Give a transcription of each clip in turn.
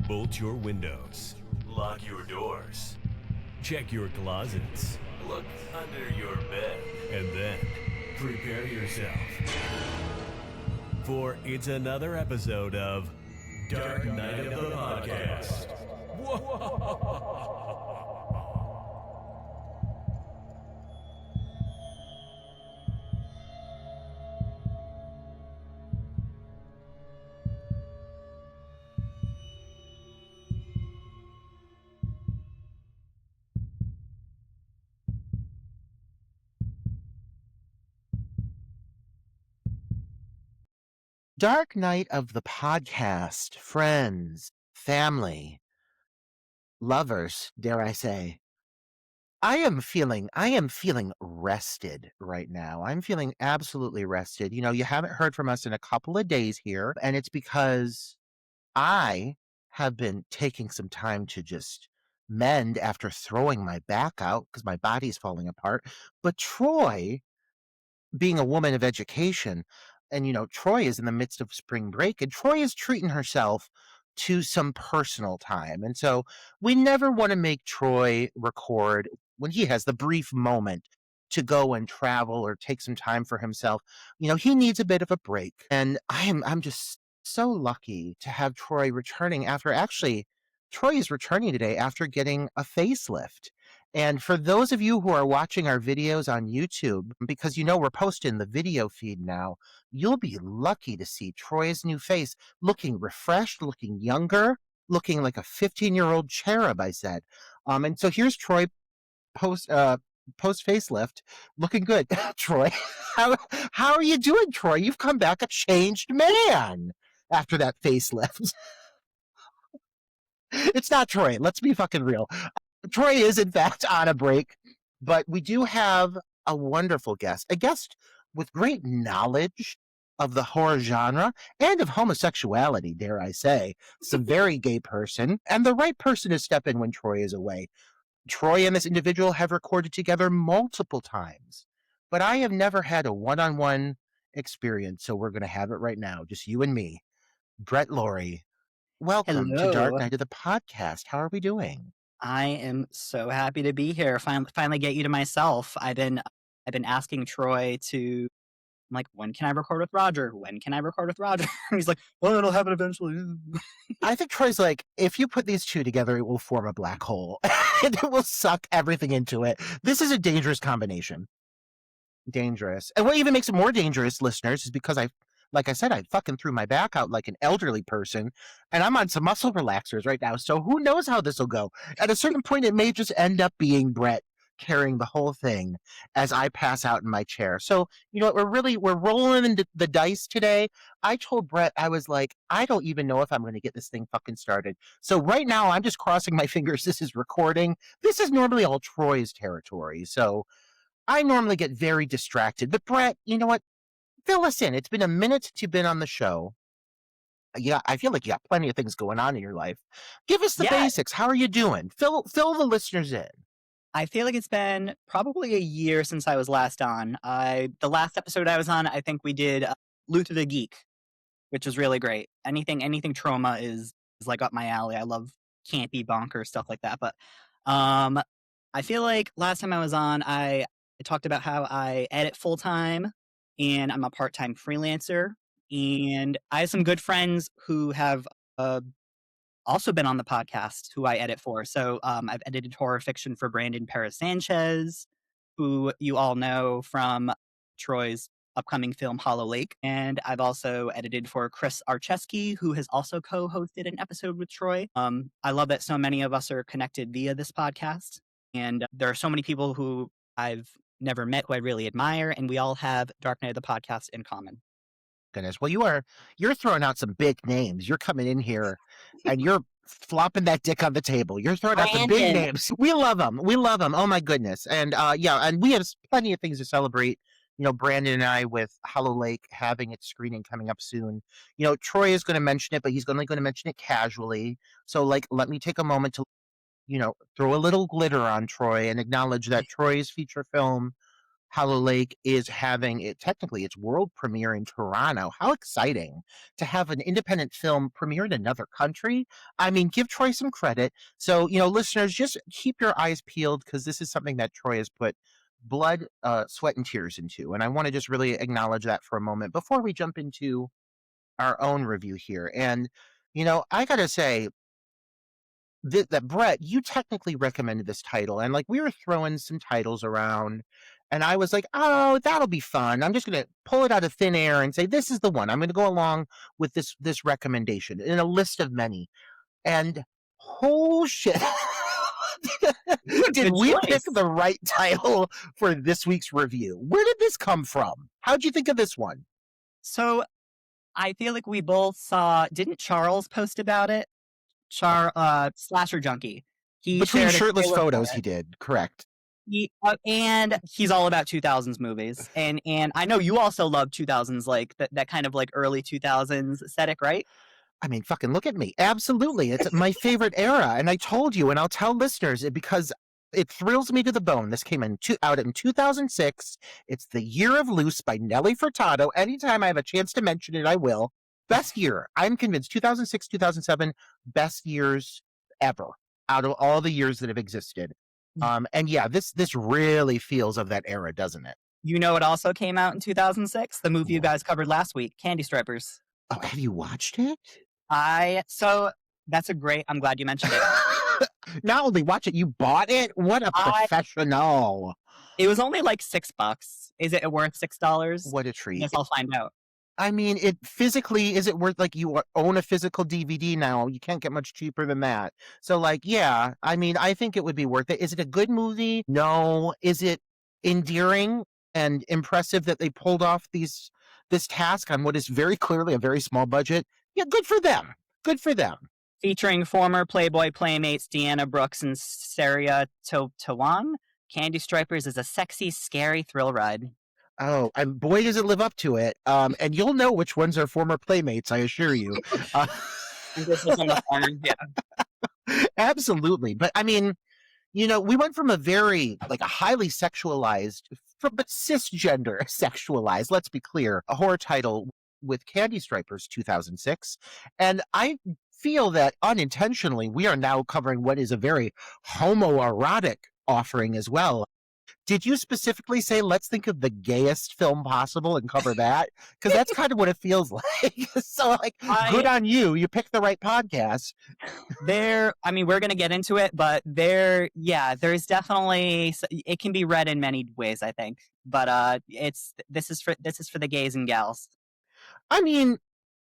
Bolt your windows. Lock your doors. Check your closets. Look under your bed. And then prepare yourself. For it's another episode of Dark Night of the Podcast. Dark Night of the Podcast, friends, family, lovers, dare I say. I am feeling rested right now. I'm feeling absolutely rested. You know, you haven't heard from us in a couple of days here, and it's because I have been taking some time to just mend after throwing my back out because my body's falling apart. But Troy, being a woman of education, and Troy is in the midst of spring break, and Troy is treating herself to some personal time. And so we never want to make Troy record when he has the brief moment to go and travel or take some time for himself. He needs a bit of a break. And I'm just so lucky to have Troy returning after Troy is returning today after getting a facelift. And for those of you who are watching our videos on YouTube, because we're posting the video feed now, you'll be lucky to see Troy's new face looking refreshed, looking younger, looking like a 15-year-old cherub, I said. And so here's Troy post facelift, looking good. Troy, how are you doing, Troy? You've come back a changed man after that facelift. It's not Troy. Let's be fucking real. Troy is, in fact, on a break, but we do have a wonderful guest, a guest with great knowledge of the horror genre and of homosexuality, dare I say. It's a very gay person, and the right person to step in when Troy is away. Troy and this individual have recorded together multiple times, but I have never had a one-on-one experience, so we're going to have it right now, just you and me. Bret Laurie, welcome to Dark Hello. Night of the Podcast. How are we doing? I am so happy to be here. Finally get you to myself. I've been asking Troy to. I'm like, when can I record with Roger? When can I record with Roger? And he's like, well, it'll happen eventually. I think Troy's like, if you put these two together, it will form a black hole. And it will suck everything into it. This is a dangerous combination. Dangerous. And what even makes it more dangerous, listeners, is because like I said, I fucking threw my back out like an elderly person, and I'm on some muscle relaxers right now. So who knows how this will go? At a certain point, it may just end up being Bret carrying the whole thing as I pass out in my chair. So, you know what? We're rolling the dice today. I told Bret, I was like, I don't even know if I'm going to get this thing fucking started. So right now, I'm just crossing my fingers. This is recording. This is normally all Troy's territory. So I normally get very distracted. But Bret, you know what? Fill us in. It's been a minute since you've been on the show. Yeah, I feel like you got plenty of things going on in your life. Give us the basics. How are you doing? Fill the listeners in. I feel like it's been probably a year since I was last on. The last episode I was on, I think we did Luther the Geek, which was really great. Anything trauma is like up my alley. I love campy, bonkers stuff like that. But I feel like last time I was on, I talked about how I edit full time and I'm a part-time freelancer. And I have some good friends who have also been on the podcast who I edit for. So I've edited horror fiction for Brandon Perez Sanchez, who you all know from Troy's upcoming film Hollow Lake. And I've also edited for Chris Archeski, who has also co-hosted an episode with Troy. I love that so many of us are connected via this podcast. And there are so many people who I've never met who I really admire, and we all have Dark Night of the Podcast in common. Goodness. Well, you're throwing out some big names. You're coming in here and you're flopping that dick on the table. You're throwing out some big names. We love them. Oh my goodness. And and we have plenty of things to celebrate. Brandon and I with Hollow Lake having its screening coming up soon. Troy is going to mention it, but he's only going to mention it casually. So let me take a moment to throw a little glitter on Troy and acknowledge that Troy's feature film Hollow Lake is having it technically its world premiere in Toronto. How exciting to have an independent film premiere in another country. I mean, give Troy some credit. So, listeners, just keep your eyes peeled because this is something that Troy has put blood, sweat, and tears into. And I want to just really acknowledge that for a moment before we jump into our own review here. And, I got to say, that Bret, you technically recommended this title, and like we were throwing some titles around, and I was like, "Oh, that'll be fun. I'm just gonna pull it out of thin air and say this is the one. I'm gonna go along with this recommendation in a list of many." And oh shit, did Good we pick choice. the right title for this week's review? Where did this come from? How'd you think of this one? So I feel like we both saw. Didn't Charles post about it? Slasher Junkie. He Between shared a shirtless trailer for photos, it. he did correct. And he's all about 2000s movies, and I know you also love 2000s, like that kind of like early 2000s aesthetic, right? I mean, fucking look at me. Absolutely. It's my favorite era. And I told you, and I'll tell listeners because it thrills me to the bone. This came out in 2006. It's The Year of Loose by Nelly Furtado. Anytime I have a chance to mention it, I will. Best year. I'm convinced 2006, 2007, best years ever out of all the years that have existed. And yeah, this really feels of that era, doesn't it? You know, it also came out in 2006. The movie you guys covered last week, Candy Stripers. Oh, have you watched it? So that's I'm glad you mentioned it. Not only watch it, you bought it? What a professional. It was only like $6. Is it worth $6? What a treat. Guess I'll find out. I mean, is it worth, like, you own a physical DVD now? You can't get much cheaper than that. So, like, yeah, I mean, I think it would be worth it. Is it a good movie? No. Is it endearing and impressive that they pulled off this task on what is very clearly a very small budget? Yeah, good for them. Good for them. Featuring former Playboy playmates Deanna Brooks and Saria Tawan, Candy Stripers is a sexy, scary thrill ride. Oh, and boy, does it live up to it. And you'll know which ones are former playmates, I assure you. This was on the former, yeah. Absolutely. But I mean, we went from a very, like, a highly sexualized, but cisgender sexualized, let's be clear, a horror title with Candy Stripers 2006. And I feel that unintentionally, we are now covering what is a very homoerotic offering as well. Did you specifically say, let's think of the gayest film possible and cover that? Because that's kind of what it feels like. So, like, good on you. You picked the right podcast. We're going to get into it, but there's definitely, it can be read in many ways, I think. But this is for the gays and gals. I mean,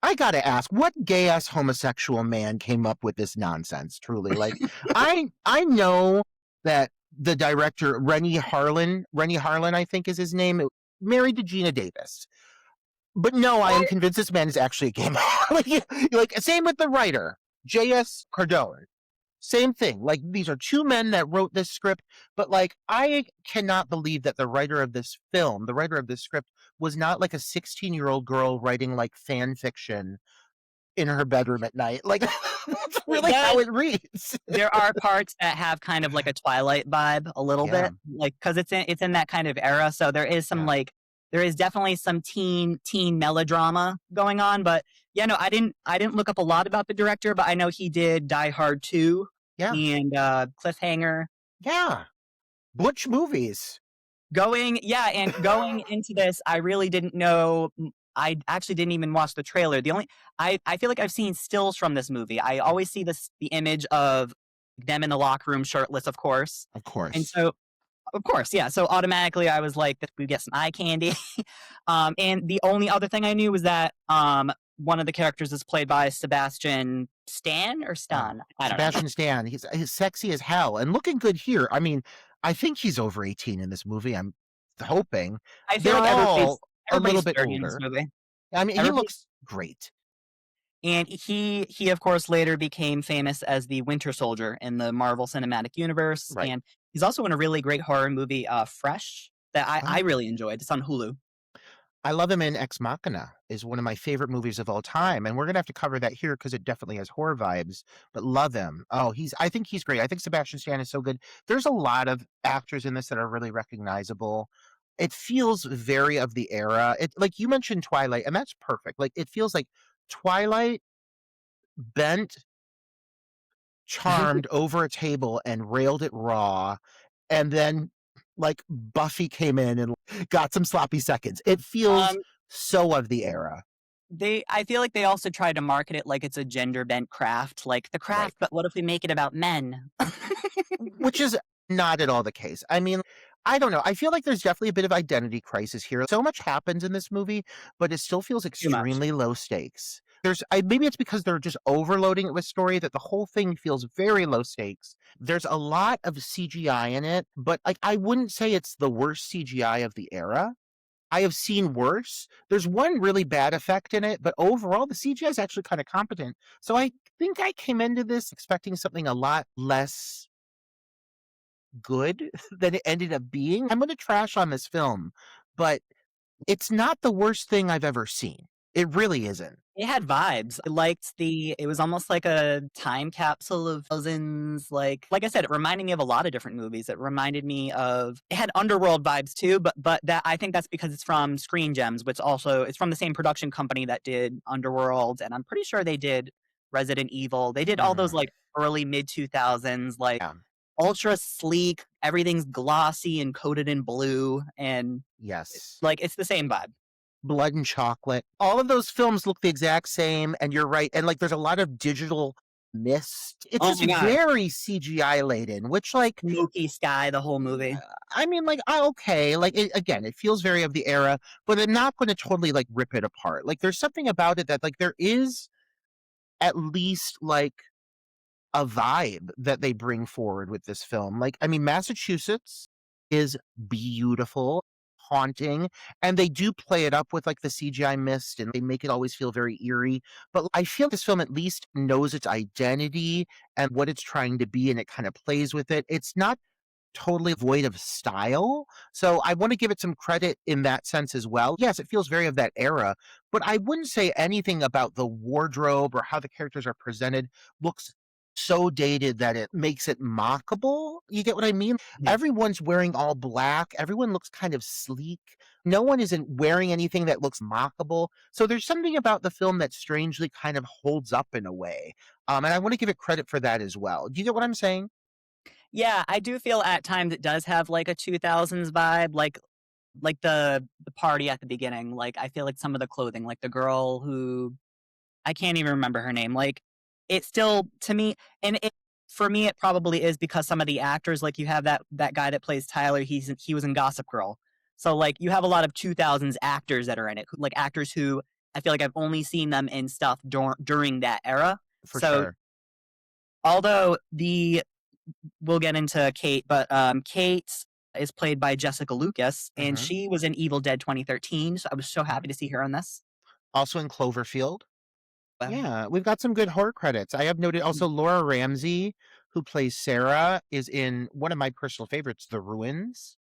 I gotta ask, what gay-ass homosexual man came up with this nonsense, truly? Like, I know that the director, Rennie Harlin, I think is his name, married to Gina Davis. But no, I am convinced this man is actually a gay man. like, same with the writer, J.S. Cardone. Same thing. Like, these are two men that wrote this script, but like, I cannot believe that the writer of this script, was not like a 16-year-old girl writing like fan fiction in her bedroom at night. Like, that's really how it reads. There are parts that have kind of like a Twilight vibe a little bit, like, because it's in that kind of era. So there is some there is definitely some teen melodrama going on. But yeah, no, I didn't look up a lot about the director, but I know he did Die Hard 2 and Cliffhanger. Yeah, butch movies. Going into this, I really didn't know. I actually didn't even watch the trailer. I feel like I've seen stills from this movie. I always see the image of them in the locker room shirtless, of course. Of course. And so, of course, yeah. So automatically I was like, we get some eye candy. And the only other thing I knew was that one of the characters is played by Sebastian Stan or Stan. I don't know. Sebastian Stan. He's sexy as hell and looking good here. I mean, I think he's over 18 in this movie. I'm hoping. I feel like all a little everybody's bit dirty in older. this movie. I mean, he looks great. And he of course later became famous as the Winter Soldier in the Marvel Cinematic Universe. Right. And he's also in a really great horror movie, Fresh, that I really enjoyed. It's on Hulu. I love him in Ex Machina, is one of my favorite movies of all time. And we're going to have to cover that here because it definitely has horror vibes, but love him. Oh, I think he's great. I think Sebastian Stan is so good. There's a lot of actors in this that are really recognizable. It feels very of the era. It like you mentioned Twilight, and that's perfect. Like it feels like Twilight bent, charmed over a table and railed it raw, and then like Buffy came in and got some sloppy seconds. It feels Um, so of the era. I feel like they also try to market it like it's a gender bent craft, like the Right. craft, but what if we make it about men? Which is not at all the case. I mean, I don't know. I feel like there's definitely a bit of identity crisis here. So much happens in this movie, but it still feels Too much. extremely low stakes. Maybe it's because they're just overloading it with story that the whole thing feels very low stakes. There's a lot of CGI in it, but like I wouldn't say it's the worst CGI of the era. I have seen worse. There's one really bad effect in it, but overall the CGI is actually kind of competent. So I think I came into this expecting something a lot less good than it ended up being. I'm gonna trash on this film, but it's not the worst thing I've ever seen. It really isn't. It had vibes. I liked it was almost like a time capsule of thousands. Like I said, it reminded me of a lot of different movies. It reminded me of it had underworld vibes too, but that I think that's because it's from Screen Gems, which also it's from the same production company that did Underworld, and I'm pretty sure they did Resident Evil. They did all those Mhm. like early mid 2000s, like Yeah. ultra sleek, everything's glossy and coated in blue, and Yes. like it's the same vibe. Blood and Chocolate. All of those films look the exact same, and you're right. And like, there's a lot of digital mist. It's Oh just my god. very CGI laden, which like Smoky sky, the whole movie. I mean, like, okay, like again, it feels very of the era, but I'm not going to totally like rip it apart. Like, there's something about it that like there is at least like a vibe that they bring forward with this film. Like, I mean, Massachusetts is beautiful, haunting, and they do play it up with like the CGI mist and they make it always feel very eerie. But I feel this film at least knows its identity and what it's trying to be, and it kind of plays with it. It's not totally void of style. So I want to give it some credit in that sense as well. Yes, it feels very of that era, but I wouldn't say anything about the wardrobe or how the characters are presented looks so dated that it makes it mockable. You get what I mean? Yeah. Everyone's wearing all black. Everyone looks kind of sleek. No one isn't wearing anything that looks mockable. So there's something about the film that strangely kind of holds up in a way. And I want to give it credit for that as well. Do you get what I'm saying? Yeah, I do feel at times it does have like a 2000s vibe, like the party at the beginning. Like I feel like some of the clothing, like the girl who I can't even remember her name. Like it still to me, and it for me it probably is because some of the actors, like you have that guy that plays Tyler, he was in Gossip Girl. So like you have a lot of 2000s actors that are in it, like actors who I feel like I've only seen them in stuff during that era. For So sure. although the we'll get into Kate, but Kate is played by Jessica Lucas, and Mhm. she was in Evil Dead 2013. So I was so happy to see her in this. Also in Cloverfield. Wow. Yeah, we've got some good horror credits. I have noted also Laura Ramsey, who plays Sarah, is in one of my personal favorites, The Ruins.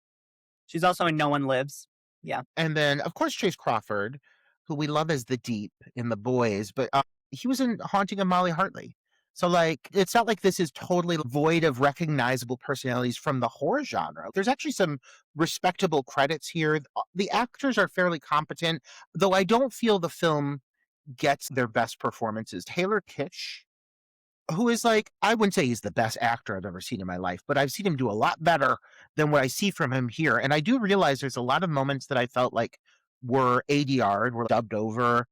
She's also in No One Lives. Yeah. And then, of course, Chase Crawford, who we love as the Deep in The Boys, but he was in Haunting of Molly Hartley. So, like, it's not like this is totally void of recognizable personalities from the horror genre. There's actually some respectable credits here. The actors are fairly competent, though I don't feel the film gets their best performances. Taylor Kitsch, who is like, I wouldn't say he's the best actor I've ever seen in my life, but I've seen him do a lot better than what I see from him here. And I do realize there's a lot of moments that I felt like were ADR'd, were dubbed over.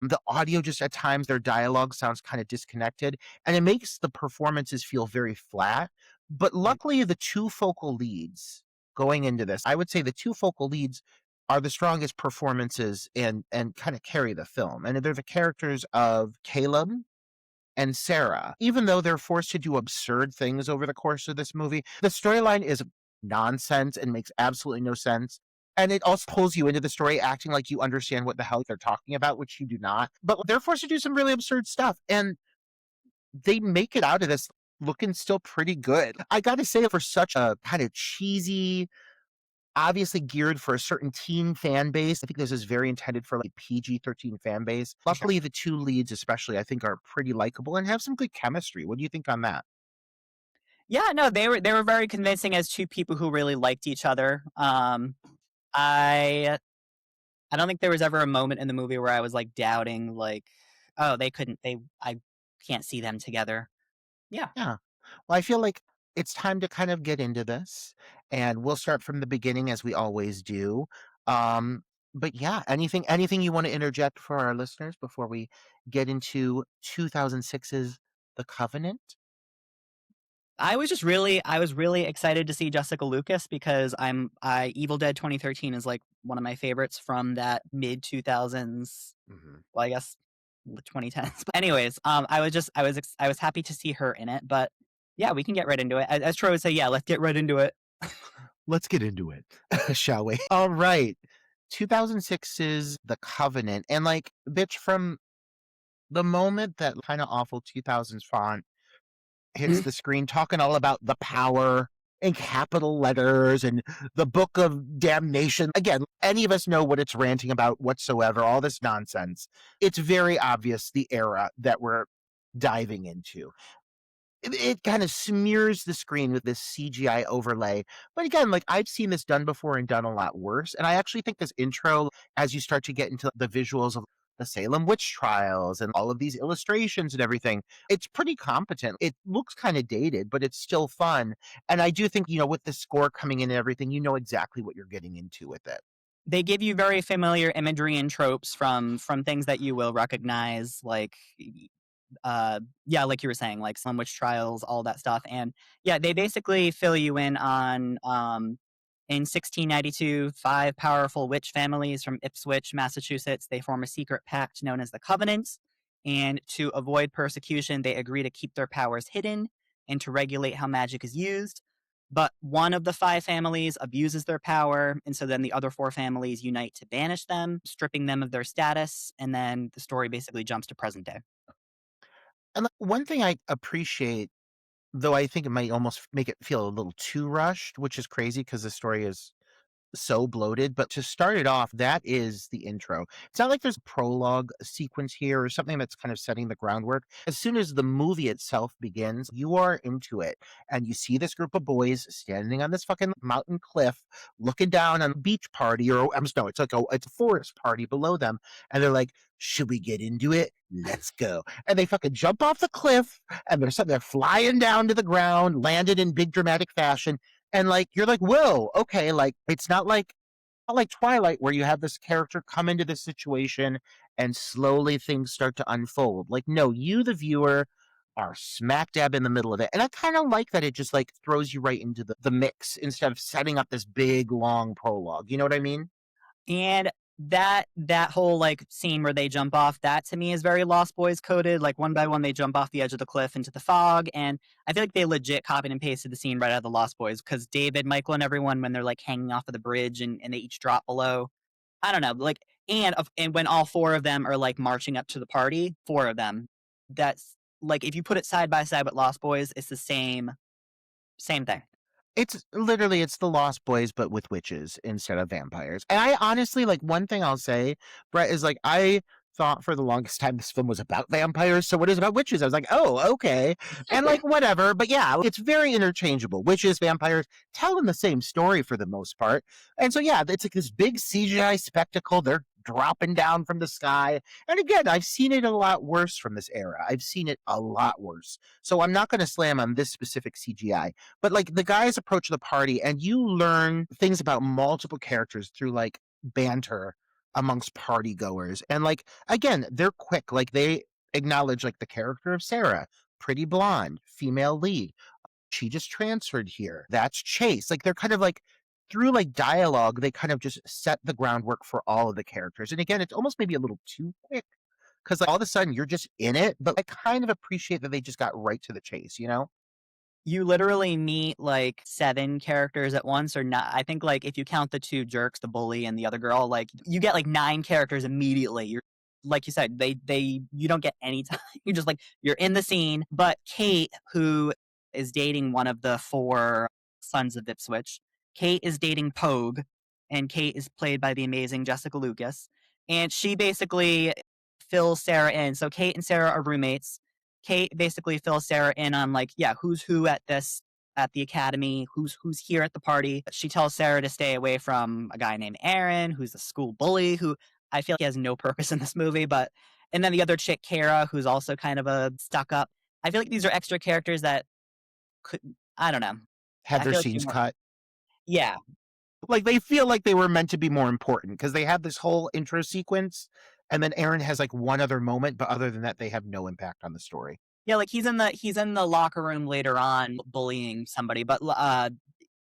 The audio just at times, their dialogue sounds kind of disconnected, and it makes the performances feel very flat. But Mhm. luckily, the two focal leads going into this, I would say the two focal leads are the strongest performances and kind of carry the film. And they're the characters of Caleb and Sarah. Even though they're forced to do absurd things over the course of this movie, the storyline is nonsense and makes absolutely no sense. And it also pulls you into the story acting like you understand what the hell they're talking about, which you do not. But they're forced to do some really absurd stuff. And they make it out of this looking still pretty good. I gotta say, for such a kind of cheesy, obviously geared for a certain teen fan base. I think this is very intended for like PG-13 fan base. For sure. Luckily, the two leads, especially, I think are pretty likable and have some good chemistry. What do you think on that? Yeah, no, they were very convincing as two people who really liked each other. I don't think there was ever a moment in the movie where I was like doubting, like, oh, I can't see them together. Yeah. Yeah. Well, I feel like it's time to kind of get into this, and we'll start from the beginning as we always do. Um, but yeah, anything you want to interject for our listeners before we get into 2006's The Covenant? I was really excited to see Jessica Lucas because I Evil Dead 2013 is like one of my favorites from that mid 2000s. Mhm. Well, I guess the 2010s. But anyways, I was happy to see her in it. But yeah, we can get right into it. As Troy would say, yeah, let's get right into it. Let's get into it, shall we? All right. 2006's The Covenant. And like, bitch, from the moment that kind of awful 2000s font hits the screen talking all about the power in capital letters and the book of damnation. Again, any of us know what it's ranting about whatsoever, all this nonsense. It's very obvious the era that we're diving into. It kind of smears the screen with this CGI overlay. But again, like I've seen this done before and done a lot worse. And I actually think this intro, as you start to get into the visuals of the Salem witch trials and all of these illustrations and everything, it's pretty competent. It looks kind of dated, but it's still fun. And I do think, with the score coming in and everything, you know exactly what you're getting into with it. They give you very familiar imagery and tropes from things that you will recognize, like yeah, like you were saying, like some witch trials, all that stuff. And yeah, they basically fill you in on in 1692, five powerful witch families from Ipswich, Massachusetts, they form a secret pact known as the Covenant. And to avoid persecution, they agree to keep their powers hidden and to regulate how magic is used. But one of the five families abuses their power, and so then the other four families unite to banish them, stripping them of their status, and then the story basically jumps to present day. And like, one thing I appreciate, though I think it might almost make it feel a little too rushed, which is crazy because the story is so bloated. But to start it off, that is the intro. It's not like there's a prologue sequence here or something that's kind of setting the groundwork. As soon as the movie itself begins, you are into it. And you see this group of boys standing on this fucking mountain cliff, looking down on a beach party, or no, it's a forest party below them. And they're like, should we get into it? Let's go. And they fucking jump off the cliff and they're flying down to the ground, landed in big dramatic fashion. And like you're like, whoa, okay, like it's not like Twilight where you have this character come into this situation and slowly things start to unfold. Like, no, you the viewer are smack dab in the middle of it. And I kind of like that it just like throws you right into the mix instead of setting up this big long prologue. You know what I mean? And that whole like scene where they jump off, that to me is very Lost Boys coded. Like one by one they jump off the edge of the cliff into the fog, and I feel like they legit copied and pasted the scene right out of the Lost Boys, because David, Michael, and everyone, when they're like hanging off of the bridge and they each drop below. I don't know, like, and when all four of them are like marching up to the party, four of them, that's like if you put it side by side with Lost Boys, it's the same thing. It's the Lost Boys, but with witches instead of vampires. And I honestly, like, one thing I'll say, Brett, is like, I thought for the longest time this film was about vampires. So what is it about witches? I was like, oh, okay. And like, whatever. But yeah, it's very interchangeable. Witches, vampires, telling the same story for the most part. And so, yeah, it's like this big CGI spectacle. They're dropping down from the sky. And again, I've seen it a lot worse from this era. I've seen it a lot worse. So I'm not going to slam on this specific CGI. But like the guys approach the party and you learn things about multiple characters through like banter amongst party goers. And like, again, they're quick. Like they acknowledge like the character of Sarah, pretty blonde, female lead. She just transferred here. That's Chase. Like they're kind of like through like dialogue, they kind of just set the groundwork for all of the characters. And again, it's almost maybe a little too quick because like, all of a sudden you're just in it. But I kind of appreciate that they just got right to the chase, you know? You literally meet like seven characters at once, or not. I think like if you count the two jerks, the bully and the other girl, like you get like nine characters immediately. You're like you said, they you don't get any time. You're just like you're in the scene. But Kate, who is dating one of the four sons of Ipswich, Kate is dating Pogue, and Kate is played by the amazing Jessica Lucas. And she basically fills Sarah in. So Kate and Sarah are roommates. Kate basically fills Sarah in on like, yeah, who's who at at the academy, who's here at the party. She tells Sarah to stay away from a guy named Aaron, who's a school bully, who I feel like he has no purpose in this movie. And then the other chick, Kara, who's also kind of a stuck up. I feel like these are extra characters that could, I don't know. Had I their feel like scenes more, cut. yeah, Like, they feel like they were meant to be more important because they have this whole intro sequence, and then Aaron has, like, one other moment, but other than that, they have no impact on the story. yeah. Like he's in the locker room later on bullying somebody, but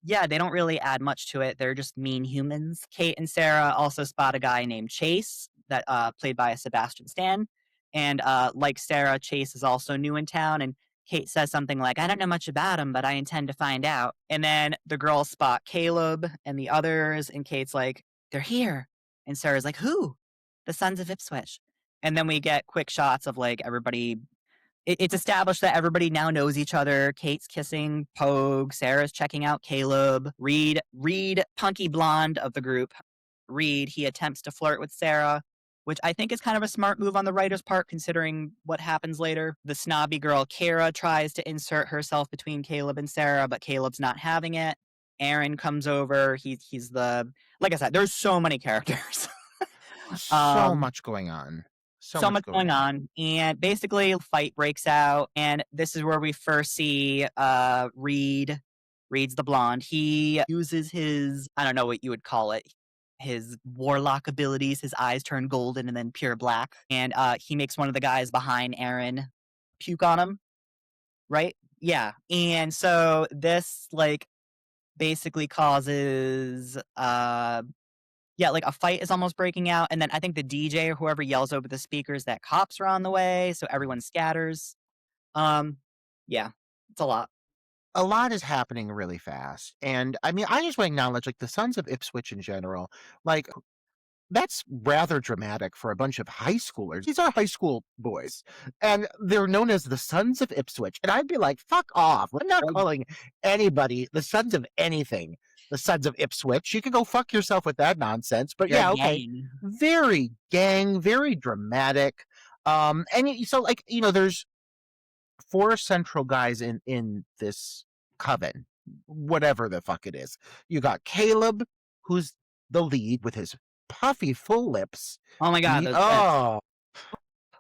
yeah, they don't really add much to it. They're just mean humans. Kate and Sarah also spot a guy named Chase that played by Sebastian Stan, and like Sarah, Chase is also new in town, and Kate says something like, "I don't know much about him, but I intend to find out." And then the girls spot Caleb and the others, and Kate's like, "They're here," and Sarah's like, "Who?" "The Sons of Ipswich." And then we get quick shots of like everybody. It's established that everybody now knows each other. Kate's kissing Pogue. Sarah's checking out Caleb. Reed, punky blonde of the group. Reed, he attempts to flirt with Sarah, which I think is kind of a smart move on the writer's part, considering what happens later. The snobby girl, Kara, tries to insert herself between Caleb and Sarah, but Caleb's not having it. Aaron comes over. He's the, like I said, there's so many characters. So much going on. So much going on, and basically a fight breaks out, and this is where we first see Reed's the blonde. He uses his, I don't know what you would call it, his warlock abilities. His eyes turn golden and then pure black, and he makes one of the guys behind Aaron puke on him, right? Yeah. And so this like basically causes yeah, like a fight is almost breaking out, and then I think the DJ or whoever yells over the speakers that cops are on the way, so everyone scatters. Yeah, it's a lot. A lot is happening really fast, and, I mean, I just wanna acknowledge, like, the Sons of Ipswich in general, like, that's rather dramatic for a bunch of high schoolers. These are high school boys, and they're known as the Sons of Ipswich, and I'd be like, "Fuck off. I'm not Like, calling anybody the Sons of anything, the Sons of Ipswich. You can go fuck yourself with that nonsense." But you're a yeah, okay. gang. Very gang, very dramatic. And so, like, there's 4 central guys in this coven, whatever the fuck it is. You got Caleb, who's the lead with his puffy full lips. Oh my god, those lips. Oh,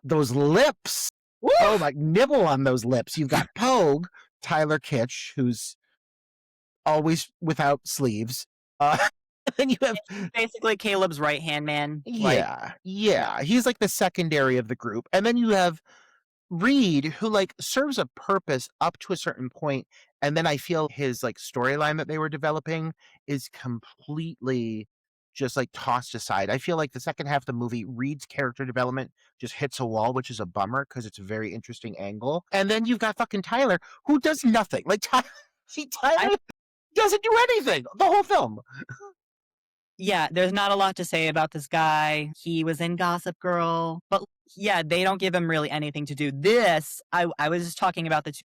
those lips. Woo! Oh my, nibble on those lips. You've got Pogue, Tyler Kitsch, who's always without sleeves. Then you have Basically Caleb's right-hand man. Like, yeah. He's like the secondary of the group. And then you have Reed, who like serves a purpose up to a certain point, and then I feel his like storyline that they were developing is completely just like tossed aside. I feel like the second half of the movie, Reed's character development just hits a wall, which is a bummer because it's a very interesting angle. And then you've got fucking Tyler, who does nothing. Like Tyler doesn't do anything the whole film. yeah, there's not a lot to say about this guy. He was in Gossip Girl, but yeah, they don't give him really anything to do. This, I was just talking about the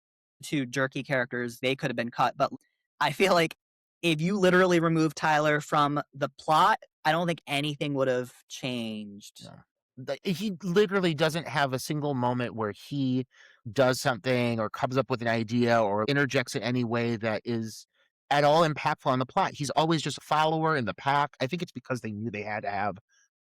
two jerky characters. They could have been cut, but I feel like if you literally remove Tyler from the plot, I don't think anything would have changed. He literally doesn't have a single moment where he does something or comes up with an idea or interjects in any way that is at all impactful on the plot. He's always just a follower in the pack. I think it's because they knew they had to have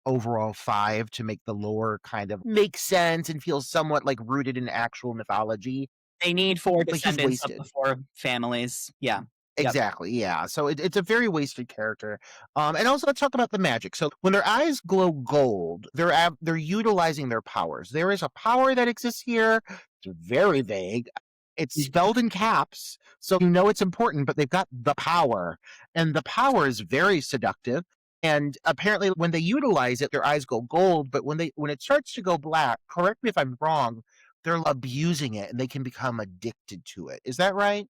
overall 5 to make the lore kind of make sense and feel somewhat like rooted in actual mythology. They need 4 But he's descendants of wasted. the 4 families. Yeah. Yep. Exactly, yeah. So it's a very wasted character. And also let's talk about the magic. So when their eyes glow gold, they're utilizing their powers. There is a power that exists here. It's very vague. It's spelled in caps, so you know it's important, but they've got the power. And the power is very seductive. And apparently when they utilize it, their eyes go gold, but when it starts to go black, correct me if I'm wrong, they're abusing it and they can become addicted to it. Is that right?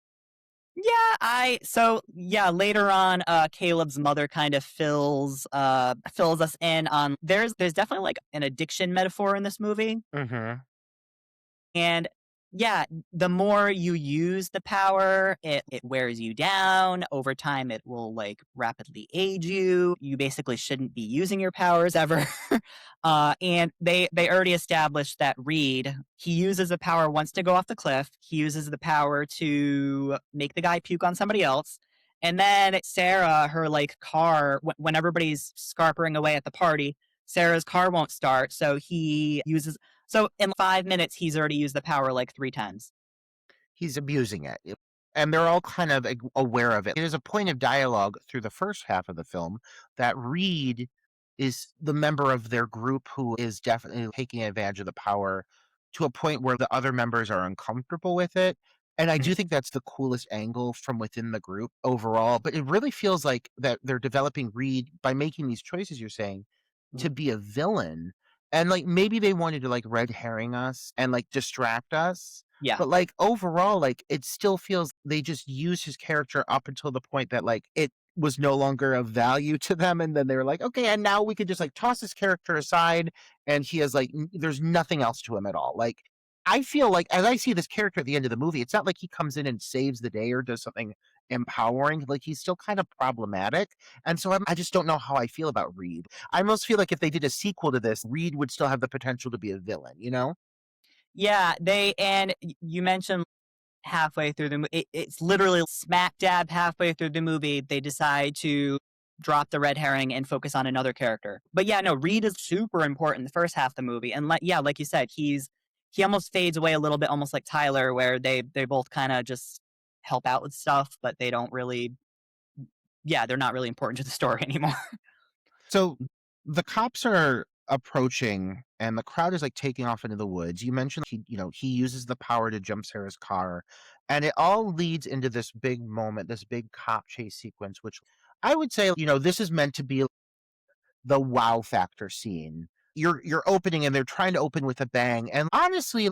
Yeah, later on, Caleb's mother kind of fills us in on there's definitely like an addiction metaphor in this movie. Mm-hmm. And Yeah, the more you use the power, it wears you down. Over time, it will like rapidly age you. You basically shouldn't be using your powers ever. And they already established that Reed, he uses the power once to go off the cliff. He uses the power to make the guy puke on somebody else. And then Sarah, her like car, when everybody's scarpering away at the party, Sarah's car won't start. So he uses so in 5 minutes, he's already used the power like 3 times. He's abusing it. And they're all kind of aware of it. There's a point of dialogue through the first half of the film that Reed is the member of their group who is definitely taking advantage of the power to a point where the other members are uncomfortable with it. And I Mhm. do think that's the coolest angle from within the group overall. But it really feels like that they're developing Reed by making these choices you're saying to be a villain. And like maybe they wanted to like red herring us and like distract us, Yeah. but, like, overall, like, it still feels they just used his character up until the point that, like, it was no longer of value to them, and then they were like, "Okay, and now we could just, like, toss this character aside," and he has, like, n there's nothing else to him at all. Like, I feel like as I see this character at the end of the movie, it's not like he comes in and saves the day or does something empowering, like, he's still kind of problematic, and so I just don't know how I feel about Reed. I almost feel like if they did a sequel to this, Reed would still have the potential to be a villain, you know? Yeah, you mentioned halfway through it's literally smack dab halfway through the movie, they decide to drop the red herring and focus on another character. But yeah, no, Reed is super important in the first half of the movie. And like you said, he almost fades away a little bit, almost like Tyler, where they both kind of just help out with stuff, but they don't really, yeah, they're not really important to the story anymore. So the cops are approaching and the crowd is like taking off into the woods. You mentioned he uses the power to jump Sarah's car, and it all leads into this big moment, this big cop chase sequence, which I would say, this is meant to be the wow factor scene. You're opening and they're trying to open with a bang. And honestly,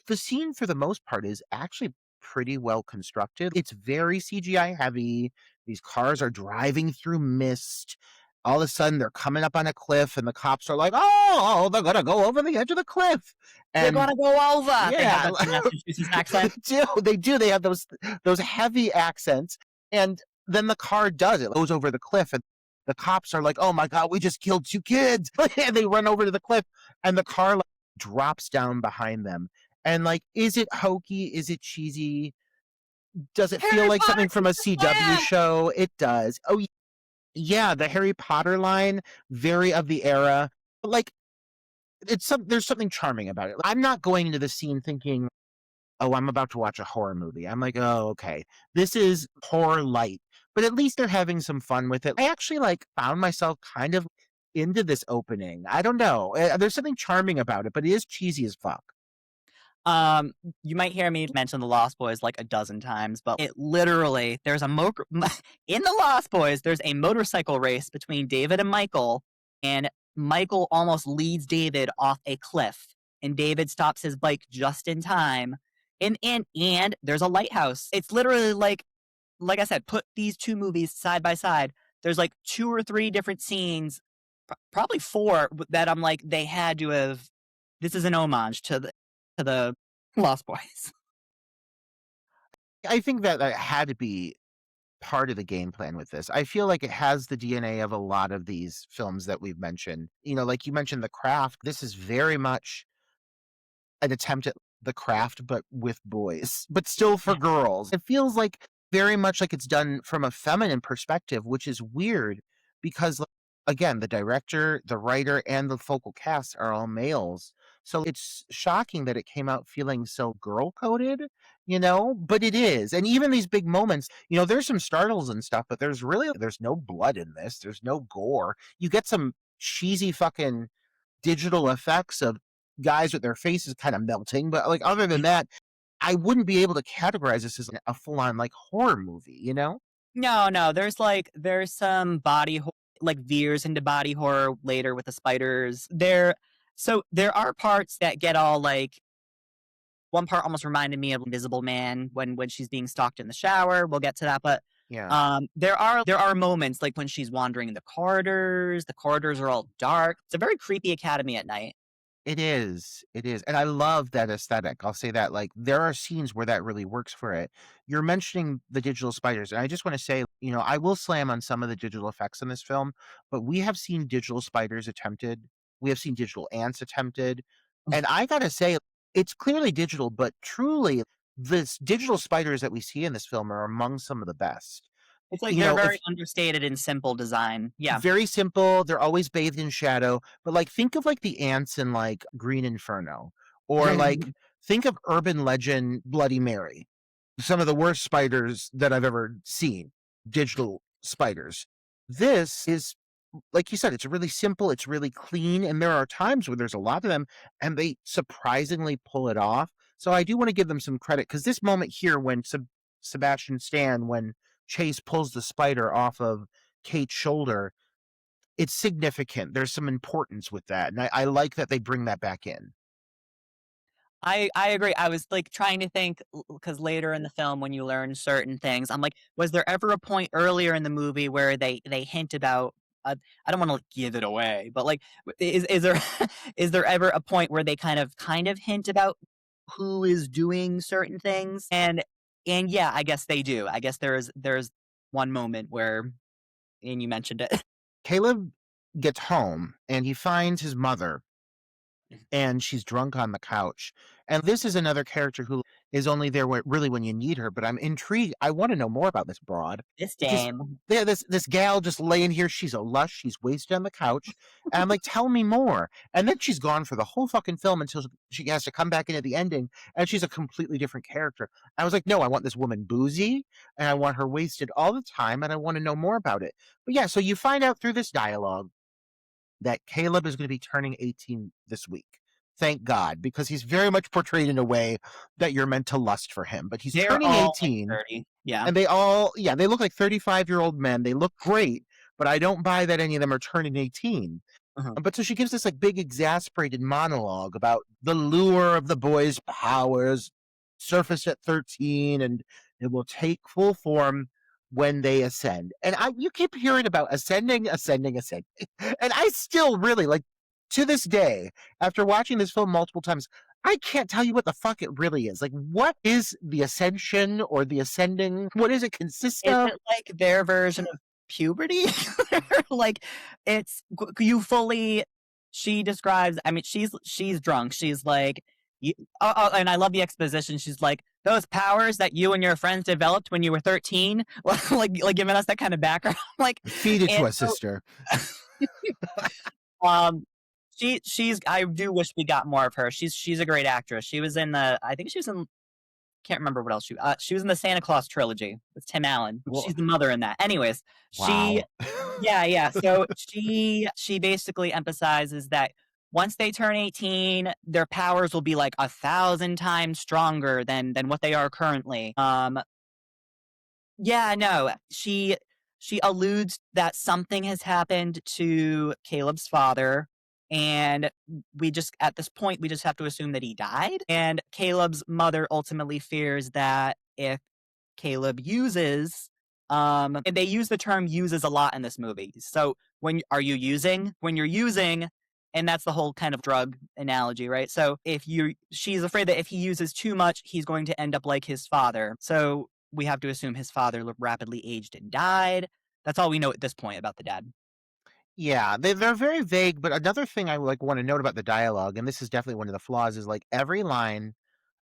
the scene for the most part is actually pretty well constructed. It's very CGI heavy. These cars are driving through mist. All of a sudden, they're coming up on a cliff, and the cops are like, "Oh, they're gonna go over the edge of the cliff." They're And gonna go over. They have yeah, that Massachusetts they accent. do. They do. They have those heavy accents, and then the car does it. Goes over the cliff, and the cops are like, "Oh my god, we just killed 2 kids!" And they run over to the cliff, and the car like, drops down behind them. And like, is it hokey? Is it cheesy? Does it feel Harry like Potter something from a teaches CW slam. show? It does. Oh yeah, the Harry Potter line, very of the era. But like, there's something charming about it. I'm not going into the scene thinking, "Oh, I'm about to watch a horror movie." I'm like, "Oh, okay. This is horror light." But at least they're having some fun with it. I actually like found myself kind of into this opening. I don't know. There's something charming about it, but it is cheesy as fuck. Um, you might hear me mention the Lost Boys like a dozen times, but it literally there's a in the Lost Boys. There's a motorcycle race between David and Michael, and Michael almost leads David off a cliff, and David stops his bike just in time. And there's a lighthouse. It's literally like I said, put these two movies side by side. There's like 2 or 3 different scenes, probably 4 that I'm like they had to have. This is an homage to the Lost Boys. I think that that had to be part of the game plan with this. I feel like it has the DNA of a lot of these films that we've mentioned. Like you mentioned The Craft, this is very much an attempt at The Craft, but with boys, but still for Yeah. girls. It feels like very much like it's done from a feminine perspective, which is weird because, like, again, the director, the writer, and the focal cast are all males. So it's shocking that it came out feeling so girl coded, but it is. And even these big moments, there's some startles and stuff, but there's no blood in this. There's no gore. You get some cheesy fucking digital effects of guys with their faces kind of melting, but, like, other than that, I wouldn't be able to categorize this as a full-on, like, horror movie, you know? No. There's some like veers into body horror later with the spiders. There are parts that get all like one part almost reminded me of Invisible Man when she's being stalked in the shower. We'll get to that, but Yeah. there are moments like when she's wandering the corridors. The corridors are all dark. It's a very creepy academy at night. It is. It is. And I love that aesthetic. I'll say that. Like, there are scenes where that really works for it. You're mentioning the digital spiders, and I just want to say, I will slam on some of the digital effects in this film, but we have seen digital spiders attempted. We have seen digital ants attempted. And I gotta say, it's clearly digital, but truly, this digital spiders that we see in this film are among some of the best. It's like they're If very understated and simple design. Yeah. very simple. They're always bathed in shadow. But like think of like the ants in like Green Inferno. Or like think of urban legend Bloody Mary. Some of the worst spiders that I've ever seen. Digital spiders. This is like you said, it's really simple, it's really clean, and there are times where there's a lot of them and they surprisingly pull it off. So I do want to give them some credit because this moment here when Sebastian Stan, when Chase pulls the spider off of Kate's shoulder, it's significant. There's some importance with that. And I like that they bring that back in. I agree. I was like trying to think because later in the film, when you learn certain things, I'm like, was there ever a point earlier in the movie where they hint about? I don't want to give it away, but like, is there is there ever a point where they kind of hint about who is doing certain things? And yeah, I guess they do. I guess there's one moment where, and you mentioned it. Caleb gets home and he finds his mother and she's drunk on the couch. And this is another character who is only there really when you need her, but I'm intrigued. I want to know more about this broad. This Just dame. yeah, this gal just laying here. She's a lush. She's wasted on the couch, and I'm like, tell me more. And then she's gone for the whole fucking film until she has to come back in at the ending, and she's a completely different character. I was like, no, I want this woman boozy, and I want her wasted all the time, and I want to know more about it. But yeah, so you find out through this dialogue that Caleb is going to be turning 18 this week. Thank God, because he's very much portrayed in a way that you're meant to lust for him. But he's They're turning all 18. like 30. Yeah. And they all, yeah, they look like 35-year-old men. They look great, but I don't buy that any of them are turning 18. Uh-huh. But so she gives this like big exasperated monologue about the lure of the boy's powers surfaced at 13 and it will take full form when they ascend. And you keep hearing about ascending. And I still really like to this day, after watching this film multiple times, I can't tell you what the fuck it really is. Like, what is the ascension or the ascending? What does it consist Is of? it like their version of puberty? Like, it's you fully. She describes. I mean, she's drunk. She's like, and I love the exposition. She's like, those powers that you and your friends developed when you were 13, like giving us that kind of background. Like, Feed it to us, so, sister. she's. I do wish we got more of her. She's a great actress. She was in the. I think she was in. Can't remember what else she was in the Santa Claus trilogy with Tim Allen. Well, she's the mother in that. Anyways, wow. yeah. So she basically emphasizes that once they turn 18, their powers will be like 1,000 times stronger than what they are currently. Yeah, no, she alludes that something has happened to Caleb's father. And we just, at this point, we just have to assume that he died. And Caleb's mother ultimately fears that if Caleb uses, and they use the term uses a lot in this movie. So when you're using, and that's the whole kind of drug analogy, right? So she's afraid that if he uses too much, he's going to end up like his father. So we have to assume his father rapidly aged and died. That's all we know at this point about the dad. Yeah, they're very vague, but another thing I like want to note about the dialogue, and this is definitely one of the flaws, is like every line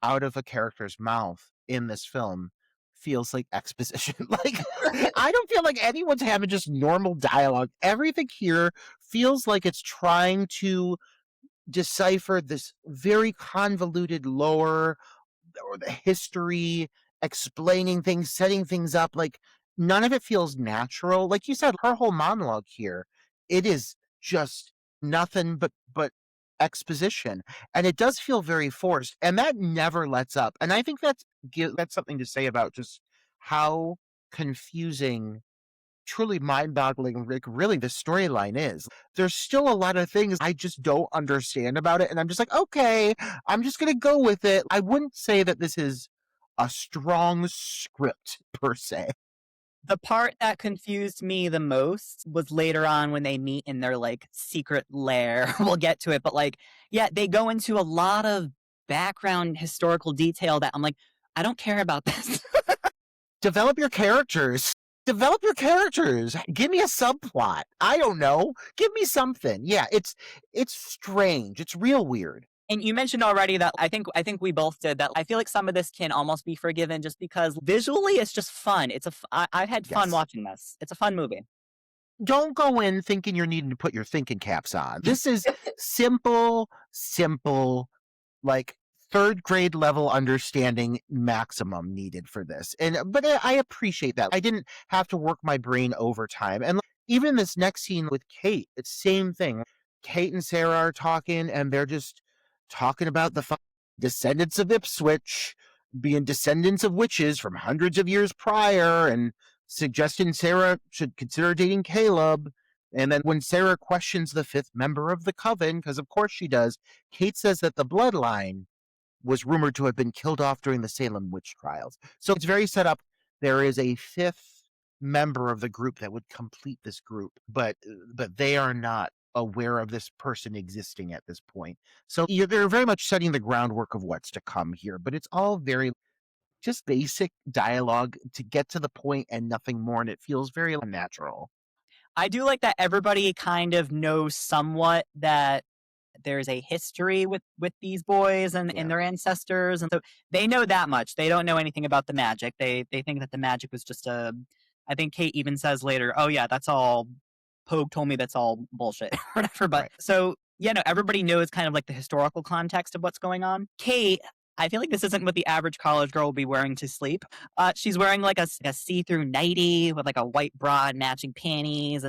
out of a character's mouth in this film feels like exposition. Like I don't feel like anyone's having just normal dialogue. Everything here feels like it's trying to decipher this very convoluted lore or the history, explaining things, setting things up. Like none of it feels natural. Like you said, her whole monologue here, it is just nothing but exposition, and it does feel very forced, and that never lets up. And I think that's something to say about just how confusing, truly mind-boggling, like, really the storyline is. There's still a lot of things I just don't understand about it, and I'm just like, okay, I'm just gonna go with it. I wouldn't say that this is a strong script per se. The part that confused me the most was later on when they meet in their like secret lair. We'll get to it, but like, yeah, they go into a lot of background historical detail that I'm like, I don't care about this. Develop your characters. Develop your characters. Give me a subplot. I don't know. Give me something. Yeah, it's strange. It's real weird. And you mentioned already that I think we both did that. I feel like some of this can almost be forgiven just because visually it's just fun. I've had fun Yes. watching this. It's a fun movie. Don't go in thinking you're needing to put your thinking caps on. This is simple, like third grade level understanding maximum needed for this. But I appreciate that. I didn't have to work my brain overtime. And even this next scene with Kate, it's same thing. Kate and Sarah are talking and they're just talking about the descendants of Ipswich being descendants of witches from hundreds of years prior and suggesting Sarah should consider dating Caleb. And then when Sarah questions the fifth member of the coven, because of course she does, Kate says that the bloodline was rumored to have been killed off during the Salem witch trials. So it's very set up. There is a fifth member of the group that would complete this group, but they are not aware of this person existing at this point. So they're very much setting the groundwork of what's to come here, but it's all very just basic dialogue to get to the point and nothing more, and it feels very unnatural. I do like that everybody kind of knows somewhat that there's a history with these boys and Yeah. their ancestors, and so they know that much. They don't know anything about the magic. They think that the magic was just a. I think Kate even says later, "Oh yeah, that's all." Pogue told me that's all bullshit or whatever. But Right. so yeah, no, everybody knows kind of like the historical context of what's going on. Kate. I feel like this isn't what the average college girl will be wearing to sleep. She's wearing like a see-through nightie with like a white bra and matching panties,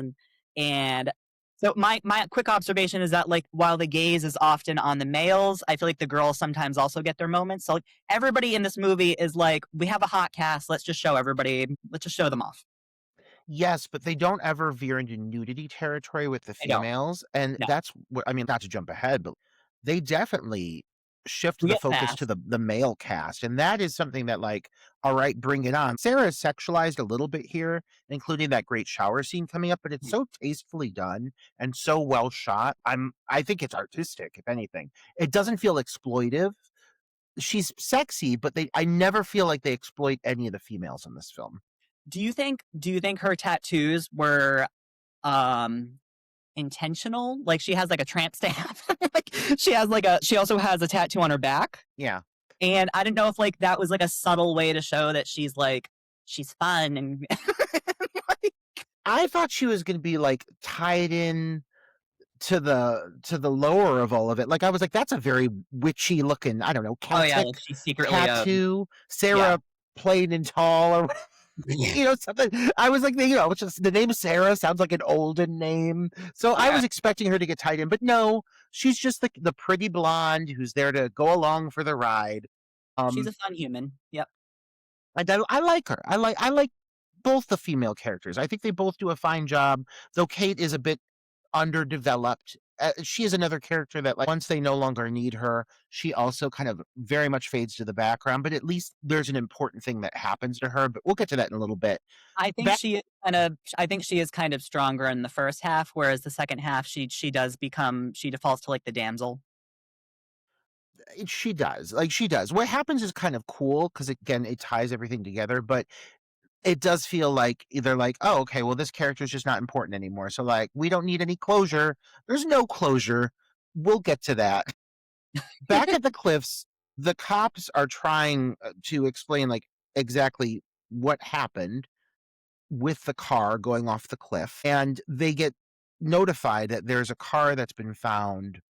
and so my quick observation is that like while the gaze is often on the males, I feel like the girls sometimes also get their moments. So like everybody in this movie is like, we have a hot cast, let's just show everybody, let's just show them off. Yes, but they don't ever veer into nudity territory with the They don't. females, and No. that's what I mean, not to jump ahead, but they definitely shift We the get focus to fast. the male cast, and that is something that, like, all right, bring it on. Sarah is sexualized a little bit here, including that great shower scene coming up, but it's so tastefully done and so well shot. I think it's artistic, if anything. It doesn't feel exploitive. She's sexy, but I never feel like they exploit any of the females in this film. Do you think her tattoos were um intentional? Like she has like a tramp stamp. Like she also has a tattoo on her back. Yeah. And I didn't know if like that was like a subtle way to show that she's fun and I thought she was gonna be, like, tied in to the lower of all of it. Like, I was like, "That's a very witchy looking, I don't know, oh yeah, Celtic like she's secretly tattoo." yeah. Sarah plain and tall or something. I was like, it's just the name Sarah sounds like an olden name. So I Yeah. was expecting her to get tied in, but no, she's just the pretty blonde who's there to go along for the ride. She's Um, a fun human. Yep. I like her. I like both the female characters. I think they both do a fine job, though Kate is a bit underdeveloped. She is another character that, like, once they no longer need her, she also kind of very much fades to the background, but at least there's an important thing that happens to her, but we'll get to that in a little bit. Back I think she is kind of stronger in the first half, whereas the second half she defaults to like the damsel. she does. Like, she does. What happens is kind of cool because again, it ties everything together, but it does feel like either like, "Oh, okay, well, this character is just not important anymore, so, like, we don't need any closure." There's no closure. We'll get to that. Back at the cliffs, the cops are trying, to explain, like, exactly what happened with the car going off the cliff, and they get notified that there's a car that's been found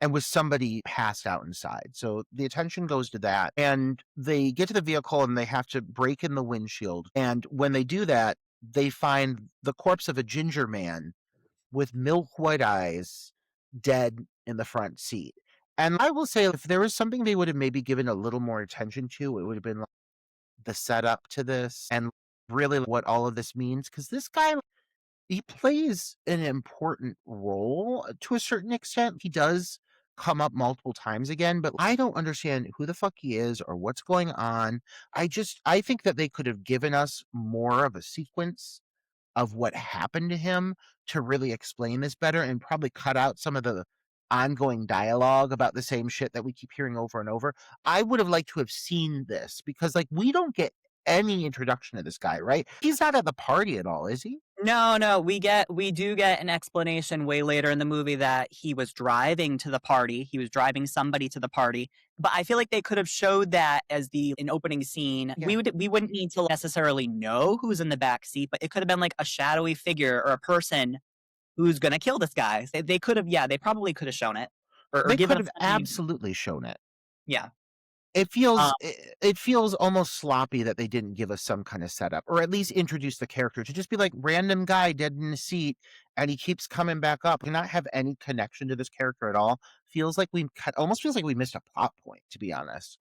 and with somebody passed out inside. So the attention goes to that. And they get to the vehicle and they have to break in the windshield. And when they do that, they find the corpse of a ginger man with milk white eyes dead in the front seat. And I will say, if there was something they would have maybe given a little more attention to, it would have been like the setup to this and really what all of this means. Because this guy, he plays an important role to a certain extent. He does come up multiple times again, but I don't understand who the fuck he is or what's going on. I think that they could have given us more of a sequence of what happened to him to really explain this better and probably cut out some of the ongoing dialogue about the same shit that we keep hearing over and over. I would have liked to have seen this because, like, we don't get any introduction to this guy, right? He's not at the party at all, is he? No, we do get an explanation way later in the movie that he was driving to the party. He was driving somebody to the party. But I feel like they could have showed that as an opening scene. Yeah. We wouldn't need to necessarily know who's in the back seat, but it could have been like a shadowy figure or a person who's gonna kill this guy. They could have, yeah, they probably could have shown it or They given could us have any, absolutely shown it. yeah. It Um, feels it feels almost sloppy that they didn't give us some kind of setup or at least introduce the character to just be like random guy dead in the seat and he keeps coming back up and not have any connection to this character at all. Feels like almost feels like we missed a plot point, to be honest.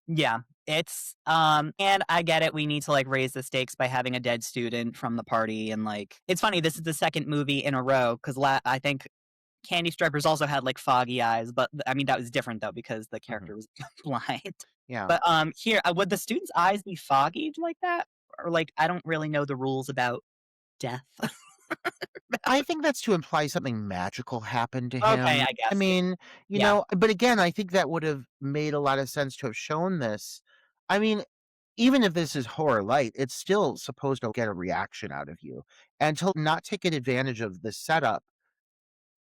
Yeah, it's and I get it. We need to like raise the stakes by having a dead student from the party, and like it's funny. This is the second movie in a row because I think Candy Stripers also had like foggy eyes, but I mean that was different though because the Mhm. character was blind. Yeah. But here would the students' eyes be foggy like that, or like I don't really know the rules about death. I think that's to imply something magical happened to Okay, him. I I guess. mean, Yeah, but again, I think that would have made a lot of sense to have shown this. I mean, even if this is horror light, it's still supposed to get a reaction out of you. And to not take advantage of the setup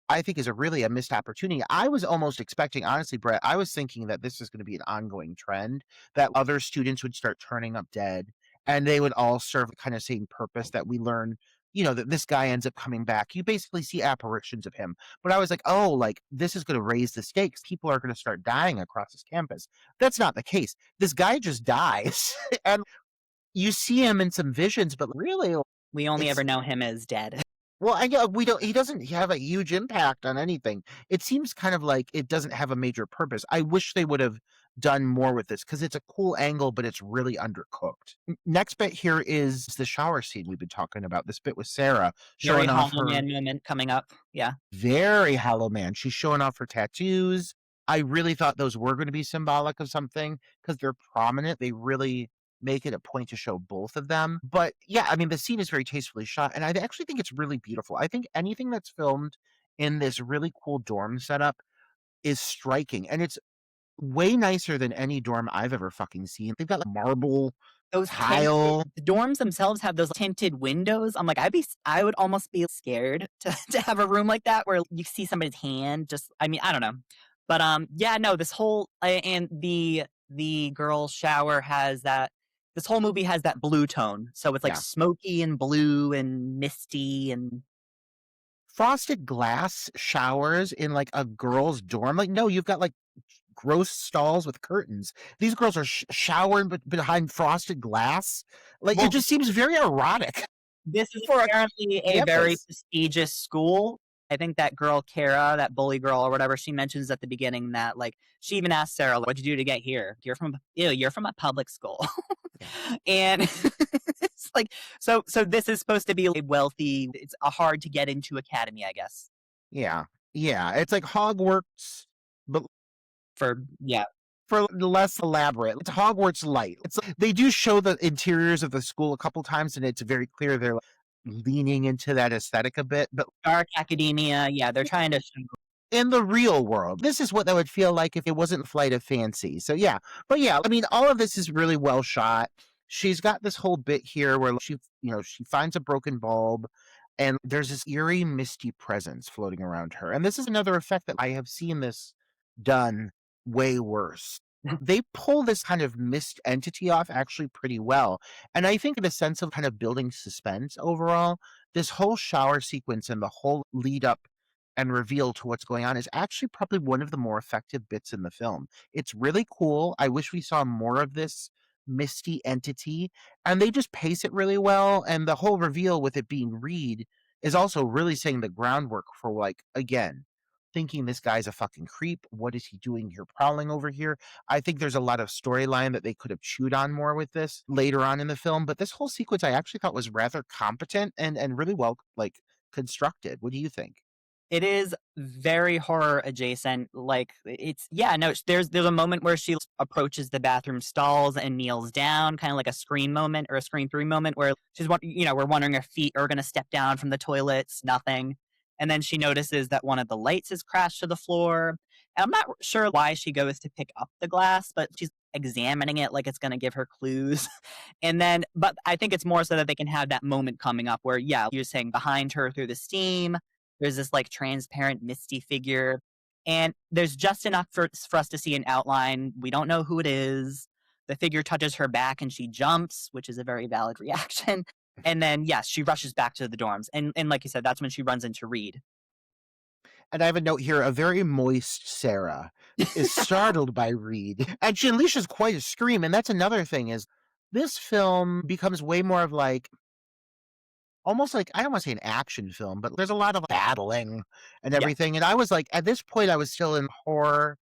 I think is a missed opportunity. I was almost expecting, honestly, Brett, I was thinking that this is going to be an ongoing trend, that other students would start turning up dead and they would all serve the kind of same purpose that we learn, that this guy ends up coming back. You basically see apparitions of him. But I was like, oh, like this is going to raise the stakes. People are going to start dying across this campus. That's not the case. This guy just dies and you see him in some visions, but really we only it's ever know him as dead. well, I know we don't he doesn't have a huge impact on anything. It seems kind of like it doesn't have a major purpose. I wish they would have done more with this because it's a cool angle, but it's really undercooked. Next bit here is the shower scene we've been talking about. This bit with Sarah Very showing off Hollow her Man moment coming up. Yeah. very Hollow Man. She's showing off her tattoos. I really thought those were going to be symbolic of something because they're prominent. They really make it a point to show both of them. But yeah, I mean, the scene is very tastefully shot, and I actually think it's really beautiful. I think anything that's filmed in this really cool dorm setup is striking, and it's way nicer than any dorm I've ever fucking seen. They've got like marble Those tinted tile. the dorms themselves have those tinted windows. I'm like, I would almost be scared to to have a room like that where you see somebody's hand just I mean, I don't know. But, yeah, no, this whole and the girl's shower has that this whole movie has that blue tone. So it's like Yeah. smoky and blue and misty and Frosted glass showers in like a girl's dorm. Like, no, you've got like gross stalls with curtains. These girls are showering behind frosted glass. Like, it well, just seems very erotic this is for a apparently a very campus. prestigious school. I think that girl, Kara, that bully girl or whatever, she mentions at the beginning that like she even asked Sarah, like, "What'd you do to get here? You're from a public school," Yeah. and it's like so. This is supposed to be a wealthy. It's a hard to get into academy, I guess. Yeah. Yeah. It's like Hogwarts, but For yeah, for less elaborate. It's Hogwarts light. It's like, they do show the interiors of the school a couple times, and it's very clear they're like, leaning into that aesthetic a bit. But dark academia. Yeah, they're trying to. in the real world, this is what that would feel like if it wasn't Flight of Fancy. So yeah, but yeah, I mean, all of this is really well shot. She's got this whole bit here where she finds a broken bulb, and there's this eerie, misty presence floating around her. And this is another effect that I have seen this done way worse. They pull this kind of mist entity off actually pretty well. And I think in a sense of kind of building suspense overall, this whole shower sequence and the whole lead up and reveal to what's going on is actually probably one of the more effective bits in the film. It's really cool. I wish we saw more of this misty entity, and they just pace it really well. And the whole reveal with it being Reed is also really saying the groundwork for, like, again, thinking this guy's a fucking creep. What is he doing here, prowling over here? I think there's a lot of storyline that they could have chewed on more with this later on in the film. But this whole sequence I actually thought was rather competent and really well, like, constructed. What do you think? It is very horror adjacent. Like it's yeah, no, there's a moment where she approaches the bathroom stalls and kneels down, kind of like a Scream moment or a Scream 3 moment where we're wondering if feet are going to step down from the toilets, nothing. And then she notices that one of the lights has crashed to the floor. And I'm not sure why she goes to pick up the glass, but she's examining it like it's going to give her clues. And then, but I think it's more so that they can have that moment coming up where, yeah, you're saying behind her through the steam, there's this like transparent, misty figure. And there's just enough for us to see an outline. We don't know who it is. The figure touches her back and she jumps, which is a very valid reaction. And then, yes, she rushes back to the dorms. And like you said, that's when she runs into Reed. And I have a note here, a very moist Sarah is startled by Reed, and she unleashes quite a scream, and that's another thing is this film becomes way more of like almost like I don't want to say an action film, but there's a lot of battling and Yeah. everything. And I was like, at this point, I was still in horror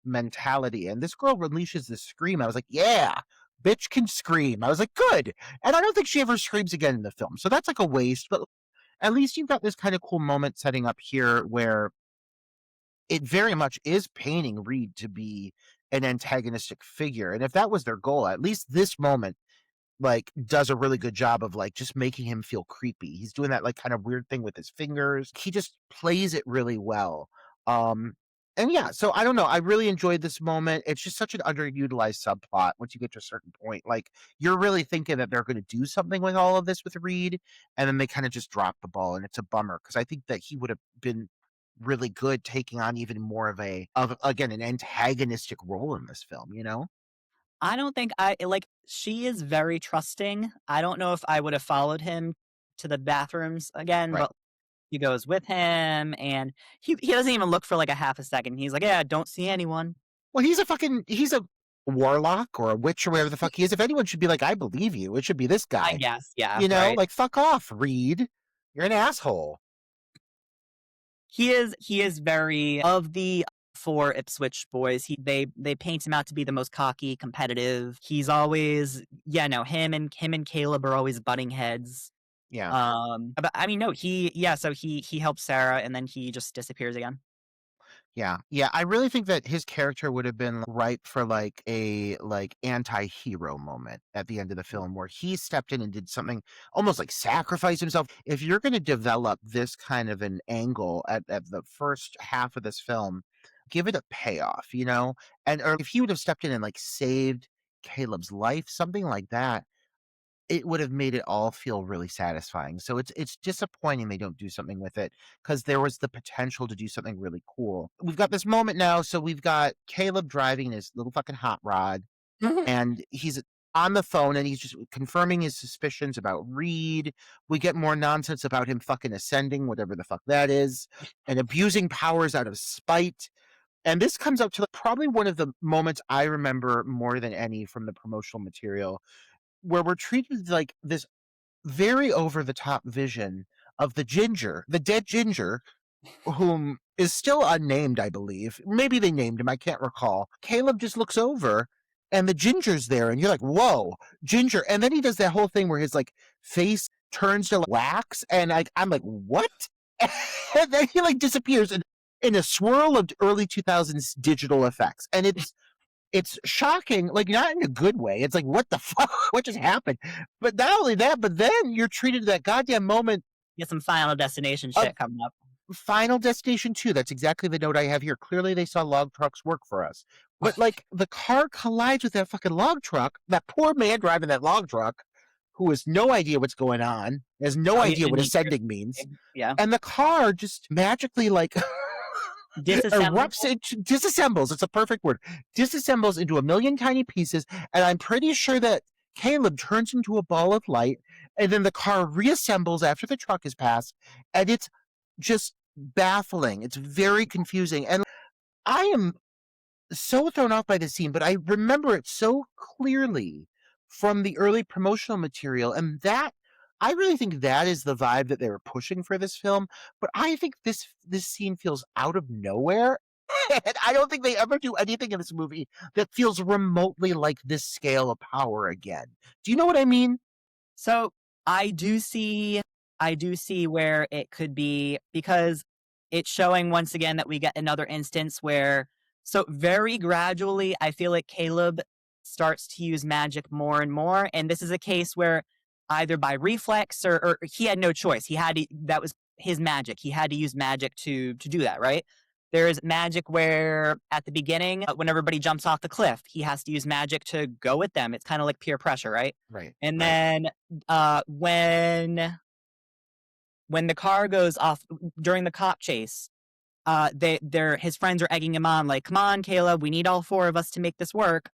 mentality, and this girl unleashes this scream. I was like, yeah, bitch can scream. I was like, good. And I don't think she ever screams again in the film, so that's like a waste. But at least you've got this kind of cool moment setting up here where it very much is painting Reed to be an antagonistic figure. And if that was their goal, at least this moment like does a really good job of like just making him feel creepy. He's doing that like kind of weird thing with his fingers. He just plays it really well. Um and yeah, so I don't know. I really enjoyed this moment. It's just such an underutilized subplot once you get to a certain point. Like you're really thinking that they're going to do something with all of this with Reed, and then they kind of just drop the ball, and it's a bummer because I think that he would have been really good taking on even more of again an antagonistic role in this film, you know? I don't think I like she is very trusting. I don't know if I would have followed him to the bathrooms again, Right. but he goes with him and he doesn't even look for like a half a second. He's like, "Yeah, don't see anyone." Well, he's a warlock or a witch or whatever the He, fuck he is. If anyone should be like, I believe you, it should be this I guy. guess, yeah, You know, right. like fuck off, Reed. You're an asshole. He is very of the four Ipswich boys. They paint him out to be the most cocky, competitive. He's always yeah, no, him and Caleb are always butting heads. Yeah. But I mean, no, so he helps Sarah and then he just disappears again. Yeah. Yeah. I really think that his character would have been ripe for like a like anti-hero moment at the end of the film where he stepped in and did something almost like sacrifice himself. If you're going to develop this kind of an angle at the first half of this film, give it a payoff, you know? And or if he would have stepped in and like saved Caleb's life, something like that, it would have made it all feel really satisfying. So it's disappointing they don't do something with it because there was the potential to do something really cool. We've got this moment now, so we've got Caleb driving his little fucking hot rod, and he's on the phone and he's just confirming his suspicions about Reed. We get more nonsense about him fucking ascending, whatever the fuck that is, and abusing powers out of spite. And this comes up to probably one of the moments I remember more than any from the promotional material where we're treated like this very over the top vision of the ginger, the dead ginger, whom is still unnamed, I believe. Maybe they named him, I can't recall. Caleb just looks over and the ginger's there, and you're like, whoa, ginger. And then he does that whole thing where his like face turns to wax, and I'm like, what? And then he like disappears in a swirl of early 2000s digital effects. And it's shocking, like not in a good way. It's like, what the fuck? What just happened? But not only that, but then you're treated to that goddamn moment Get some Final Destination of shit coming up. Final Destination 2. That's exactly the note I have here. Clearly they saw log trucks work for us. But like the car collides with that fucking log truck, that poor man driving that log truck, who has no idea what's going on, has no Oh, he idea what didn't need to. ascending means. Yeah. And the car just magically like Disassemble. disassembles. It's a perfect word. Disassembles into a million tiny pieces, and I'm pretty sure that Caleb turns into a ball of light, and then the car reassembles after the truck is passed, and it's just baffling. It's very confusing, and I am so thrown off by the scene, but I remember it so clearly from the early promotional material, and that I really think that is the vibe that they were pushing for this film. But I think this scene feels out of nowhere. And I don't think they ever do anything in this movie that feels remotely like this scale of power again. Do you know what I mean? So I do see where it could be because it's showing once again that we get another instance where, so very gradually, I feel like Caleb starts to use magic more and more. And this is a case where either by reflex or he had no choice. That was his magic. He had to use magic to do that, right? There's magic where at the beginning, when everybody jumps off the cliff, he has to use magic to go with them. It's kind of like peer pressure, right? Right. And right. then when the car goes off during the cop chase, his friends are egging him on, like, come on, Caleb, we need all four of us to make this work.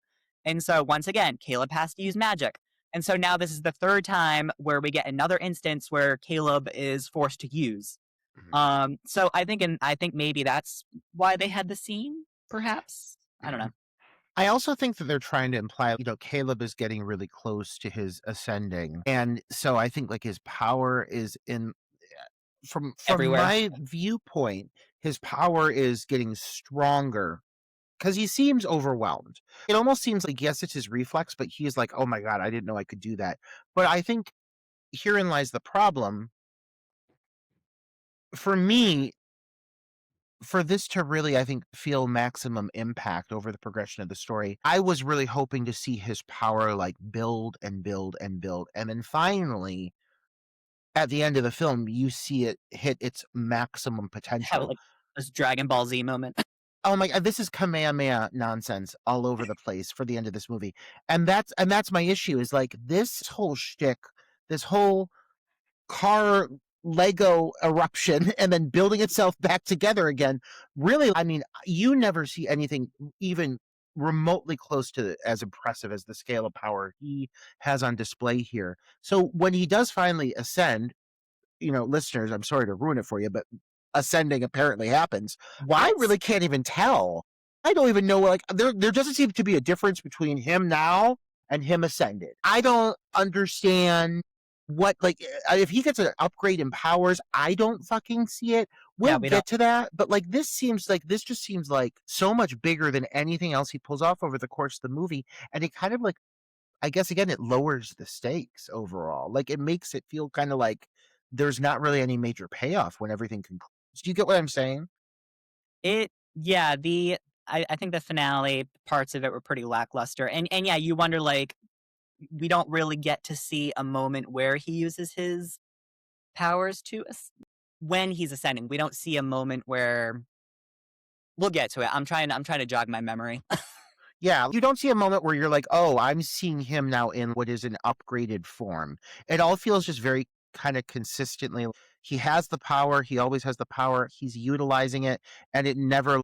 And so once again, Caleb has to use magic. And so now this is the third time where we get another instance where Caleb is forced to use. So I think maybe that's why they had the scene, perhaps. I don't know. I also think that they're trying to imply, Caleb is getting really close to his ascending. And so I think like his power is from Everywhere. my viewpoint, his power is getting stronger because he seems overwhelmed. It almost seems like, yes, it's his reflex, but he's like, oh my God, I didn't know I could do that. But I think herein lies the problem. For me, for this to really, I think, feel maximum impact over the progression of the story, I was really hoping to see his power like build and build and build. And then finally, at the end of the film, you see it hit its maximum Have potential. like this Dragon Ball Z moment. Oh my God, this is Kamehameha nonsense all over the place for the end of this movie. And that's my issue is like this whole shtick, this whole car Lego eruption and then building itself back together again. Really, I mean, you never see anything even remotely close to as impressive as the scale of power he has on display here. So when he does finally ascend, listeners, I'm sorry to ruin it for you, but ascending apparently happens. What? I really can't even tell. I don't even know, like, there doesn't seem to be a difference between him now and him ascended. I don't understand what, like, if he gets an upgrade in powers, I don't fucking see it. We'll we get don't. to that, but like this just seems like so much bigger than anything else he pulls off over the course of the movie. And it kind of like, I guess again, it lowers the stakes overall. Like it makes it feel kind of like there's not really any major payoff when everything concludes. Do you get what I'm saying? I think the finale parts of it were pretty lackluster. And yeah, you wonder, like, we don't really get to see a moment where he uses his powers when he's ascending. We don't see a moment where we'll get to it. I'm trying to jog my memory. Yeah, you don't see a moment where you're like, oh, I'm seeing him now in what is an upgraded form. It all feels just very kind of consistently. He has the power. He always has the power. He's utilizing it, and it never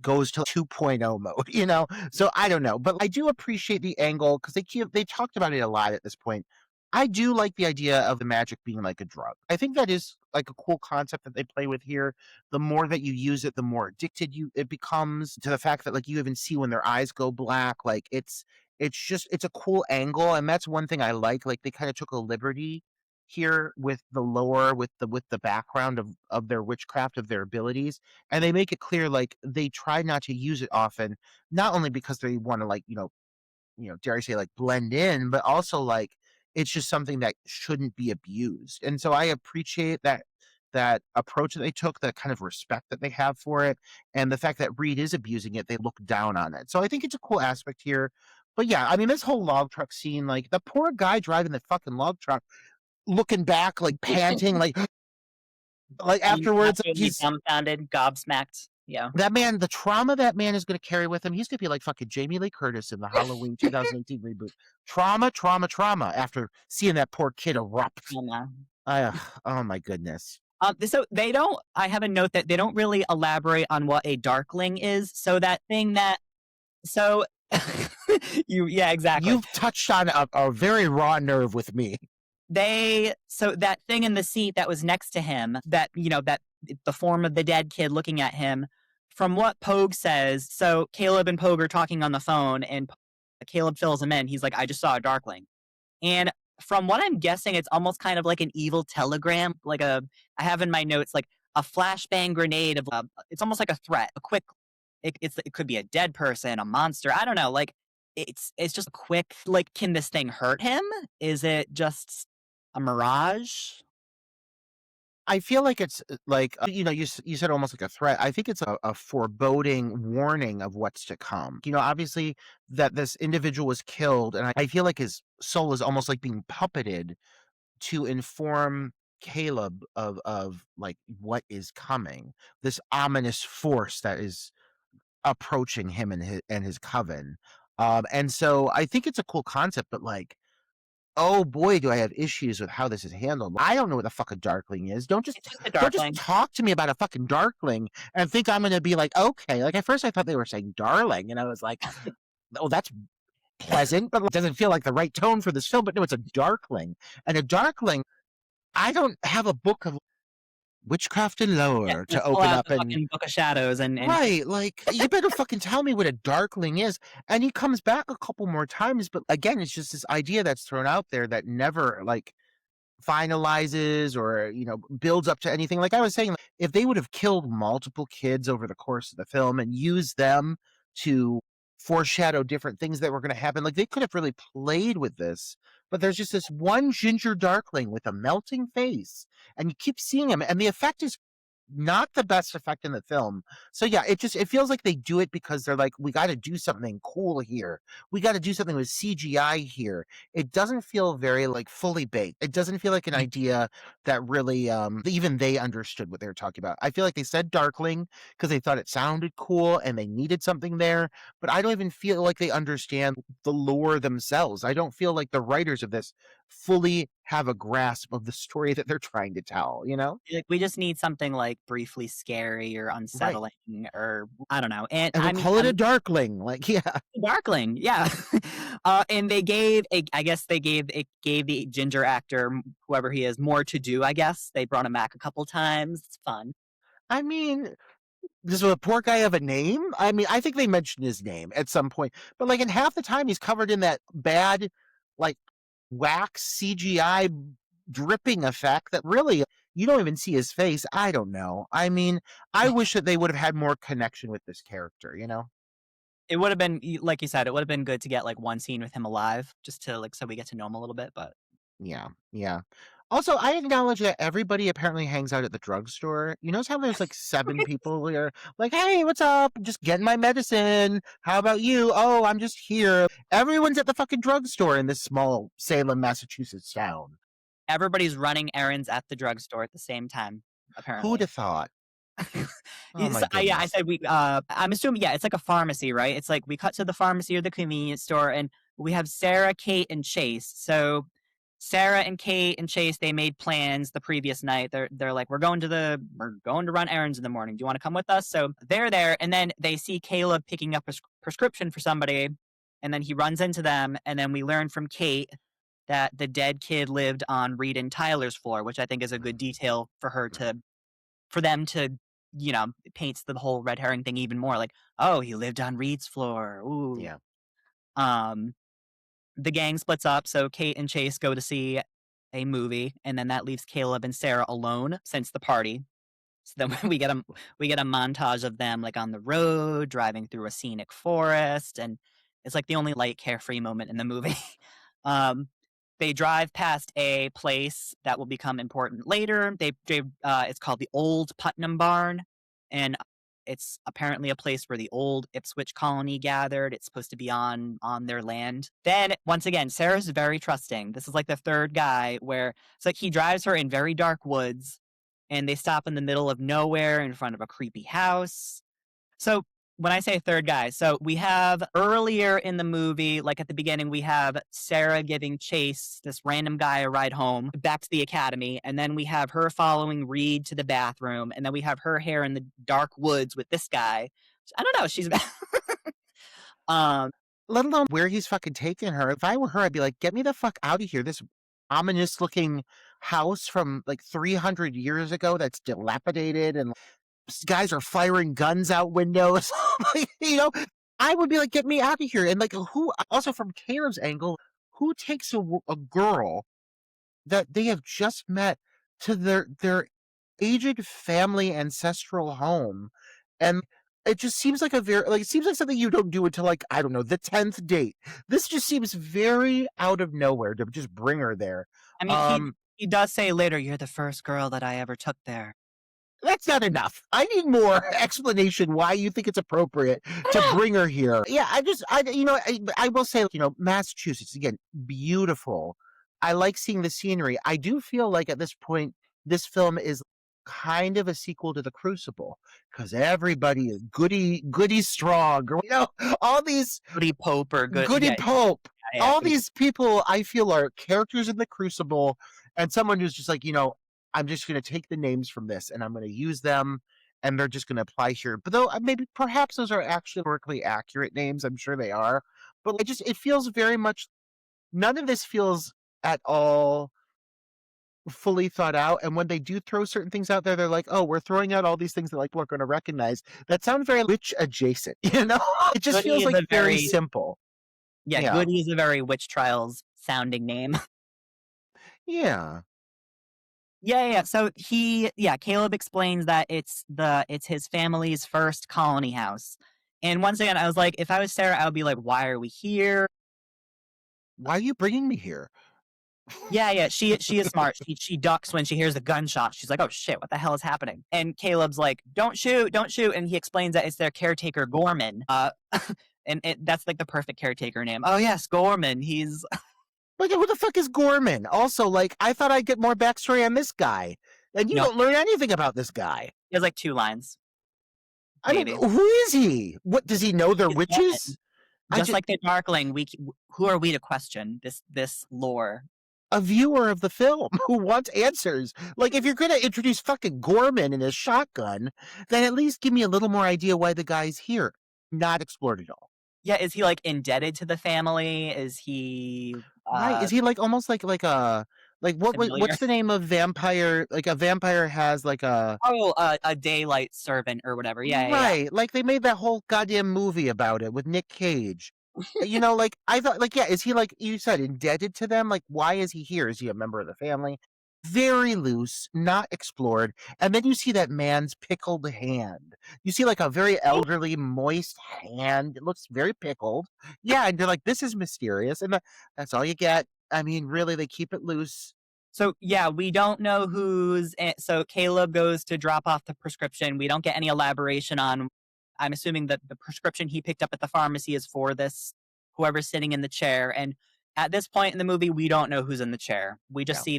goes to 2.0 mode, So I don't know, but I do appreciate the angle because they talked about it a lot at this point. I do like the idea of the magic being like a drug. I think that is like a cool concept that they play with here. The more that you use it, the more addicted it becomes to the fact that like you even see when their eyes go black. Like it's a cool angle, and that's one thing I like. Like they kind of took a liberty here with the lore, with the background of their witchcraft, of their abilities, and they make it clear like they try not to use it often, not only because they want to like dare I say like blend in, but also like it's just something that shouldn't be abused. And so I appreciate that approach that they took, that kind of respect that they have for it, and the fact that Reed is abusing it, they look down on it. So I think it's a cool aspect here. But yeah, I mean, this whole log truck scene, like the poor guy driving the fucking log truck, looking back, like panting, like afterwards, Absolutely dumbfounded, gobsmacked. Yeah. that man, the trauma that man is going to carry with him, he's going to be like fucking Jamie Lee Curtis in the Halloween 2018 reboot. Trauma, trauma, trauma after seeing that poor kid erupt. Oh my goodness. So I have a note that they don't really elaborate on what a darkling is. So that thing yeah, exactly. You've touched on a very raw nerve with me. So that thing in the seat that was next to him, that the form of the dead kid looking at him, from what Pogue says, so Caleb and Pogue are talking on the phone, and Caleb fills him in. He's like, I just saw a darkling. And from what I'm guessing, it's almost kind of like an evil telegram, I have in my notes, like a flashbang grenade it's almost like a threat, a quick, it could be a dead person, a monster. I don't know. Like it's just a quick, like, can this thing hurt him? Is it just a mirage? I feel like it's like, you said almost like a threat. I think it's a foreboding warning of what's to come. Obviously that this individual was killed, and I feel like his soul is almost like being puppeted to inform Caleb of like what is coming. This ominous force that is approaching him and his coven. And so I think it's a cool concept, but like, oh boy, do I have issues with how this is handled. I don't know what the fuck a darkling is. It's just a Don't just darkling. talk to me about a fucking darkling and think I'm gonna be like, okay. Like at first I thought they were saying darling, and I was like, oh, that's pleasant, but it doesn't feel like the right tone for this film. But no, it's a darkling. And a darkling, I don't have a book of witchcraft and Yeah, lore to let's pull open out up the and fucking Book of Shadows and right, like, you better fucking tell me what a darkling is. And he comes back a couple more times, but again, it's just this idea that's thrown out there that never, like, finalizes or, builds up to anything. Like I was saying, if they would have killed multiple kids over the course of the film and used them to foreshadow different things that were going to happen, like they could have really played with this. But there's just this one ginger darkling with a melting face, and you keep seeing him, and the effect is not the best effect in the film. So yeah, it feels like they do it because they're like, we got to do something cool here. We got to do something with CGI here. It doesn't feel very like fully baked. It doesn't feel like an idea that really even they understood what they were talking about. I feel like they said darkling because they thought it sounded cool and they needed something there, but I don't even feel like they understand the lore themselves. I don't feel like the writers of this fully have a grasp of the story that they're trying to tell, you know? like, we just need something like briefly scary or Right. unsettling or I don't know. And And we'll I mean, call it a darkling. Like, yeah. Darkling, yeah. And I guess it gave the ginger actor, whoever he is, more to do. I guess they brought him back a couple times. It's fun. I mean, does a poor guy have a name? I mean, I think they mentioned his name at some point, but like in half the time he's covered in that bad, like wax CGI dripping effect that really you don't even see his face. I don't know. I mean, I wish that they would have had more connection with this character, you know? It would have been, like you said, it would have been good to get like one scene with him alive, just to like so we get to know him a little bit. But Yeah, yeah. Also, I acknowledge that everybody apparently hangs out at the drugstore. You notice how there's like 7 people here? Like, hey, what's up? Just getting my medicine. How about you? Oh, I'm just here. Everyone's at the fucking drugstore in this small Salem, Massachusetts town. everybody's running errands at the drugstore at the same time, Who'd apparently. have thought? Oh my Yeah, I goodness. said we. I'm assuming, yeah, it's like a pharmacy, right? It's like we cut to the pharmacy or the convenience store, and we have Sarah, Kate, and Chase. So Sarah and Kate and Chase, they made plans the previous night. They're like, we're going to run errands in the morning. Do you want to come with us? So they're there, and then they see Caleb picking up a prescription for somebody, and then he runs into them, and then we learn from Kate that the dead kid lived on Reed and Tyler's floor, which I think is a good detail for them to, it paints the whole red herring thing even more. Like, oh, he lived on Reed's floor. Ooh. Yeah. Um, the gang splits up, so Kate and Chase go to see a movie, and then that leaves Caleb and Sarah alone since the party. So then we get a montage of them like on the road, driving through a scenic forest, and it's like the only light carefree moment in the movie. um, they drive past a place that will become important later. It's called the Old Putnam Barn, and it's apparently a place where the old Ipswich colony gathered. It's supposed to be on their land. Then once again, Sarah's very trusting. This is like the third guy where it's like he drives her in very dark woods, and they stop in the middle of nowhere in front of a creepy house. So when I say third guy, so we have earlier in the movie, like at the beginning, we have Sarah giving Chase, this random guy, a ride home back to the academy. And then we have her following Reed to the bathroom. And then we have her hair in the dark woods with this guy. I don't know. She's um Let alone where he's fucking taking her. If I were her, I'd be like, get me the fuck out of here. This ominous looking house from like 300 years ago that's dilapidated and guys are firing guns out windows. Like, I would be like, get me out of here. And like, who, also from Caleb's angle, who takes a girl that they have just met to their aged family ancestral home? And it just seems like it seems like something you don't do until like, I don't know, the 10th date. This just seems very out of nowhere to just bring her there. I mean, Um, He does say later, "You're the first girl that I ever took there." That's not enough. I need more explanation why you think it's appropriate to bring her here. Yeah, I will say, Massachusetts, again, beautiful. I like seeing the scenery. I do feel like at this point, this film is kind of a sequel to The Crucible because everybody is goody strong, or, all these Goody Pope or good, Goody yeah, Pope. yeah, All Goody. these people I feel are characters in The Crucible, and someone who's just like, I'm just going to take the names from this and I'm going to use them, and they're just going to apply here. But though maybe perhaps those are actually historically accurate names, I'm sure they are. But it feels very much, none of this feels at all fully thought out. And when they do throw certain things out there, they're like, oh, we're throwing out all these things that like people are going to recognize. That sounds very witch adjacent, It just Goody feels is like a very very simple. yeah, Yeah. Goody is a very witch trials sounding name. Yeah. Yeah. So Caleb explains that it's his family's first colony house. And once again, I was like, if I was Sarah, I would be like, why are we here? Why are you bringing me here? Yeah. She is smart. She ducks when she hears the gunshot. She's like, oh shit, what the hell is happening? And Caleb's like, don't shoot. And he explains that it's their caretaker Gorman. And that's like the perfect caretaker name. Oh yes, Gorman. He's But who the fuck is Gorman? Also, like, I thought I'd get more backstory on this guy, and you no, don't learn anything about this guy. he has like 2 lines. I mean, Maybe. who is he? What does he know? They're He's witches? just like the Darkling, who are we to question this lore? A viewer of the film who wants answers. Like, if you're gonna introduce fucking Gorman and his shotgun, then at least give me a little more idea why the guy's here. Not explored at all. Yeah, is he like indebted to the family? Is he Right? Is he like almost like a familiar? what's the name of vampire? Like a vampire has like a Oh, a daylight servant or whatever. Yeah. right. Like they made that whole goddamn movie about it with Nick Cage. Like I thought, like, yeah, is he like you said, indebted to them? Like, why is he here? Is he a member of the family? Very loose, not explored. And then you see that man's pickled hand. You see like a very elderly, moist hand. It looks very pickled. Yeah, and you're like, this is mysterious. And that's all you get. I mean, really, they keep it loose. So yeah, we don't know so Caleb goes to drop off the prescription. We don't get any elaboration on. I'm assuming that the prescription he picked up at the pharmacy is for this whoever's sitting in the chair. And at this point in the movie, we don't know who's in the chair. We just see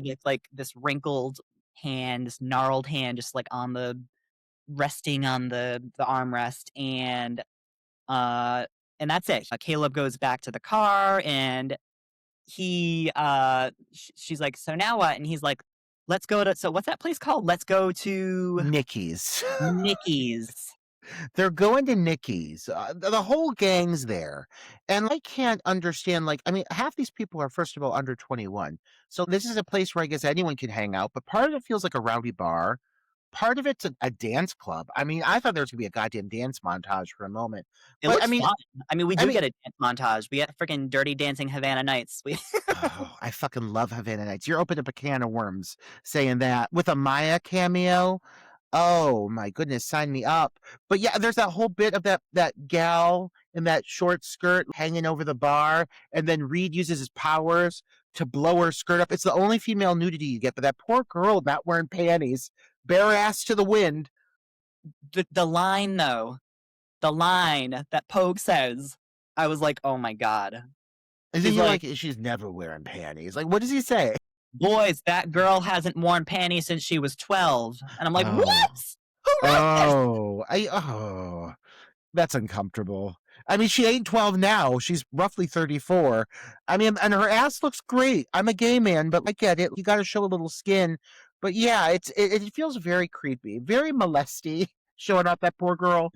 this wrinkled hand, this gnarled hand, just like resting on the armrest, and that's it. Caleb goes back to the car, and she's like, so now what? And he's like, let's go to, so what's that place called? Let's go to Nikki's. Nikki's. They're going to Nikki's. The whole gang's there. And I can't understand, like, I mean, half these people are, first of all, under 21. So this is a place where I guess anyone can hang out, but part of it feels like a rowdy bar. Part of it's a dance club. I mean, I thought there was going to be a goddamn dance montage for a moment. It looks fun. I mean, we do get a dance montage. We get freaking Dirty Dancing Havana Nights. Oh, I fucking love Havana Nights. You're opening up a can of worms saying that. With a Maya cameo. Oh my goodness, sign me up. But yeah, there's that whole bit of that gal in that short skirt hanging over the bar, and then Reed uses his powers to blow her skirt up. It's the only female nudity you get, but that poor girl not wearing panties, bare ass to the wind. The line though, the line that Pogue says, I was like, oh my god. And then you're like, she's never wearing panties. Like, what does he say? Boys, that girl hasn't worn panties since she was 12. And I'm like, what? Who wrote this? That's uncomfortable. I mean, she ain't 12 now. She's roughly 34. I mean, and her ass looks great. I'm a gay man, but I get it. You got to show a little skin. But yeah, it feels very creepy, very molesty, showing off that poor girl.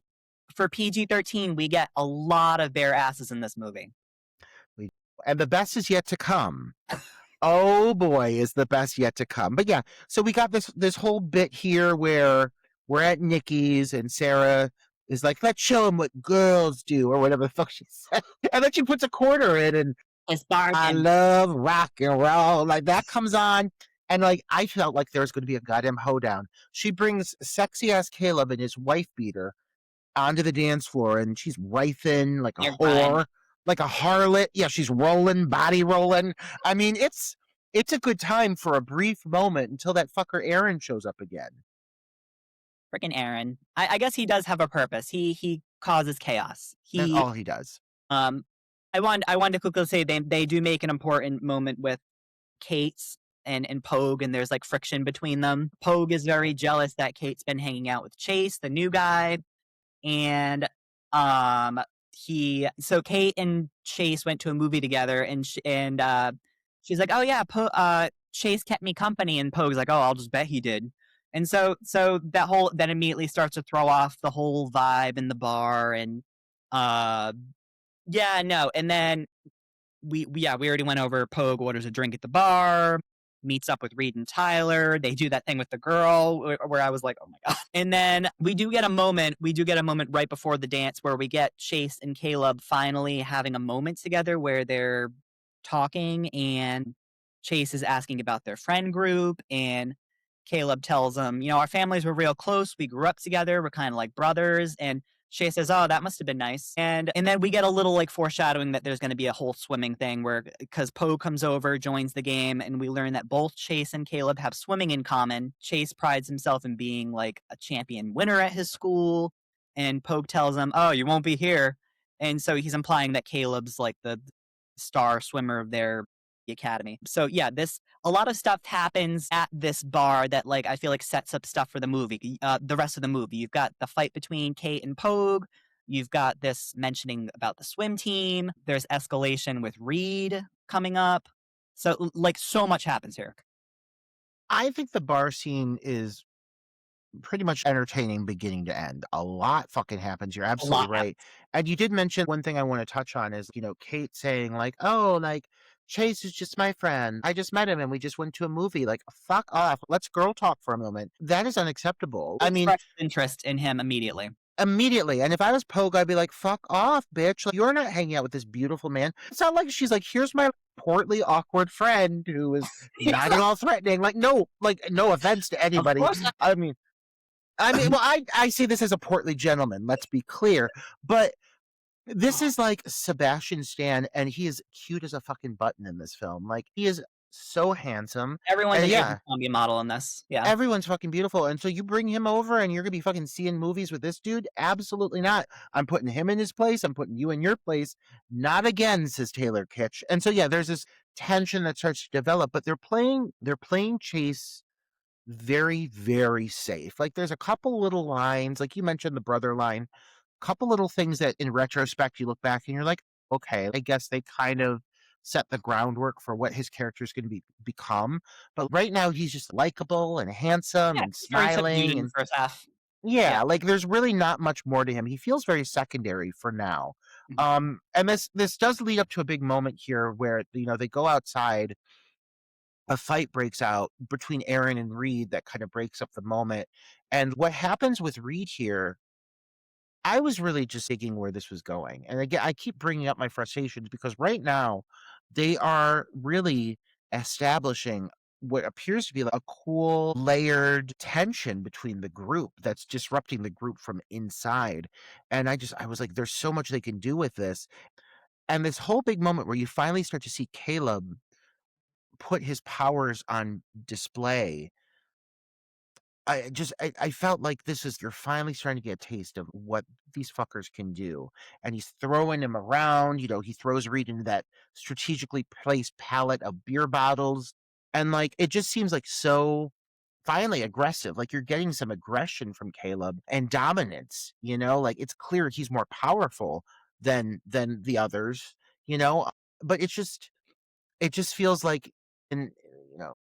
For PG-13, we get a lot of bare asses in this movie. And the best is yet to come. Oh boy, is the best yet to come. But yeah, so we got this whole bit here where we're at Nikki's and Sarah is like, let's show them what girls do, or whatever the fuck she said. And then she puts a quarter in, and I love rock and roll. Like that comes on, and like I felt like there was going to be a goddamn hoedown. She brings sexy ass Caleb and his wife beater onto the dance floor, and she's writhing like a whore. Like a harlot. Yeah, she's rolling, body rolling. I mean, it's it's a good time for a brief moment until that fucker Aaron shows up again. Freaking Aaron. I guess he does have a purpose. He causes chaos. That's all he does. I wanted to quickly say they do make an important moment with Kate's and Pogue, and there's like friction between them. Pogue is very jealous that Kate's been hanging out with Chase, the new guy, and so Kate and Chase went to a movie together, and she's like, oh yeah, Chase kept me company, and Pogue's like, oh, I'll just bet he did. And so that immediately starts to throw off the whole vibe in the bar, and yeah, no, and then we already went over. Pogue orders a drink at the bar, meets up with Reed and Tyler. They do that thing with the girl where I was like, oh my god. And then we do get a moment right before the dance where we get Chase and Caleb finally having a moment together where they're talking, and Chase is asking about their friend group, and Caleb tells him, our families were real close. We grew up together. We're kind of like brothers. And Chase says, oh, that must have been nice. And then we get a little like foreshadowing that there's going to be a whole swimming thing because Poe comes over, joins the game, and we learn that both Chase and Caleb have swimming in common. Chase prides himself in being like a champion winner at his school. And Pogue tells him, oh, you won't be here. And so he's implying that Caleb's like the star swimmer of their academy. So yeah, a lot of stuff happens at this bar that like I feel like sets up stuff for the movie, the rest of the movie. You've got the fight between Kate and Pogue. You've got this mentioning about the swim team. There's escalation with Reed coming up. So like so much happens here. I think the bar scene is pretty much entertaining beginning to end. A lot fucking happens. You're absolutely right. And you did mention one thing I want to touch on is, Kate saying like, oh, like Chase is just my friend. I just met him and we just went to a movie. Like, fuck off. Let's girl talk for a moment. That is unacceptable. I mean, interest in him immediately. And if I was Pogue, I'd be like, fuck off, bitch. Like, you're not hanging out with this beautiful man. It's not like she's like, here's my portly, awkward friend who is not at all threatening. Like, no offense to anybody. Well, I see this as a portly gentleman, let's be clear. But this is like Sebastian Stan, and he is cute as a fucking button in this film. Like, he is so handsome. Everyone's an Abercrombie model in this. Yeah. Everyone's fucking beautiful. And so you bring him over and you're going to be fucking seeing movies with this dude? Absolutely not. I'm putting him in his place. I'm putting you in your place. Not again, says Taylor Kitsch. And so, yeah, there's this tension that starts to develop, but they're playing Chase very, very safe. Like, there's a couple little lines, like you mentioned the brother line, couple little things that in retrospect you look back and you're like, okay, I guess they kind of set the groundwork for what his character is going to become. But right now he's just likable and handsome and smiling and first half. Yeah, like there's really not much more to him. He feels very secondary for now. And this does lead up to a big moment here where they go outside. A fight breaks out between Aaron and Reed that kind of breaks up the moment. And what happens with Reed here, I was really just thinking where this was going. And again, I keep bringing up my frustrations because right now they are really establishing what appears to be like a cool layered tension between the group that's disrupting the group from inside. And I was like, there's so much they can do with this. And this whole big moment where you finally start to see Caleb put his powers on display. I felt like you're finally starting to get a taste of what these fuckers can do. And he's throwing him around, he throws Reed into that strategically placed pallet of beer bottles. And like, it just seems like so finally aggressive. Like you're getting some aggression from Caleb and dominance, like it's clear he's more powerful than the others, but it just feels like, and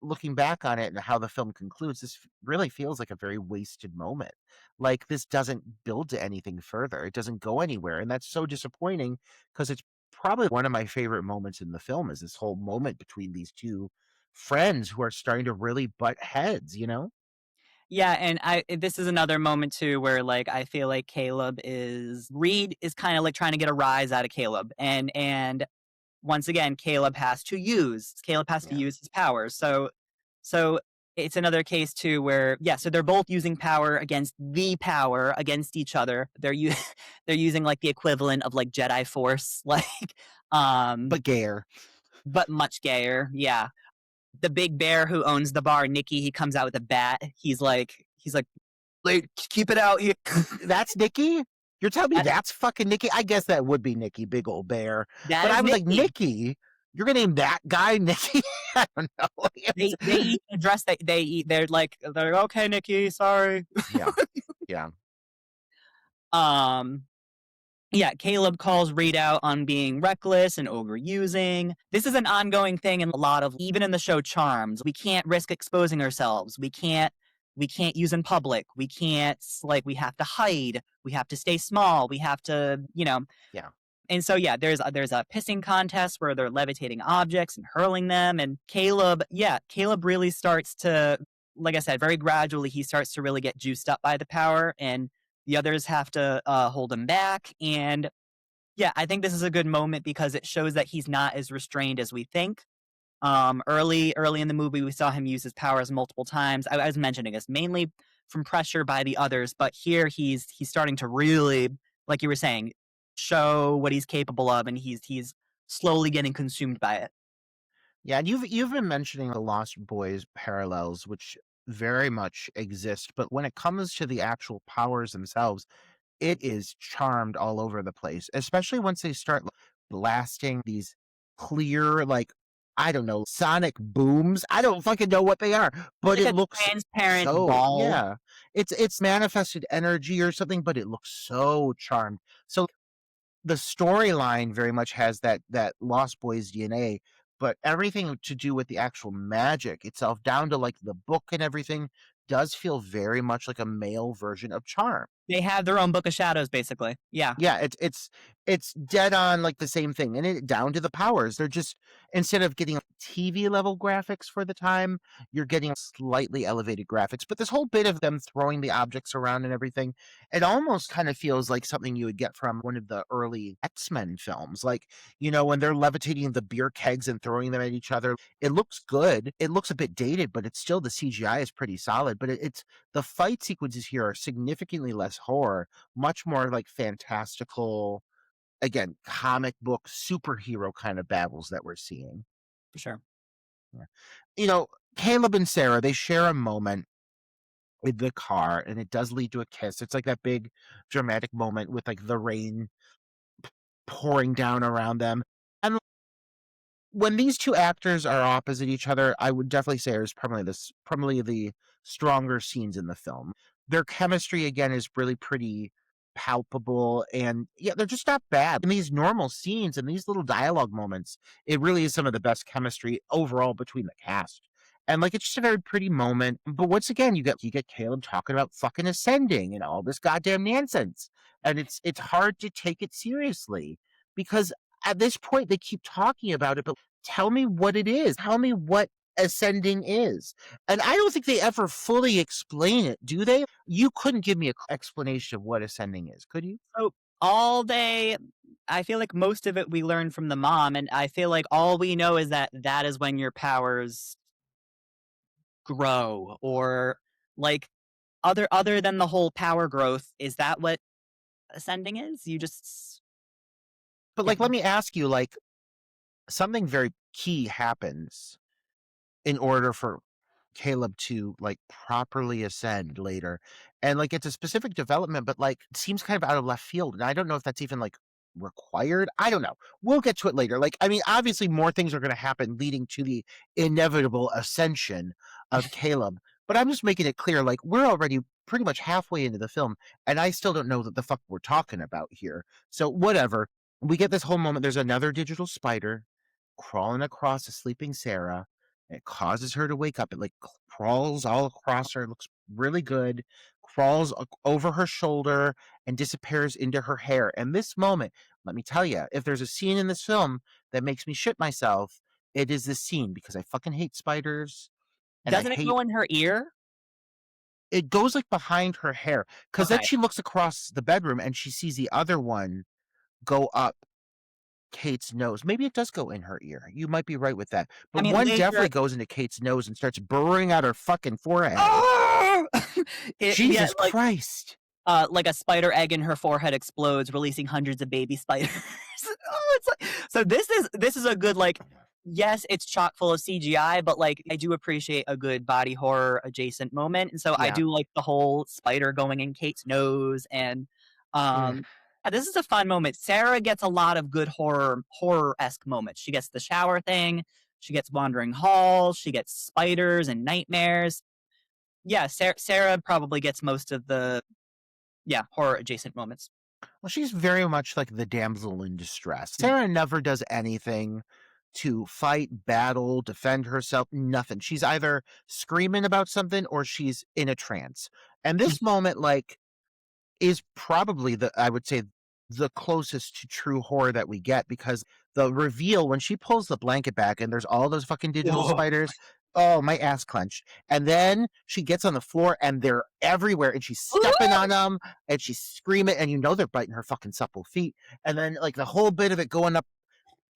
looking back on it and how the film concludes, this really feels like a very wasted moment. Like this doesn't build to anything further. It doesn't go anywhere. And that's so disappointing because it's probably one of my favorite moments in the film is this whole moment between these two friends who are starting to really butt heads, Yeah, and this is another moment too where like I feel like Reed is kind of like trying to get a rise out of Caleb, and once again Caleb has to use his powers. So it's another case too where so they're both using power against each other. They're using like the equivalent of like Jedi Force, like but gayer, but much gayer. Yeah. the big bear who owns the bar, Nikki, he comes out with a bat. He's like, keep it out here. That's Nikki? You're telling me that's fucking Nikki? I guess that would be Nikki, big old bear. But I was like, Nikki? You're gonna name that guy Nikki? I don't know. They eat a dress that they eat. They're like, okay, Nikki, sorry. Yeah. Yeah, Caleb calls Reed out on being reckless and overusing. This is an ongoing thing in a lot of, even in the show Charmed. We can't risk exposing ourselves. We can't use in public. We can't, we have to hide. We have to stay small. We have to, Yeah. And so, yeah, there's a pissing contest where they're levitating objects and hurling them. And Caleb really starts to, like I said, very gradually, he starts to really get juiced up by the power, and the others have to hold him back. And yeah, I think this is a good moment because it shows that he's not as restrained as we think. Early in the movie, we saw him use his powers multiple times. I was mentioning this mainly from pressure by the others, but here he's starting to really, like you were saying, show what he's capable of, and he's slowly getting consumed by it. Yeah, and you've been mentioning the Lost Boys parallels, which very much exist, but when it comes to the actual powers themselves, it is Charmed all over the place, especially once they start blasting these clear, I don't know, sonic booms. I don't fucking know what they are, but like it looks transparent so, ball. yeah. It's manifested energy or something, but it looks so charmed. So the storyline very much has that Lost Boys DNA, but everything to do with the actual magic itself, down to the book and everything, does feel very much like a male version of Charm. They have their own Book of Shadows, basically. Yeah. Yeah, it's dead on the same thing, and it down to the powers. They're just, instead of getting TV level graphics for the time, you're getting slightly elevated graphics. But this whole bit of them throwing the objects around and everything, it almost kind of feels like something you would get from one of the early X-Men films. When they're levitating the beer kegs and throwing them at each other. It looks good. It looks a bit dated, but it's still, the CGI is pretty solid. But it's the fight sequences here are significantly less horror, much more fantastical, again, comic book superhero kind of battles that we're seeing. For sure. Yeah. Caleb and Sarah, they share a moment in the car, and it does lead to a kiss. It's that big dramatic moment with the rain pouring down around them. And when these two actors are opposite each other, I would definitely say is probably the stronger scenes in the film. Their chemistry, again, is really pretty palpable, and yeah, they're just not bad. In these normal scenes and these little dialogue moments, it really is some of the best chemistry overall between the cast. And it's just a very pretty moment. But once again, you get Caleb talking about fucking ascending and all this goddamn nonsense. And it's hard to take it seriously, because at this point they keep talking about it, but tell me what it is. Tell me what ascending is. And I don't think they ever fully explain it, do they? You couldn't give me an explanation of what ascending is, could you? So I feel like most of it we learned from the mom, and I feel like all we know is that is when your powers grow, or other than the whole power growth. Is that what ascending is? You just... But let me ask you, something very key happens in order for Caleb to properly ascend later. And it's a specific development, but it seems kind of out of left field. And I don't know if that's even required. I don't know. We'll get to it later. Obviously more things are going to happen leading to the inevitable ascension of Caleb. But I'm just making it clear, we're already pretty much halfway into the film, and I still don't know what the fuck we're talking about here. So whatever. We get this whole moment. There's another digital spider crawling across a sleeping Sarah. It causes her to wake up. It crawls all across her. It looks really good. Crawls over her shoulder and disappears into her hair. And this moment, let me tell you, if there's a scene in this film that makes me shit myself, it is this scene, because I fucking hate spiders. And Doesn't it go in her ear? It goes behind her hair, because then she looks across the bedroom and she sees the other one go up Kate's nose. Maybe it does go in her ear. You might be right with that. But one definitely goes into Kate's nose and starts burrowing out her fucking forehead. Oh! Jesus Christ. Like a spider egg in her forehead explodes, releasing hundreds of baby spiders. So this is a good yes, it's chock full of CGI, but like I do appreciate a good body horror adjacent moment. And so I Yeah. do like the whole spider going in Kate's nose. And Mm. this is a fun moment. Sarah gets a lot of good horror-esque moments. She gets the shower thing, she gets wandering halls, she gets spiders and nightmares. Yeah, Sarah probably gets most of the horror adjacent moments. Well, she's very much like the damsel in distress. Sarah never does anything to fight, battle, defend herself, nothing. She's either screaming about something or she's in a trance. And this moment, like, is probably I would say, the closest to true horror that we get, because the reveal when she pulls the blanket back and there's all those fucking digital Whoa. spiders, oh, my ass clenched. And then she gets on the floor and they're everywhere and she's stepping on them and she's screaming and you know they're biting her fucking supple feet. And then like the whole bit of it going up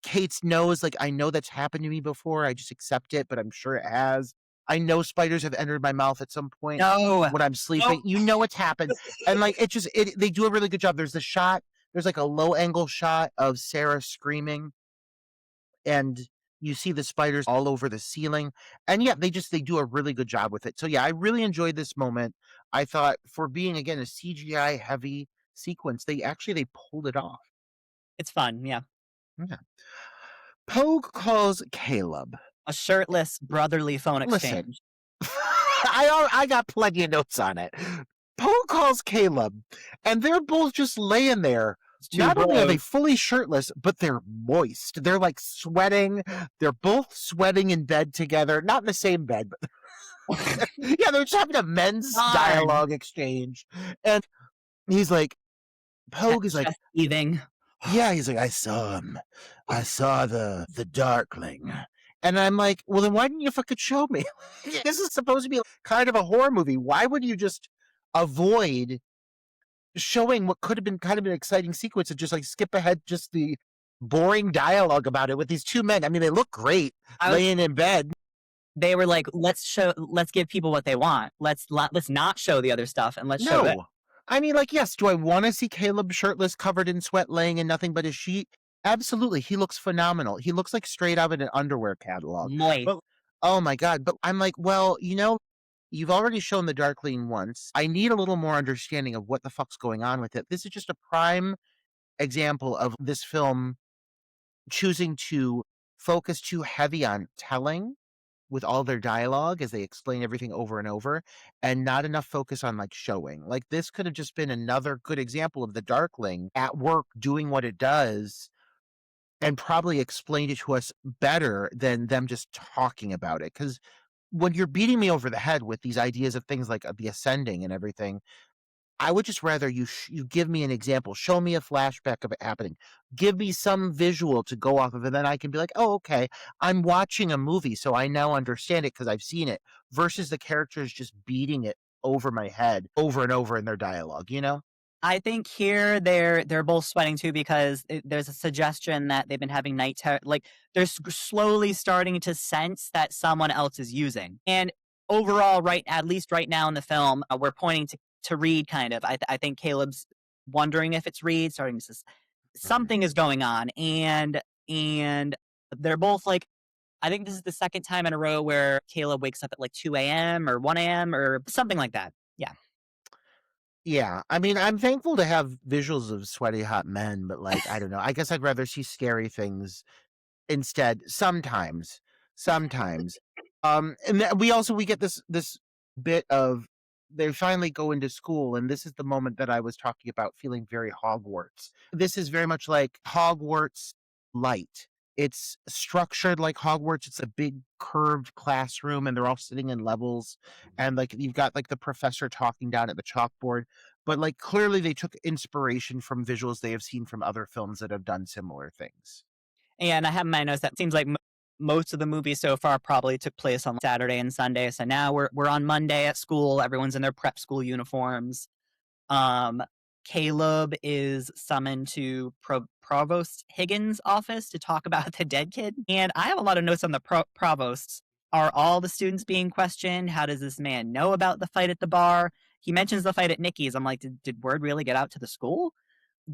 Kate's nose, like, I know that's happened to me before. I just accept it, but I'm sure it has. I know spiders have entered my mouth at some point No. when I'm sleeping. You know it's happened. And like they do a really good job. There's the shot, there's like a low angle shot of Sarah screaming, and you see the spiders all over the ceiling. And yeah, they do a really good job with it. So yeah, I really enjoyed this moment. I thought for being again a CGI heavy sequence, they pulled it off. It's fun, yeah. Yeah. Pogue calls Caleb. A shirtless brotherly phone Listen, exchange. I got plenty of notes on it. Poe calls Caleb, and they're both just laying there. Not only are they fully shirtless, but they're moist. They're like sweating. They're both sweating in bed together. Not in the same bed, but yeah, they're just having a men's dialogue exchange. And he's like, Pogue is like, eating. yeah, he's like, I saw him. I saw the Darkling. And I'm like, well, then why didn't you fucking show me? This is supposed to be kind of a horror movie. Why would you just avoid showing what could have been kind of an exciting sequence and just like skip ahead just the boring dialogue about it with these two men? I mean, they look great laying in bed. They were like, let's give people what they want. Let's not show the other stuff and let's show it. I mean, like, yes, do I want to see Caleb shirtless, covered in sweat, laying in nothing but his sheet? Absolutely. He looks phenomenal. He looks like straight out of an underwear catalog. Moist. But, oh my God. But I'm like, well, you've already shown the Darkling once. I need a little more understanding of what the fuck's going on with it. This is just a prime example of this film choosing to focus too heavy on telling with all their dialogue as they explain everything over and over, and not enough focus on like showing. Like this could have just been another good example of the Darkling at work doing what it does and probably explained it to us better than them just talking about it. Because when you're beating me over the head with these ideas of things like the ascending and everything, I would just rather you give me an example. Show me a flashback of it happening. Give me some visual to go off of, and then I can be like, oh, okay, I'm watching a movie, so I now understand it because I've seen it, versus the characters just beating it over my head over and over in their dialogue, I think here they're both sweating too because there's a suggestion that they've been having night terror. Like they're slowly starting to sense that someone else is using. And overall, at least right now in the film, we're pointing to Reed kind of. I think Caleb's wondering if it's Reed, starting to something is going on, and they're both like. I think this is the second time in a row where Caleb wakes up at like 2 a.m. or 1 a.m. or something like that. Yeah. Yeah, I mean, I'm thankful to have visuals of sweaty hot men, but like, I don't know. I guess I'd rather see scary things instead. Sometimes. And we get this bit of they finally go into school, and this is the moment that I was talking about feeling very Hogwarts. This is very much like Hogwarts light. It's structured like Hogwarts. It's a big curved classroom, and they're all sitting in levels. And like you've got like the professor talking down at the chalkboard. But like clearly they took inspiration from visuals they have seen from other films that have done similar things. And I have in my notes that seems like most of the movies so far probably took place on Saturday and Sunday. So now we're on Monday at school. Everyone's in their prep school uniforms. Caleb is summoned to Provost Higgins' office to talk about the dead kid. And I have a lot of notes on the provosts. Are all the students being questioned? How does this man know about the fight at the bar? He mentions the fight at Nikki's. I'm like, did word really get out to the school?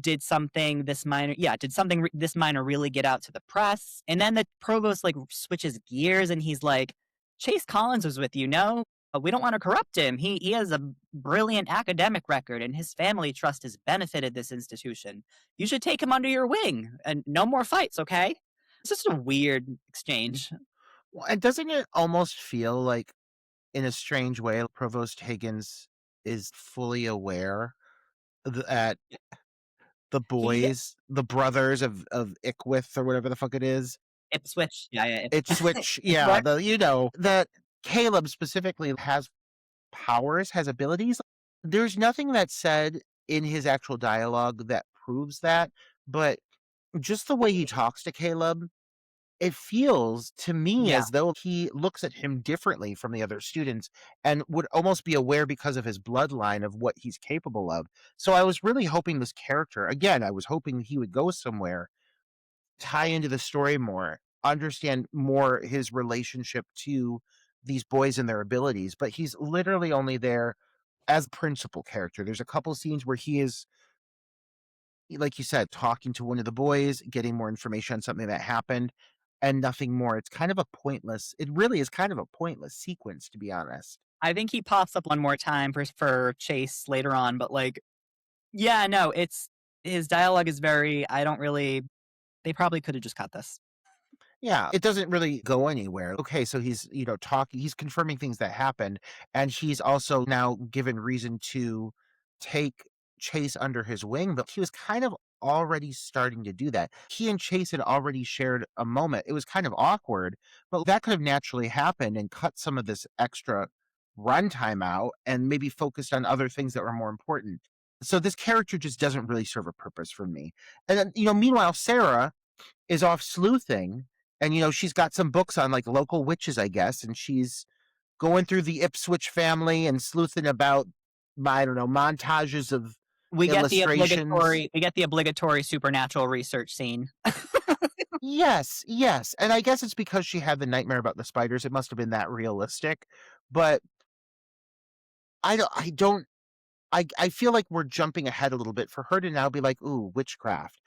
did something this minor really get out to the press? And then the provost like switches gears and he's like, Chase Collins was with you, no? We don't want to corrupt him. He has a brilliant academic record and his family trust has benefited this institution. You should take him under your wing and no more fights, okay? It's just a weird exchange. Well, and doesn't it almost feel like, in a strange way, Provost Higgins is fully aware that the He boys, the brothers of Ickwith or whatever the fuck it is, Ipswich. Yeah. it's Switch, Right. that Caleb specifically has powers, has abilities. There's nothing that's said in his actual dialogue that proves that, but just the way he talks to Caleb, it feels to me Yeah. as though he looks at him differently from the other students and would almost be aware because of his bloodline of what he's capable of. So I was really hoping this character, again, I was hoping he would go somewhere, tie into the story more, understand more his relationship to these boys and their abilities, but he's literally only there as principal character. There's a couple scenes where he is, like you said, talking to one of the boys, getting more information on something that happened, and nothing more. It's kind of a pointless, it really is kind of a pointless sequence, to be honest. I think he pops up one more time for Chase later on, but like, yeah, no, it's his dialogue is very. I don't really. They probably could have just cut this. Yeah, it doesn't really go anywhere. Okay, so he's, talking, he's confirming things that happened, and he's also now given reason to take Chase under his wing, but he was kind of already starting to do that. He and Chase had already shared a moment. It was kind of awkward, but that could have naturally happened and cut some of this extra runtime out and maybe focused on other things that were more important. So this character just doesn't really serve a purpose for me. And then, meanwhile, Sarah is off sleuthing and, she's got some books on like local witches, I guess, and she's going through the Ipswich family and sleuthing about, I don't know, montages of We get the illustrations. obligatory supernatural research scene. Yes. And I guess it's because she had the nightmare about the spiders. It must have been that realistic. But I feel like we're jumping ahead a little bit for her to now be like, ooh, witchcraft.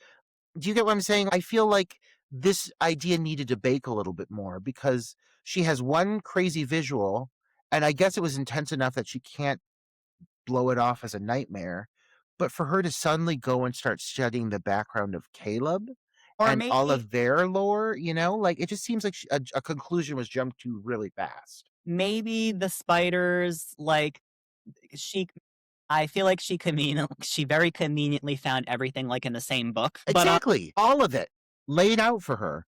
Do you get what I'm saying? I feel like this idea needed to bake a little bit more because she has one crazy visual, and I guess it was intense enough that she can't blow it off as a nightmare. But for her to suddenly go and start studying the background of Caleb Or and all maybe of their lore, like it just seems like a conclusion was jumped to really fast. maybe the spiders like she I feel like she very conveniently found everything like in the same book. But Exactly. All of it laid out for her.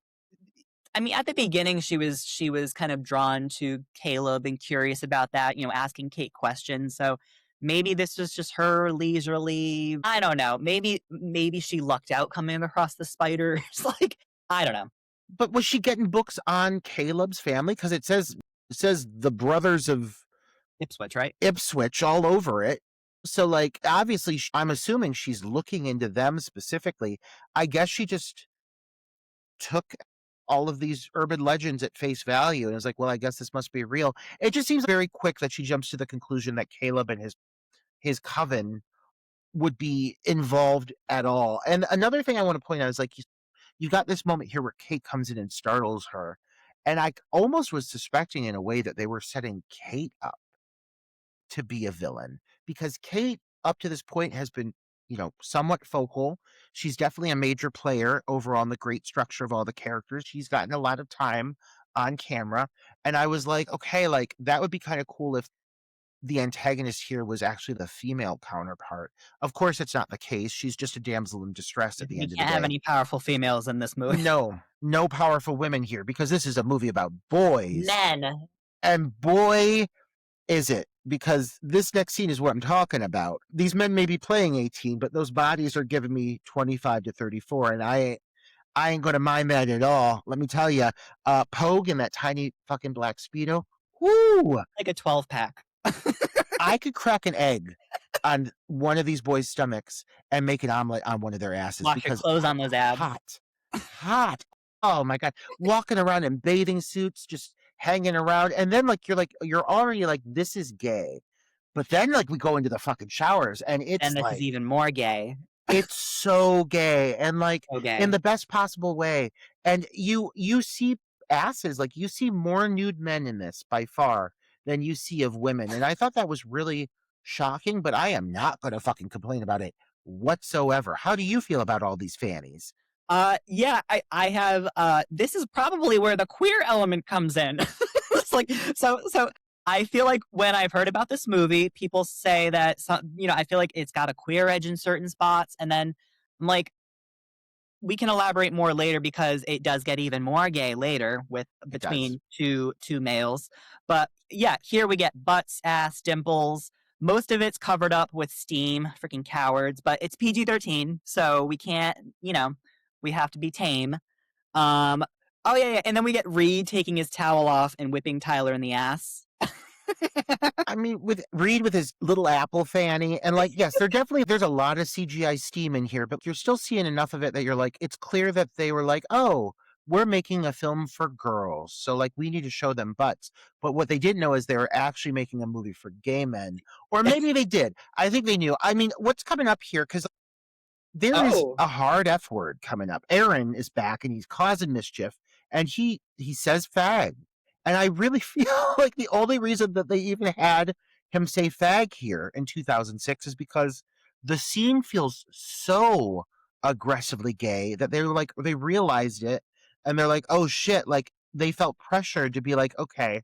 I mean, at the beginning, she was kind of drawn to Caleb and curious about that, asking Kate questions. So maybe this was just her leisurely. I don't know. Maybe she lucked out coming across the spiders. Like I don't know. But was she getting books on Caleb's family? Because it says the brothers of Ipswich, right? Ipswich all over it. So, like, obviously, I'm assuming she's looking into them specifically. I guess she just took all of these urban legends at face value and was like, well, I guess this must be real. It just seems very quick that she jumps to the conclusion that Caleb and his coven would be involved at all. And another thing I want to point out is like you got this moment here where Kate comes in and startles her. And I almost was suspecting in a way that they were setting Kate up to be a villain because Kate, up to this point, has been, somewhat focal. She's definitely a major player overall in the great structure of all the characters. She's gotten a lot of time on camera. And I was like, okay, like that would be kind of cool if the antagonist here was actually the female counterpart. Of course, it's not the case. She's just a damsel in distress at the We end of the can't have day. any powerful females in this movie. No powerful women here because this is a movie about boys. Men. And boy, is it, because this next scene is what I'm talking about. These men may be playing 18, but those bodies are giving me 25 to 34, and I ain't gonna mind that at all. Let me tell you, Pogue in that tiny fucking black Speedo, whoo! Like a 12-pack. I could crack an egg on one of these boys' stomachs and make an omelet on one of their asses. Wash your Because clothes on those abs. hot. Oh my God. Walking around in bathing suits, just hanging around. And then you're already like, this is gay. But then like we go into the fucking showers and it's And this like, is even more gay. It's so gay and, like, Okay. in the best possible way, and you see asses, like, you see more nude men in this by far than you see of women, and I thought that was really shocking, but I am not gonna fucking complain about it whatsoever. How do you feel about all these fannies? Yeah, I have, this is probably where the queer element comes in. It's like, so I feel like when I've heard about this movie, people say that some, I feel like it's got a queer edge in certain spots, and then I'm like, we can elaborate more later because it does get even more gay later with It does. between two males. But yeah, here we get butts, ass, dimples. Most of it's covered up with steam, freaking cowards, but it's PG-13, so we can't, we have to be tame. Um oh yeah, and then we get Reed taking his towel off and whipping Tyler in the ass. I mean, with Reed with his little apple fanny, and like, yes, there's a lot of CGI steam in here, but you're still seeing enough of it that you're like, it's clear that they were like, oh, we're making a film for girls, so like we need to show them butts. But what they didn't know is they were actually making a movie for gay men, or maybe they did. I think they knew. I mean, what's coming up here? Because there is Oh. a hard F word coming up. Aaron is back and he's causing mischief, and he says fag. And I really feel like the only reason that they even had him say fag here in 2006 is because the scene feels so aggressively gay that they were like, they realized it and they're like, oh shit, like they felt pressured to be like, okay,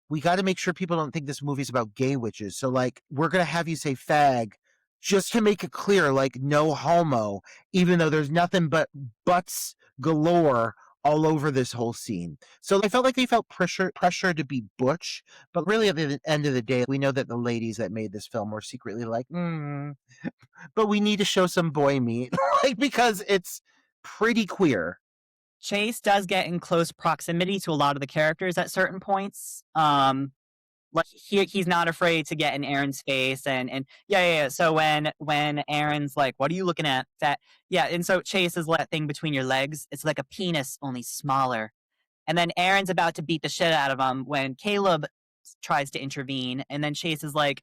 we got to make sure people don't think this movie's about gay witches. So like, we're going to have you say fag just to make it clear, like no homo, even though there's nothing but butts galore all over this whole scene. So I felt like they felt pressure to be butch, but really at the end of the day, we know that the ladies that made this film were secretly like, but we need to show some boy meat, like because it's pretty queer. Chase does get in close proximity to a lot of the characters at certain points. Like he's not afraid to get in Aaron's face and yeah. So when Aaron's like, "What are you looking at?" That yeah, and so Chase is that thing between your legs. It's like a penis, only smaller. And then Aaron's about to beat the shit out of him when Caleb tries to intervene, and then Chase is like,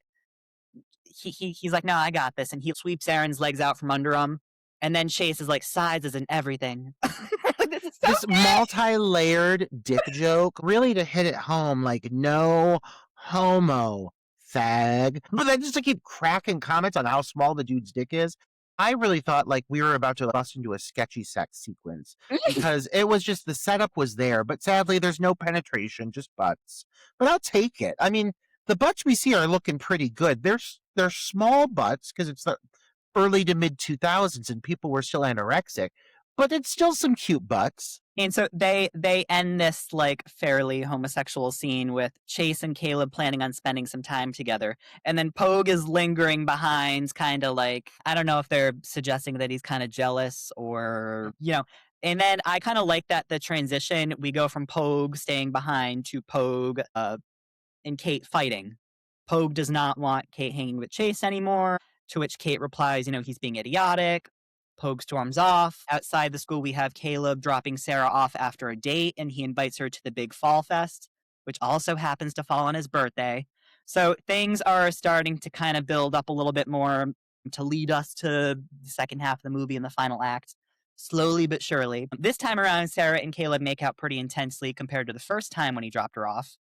he's like, "No, I got this," and he sweeps Aaron's legs out from under him, and then Chase is like, "Sizes and everything." This is so This multi-layered dick joke, really to hit it home, like no homo fag. But then just to keep cracking comments on how small the dude's dick is, I really thought like we were about to bust into a sketchy sex sequence because it was just the setup was there, but sadly there's no penetration, just butts. But I'll take it. I mean, the butts we see are looking pretty good. They're small butts because it's the early to mid 2000s and people were still anorexic, but it's still some cute butts. And so they end this like fairly homosexual scene with Chase and Caleb planning on spending some time together. And then Pogue is lingering behind, kind of like, I don't know if they're suggesting that he's kind of jealous or, And then I kind of like that the transition, we go from Pogue staying behind to Pogue and Kate fighting. Pogue does not want Kate hanging with Chase anymore, to which Kate replies, he's being idiotic. Pogue storms off. Outside the school, we have Caleb dropping Sarah off after a date, and he invites her to the big fall fest, which also happens to fall on his birthday. So things are starting to kind of build up a little bit more to lead us to the second half of the movie and the final act. Slowly but surely. This time around, Sarah and Caleb make out pretty intensely compared to the first time when he dropped her off.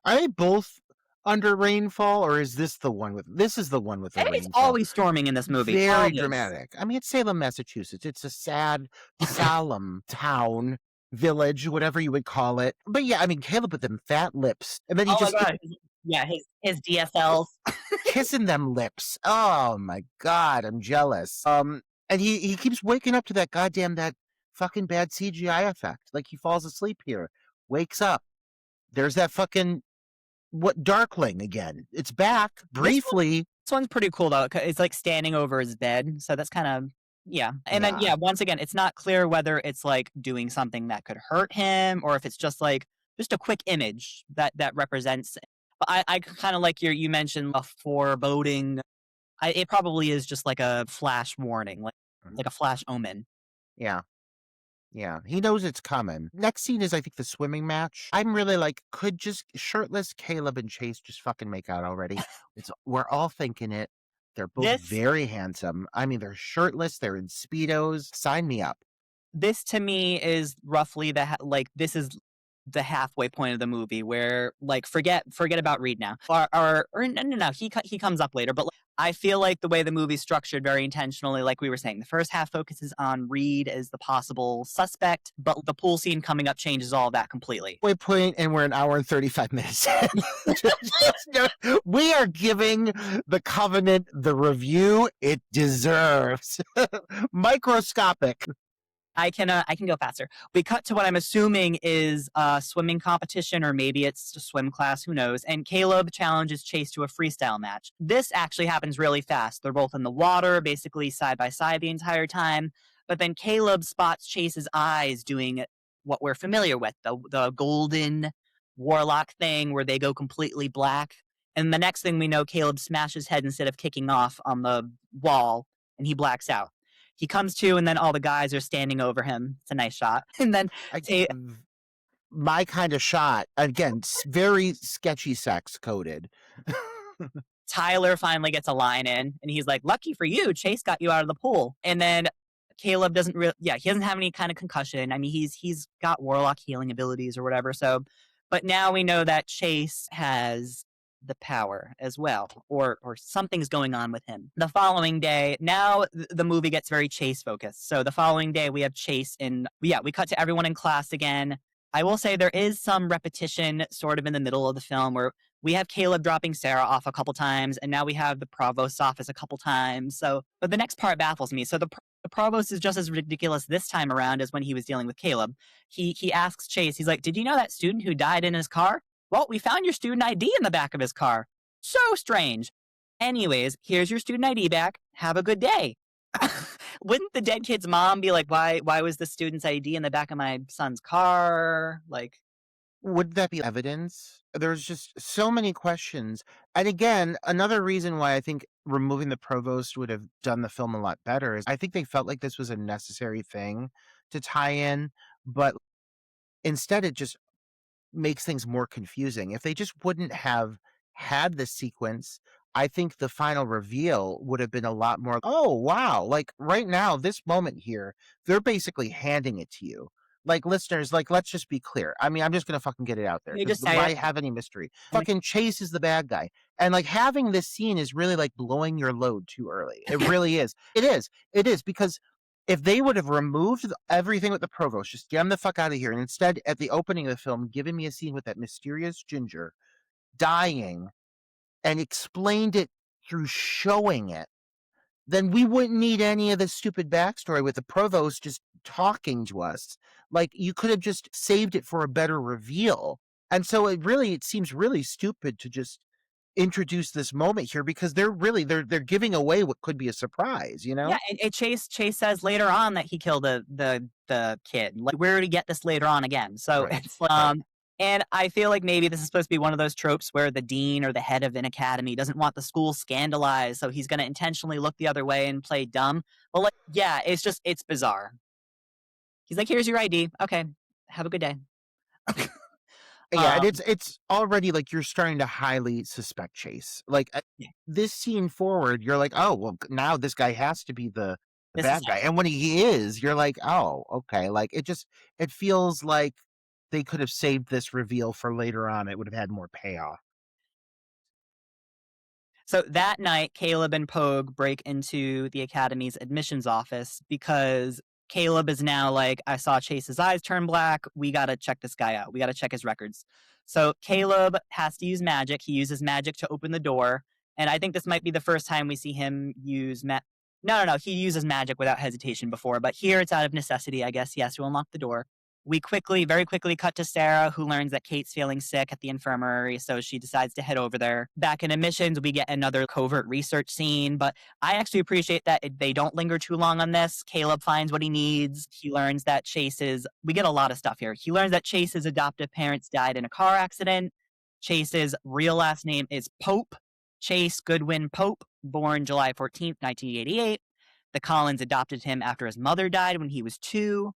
Are they both under rainfall, or is this the one with? This is the one with the It's rainfall. always storming in this movie. Very Always. dramatic. I mean, it's Salem, Massachusetts. It's a sad, solemn town, village, whatever you would call it. But yeah, I mean, Caleb with them fat lips, and then he Oh just my god. Yeah, his DSLs. kissing them lips. Oh my god, I'm jealous. And he keeps waking up to that fucking bad CGI effect. Like he falls asleep here, wakes up. There's that fucking Darkling again. It's back briefly. This one's pretty cool though. It's like standing over his bed, so that's kind of yeah. And then Yeah. once again, it's not clear whether it's like doing something that could hurt him or if it's just like just a quick image that represents. But I kind of like you mentioned a foreboding. It probably is just like a flash warning, like a flash omen. Yeah. Yeah, he knows it's coming. Next scene is, I think, the swimming match. I'm really like, could just shirtless Caleb and Chase just fucking make out already? We're all thinking it. They're both This very handsome. I mean, they're shirtless, they're in Speedos. Sign me up. this to me is roughly this is the halfway point of the movie where like forget about Reed now. Or no, he comes up later, but like, I feel like the way the movie's structured very intentionally, like we were saying, the first half focuses on Reed as the possible suspect, but the pool scene coming up changes all of that completely. Point, and we're an hour and 35 minutes in. We are giving The Covenant the review it deserves. Microscopic. I can go faster. We cut to what I'm assuming is a swimming competition, or maybe it's a swim class, who knows. And Caleb challenges Chase to a freestyle match. This actually happens really fast. They're both in the water, basically side by side the entire time. But then Caleb spots Chase's eyes doing what we're familiar with, the golden warlock thing where they go completely black. And the next thing we know, Caleb smashes his head instead of kicking off on the wall, and he blacks out. He comes to, and then all the guys are standing over him. It's a nice shot. And then my kind of shot, again, very sketchy sex coded. Tyler finally gets a line in, and he's like, lucky for you, Chase got you out of the pool. And then Caleb doesn't he doesn't have any kind of concussion. I mean, he's got warlock healing abilities or whatever. So, but now we know that Chase has the power as well, or something's going on with him. The following day, now the movie gets very Chase focused. So the following day we have Chase we cut to everyone in class again. I will say there is some repetition sort of in the middle of the film where we have Caleb dropping Sarah off a couple times, and now we have the provost's office a couple times. So, but the next part baffles me. So the provost is just as ridiculous this time around as when he was dealing with Caleb. He asks Chase, he's like, did you know that student who died in his car? Well, we found your student ID in the back of his car. So strange. Anyways, here's your student ID back. Have a good day. Wouldn't the dead kid's mom be like, why was the student's ID in the back of my son's car? Like, would that be evidence? There's just so many questions. And again, another reason why I think removing the provost would have done the film a lot better is I think they felt like this was a necessary thing to tie in, but instead it just makes things more confusing. If they just wouldn't have had this sequence, I think the final reveal would have been a lot more, oh, wow. Like right now, this moment here, they're basically handing it to you. Like, listeners, like, let's just be clear. I mean, I'm just going to fucking get it out there. Why have any mystery? Fucking Chase is the bad guy. And like having this scene is really like blowing your load too early. It really is. It is because if they would have removed everything with the provost, just get him the fuck out of here, and instead, at the opening of the film, giving me a scene with that mysterious ginger dying and explained it through showing it, then we wouldn't need any of this stupid backstory with the provost just talking to us. Like, you could have just saved it for a better reveal. And so it seems really stupid to just introduce this moment here because they're giving away what could be a surprise, you know? Yeah, and Chase says later on that he killed the kid. Like, we're to get this later on again. So Right. it's and I feel like maybe this is supposed to be one of those tropes where the dean or the head of an academy doesn't want the school scandalized, so he's going to intentionally look the other way and play dumb. But like, yeah, it's bizarre. He's like, here's your ID. Okay, have a good day. Yeah, and it's already like you're starting to highly suspect Chase. Like this scene forward, you're like, oh well, now this guy has to be the bad guy. And when he is, you're like, oh, okay. Like it feels like they could have saved this reveal for later on. It would have had more payoff. So that night, Caleb and Pogue break into the Academy's admissions office because Caleb is now like, I saw Chase's eyes turn black. We got to check this guy out. We got to check his records. So Caleb has to use magic. He uses magic to open the door. And I think this might be the first time we see him use No. He uses magic without hesitation before. But here it's out of necessity, I guess. He has to unlock the door. We very quickly cut to Sarah, who learns that Kate's feeling sick at the infirmary, so she decides to head over there. Back in admissions, we get another covert research scene, but I actually appreciate that they don't linger too long on this. Caleb finds what he needs. He learns that we get a lot of stuff here. He learns that Chase's adoptive parents died in a car accident. Chase's real last name is Pope, Chase Goodwin Pope, born July 14th, 1988. The Collins adopted him after his mother died when he was 2.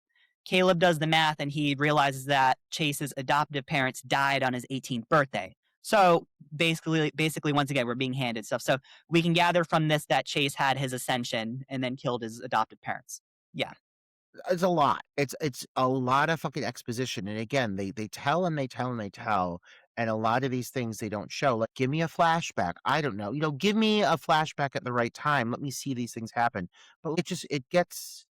Caleb does the math and he realizes that Chase's adoptive parents died on his 18th birthday. So basically, once again, we're being handed stuff. So we can gather from this that Chase had his ascension and then killed his adopted parents. Yeah. It's a lot. It's a lot of fucking exposition, and again, they tell and they tell and they tell, and a lot of these things they don't show. Like, give me a flashback. I don't know. Give me a flashback at the right time. Let me see these things happen. But it gets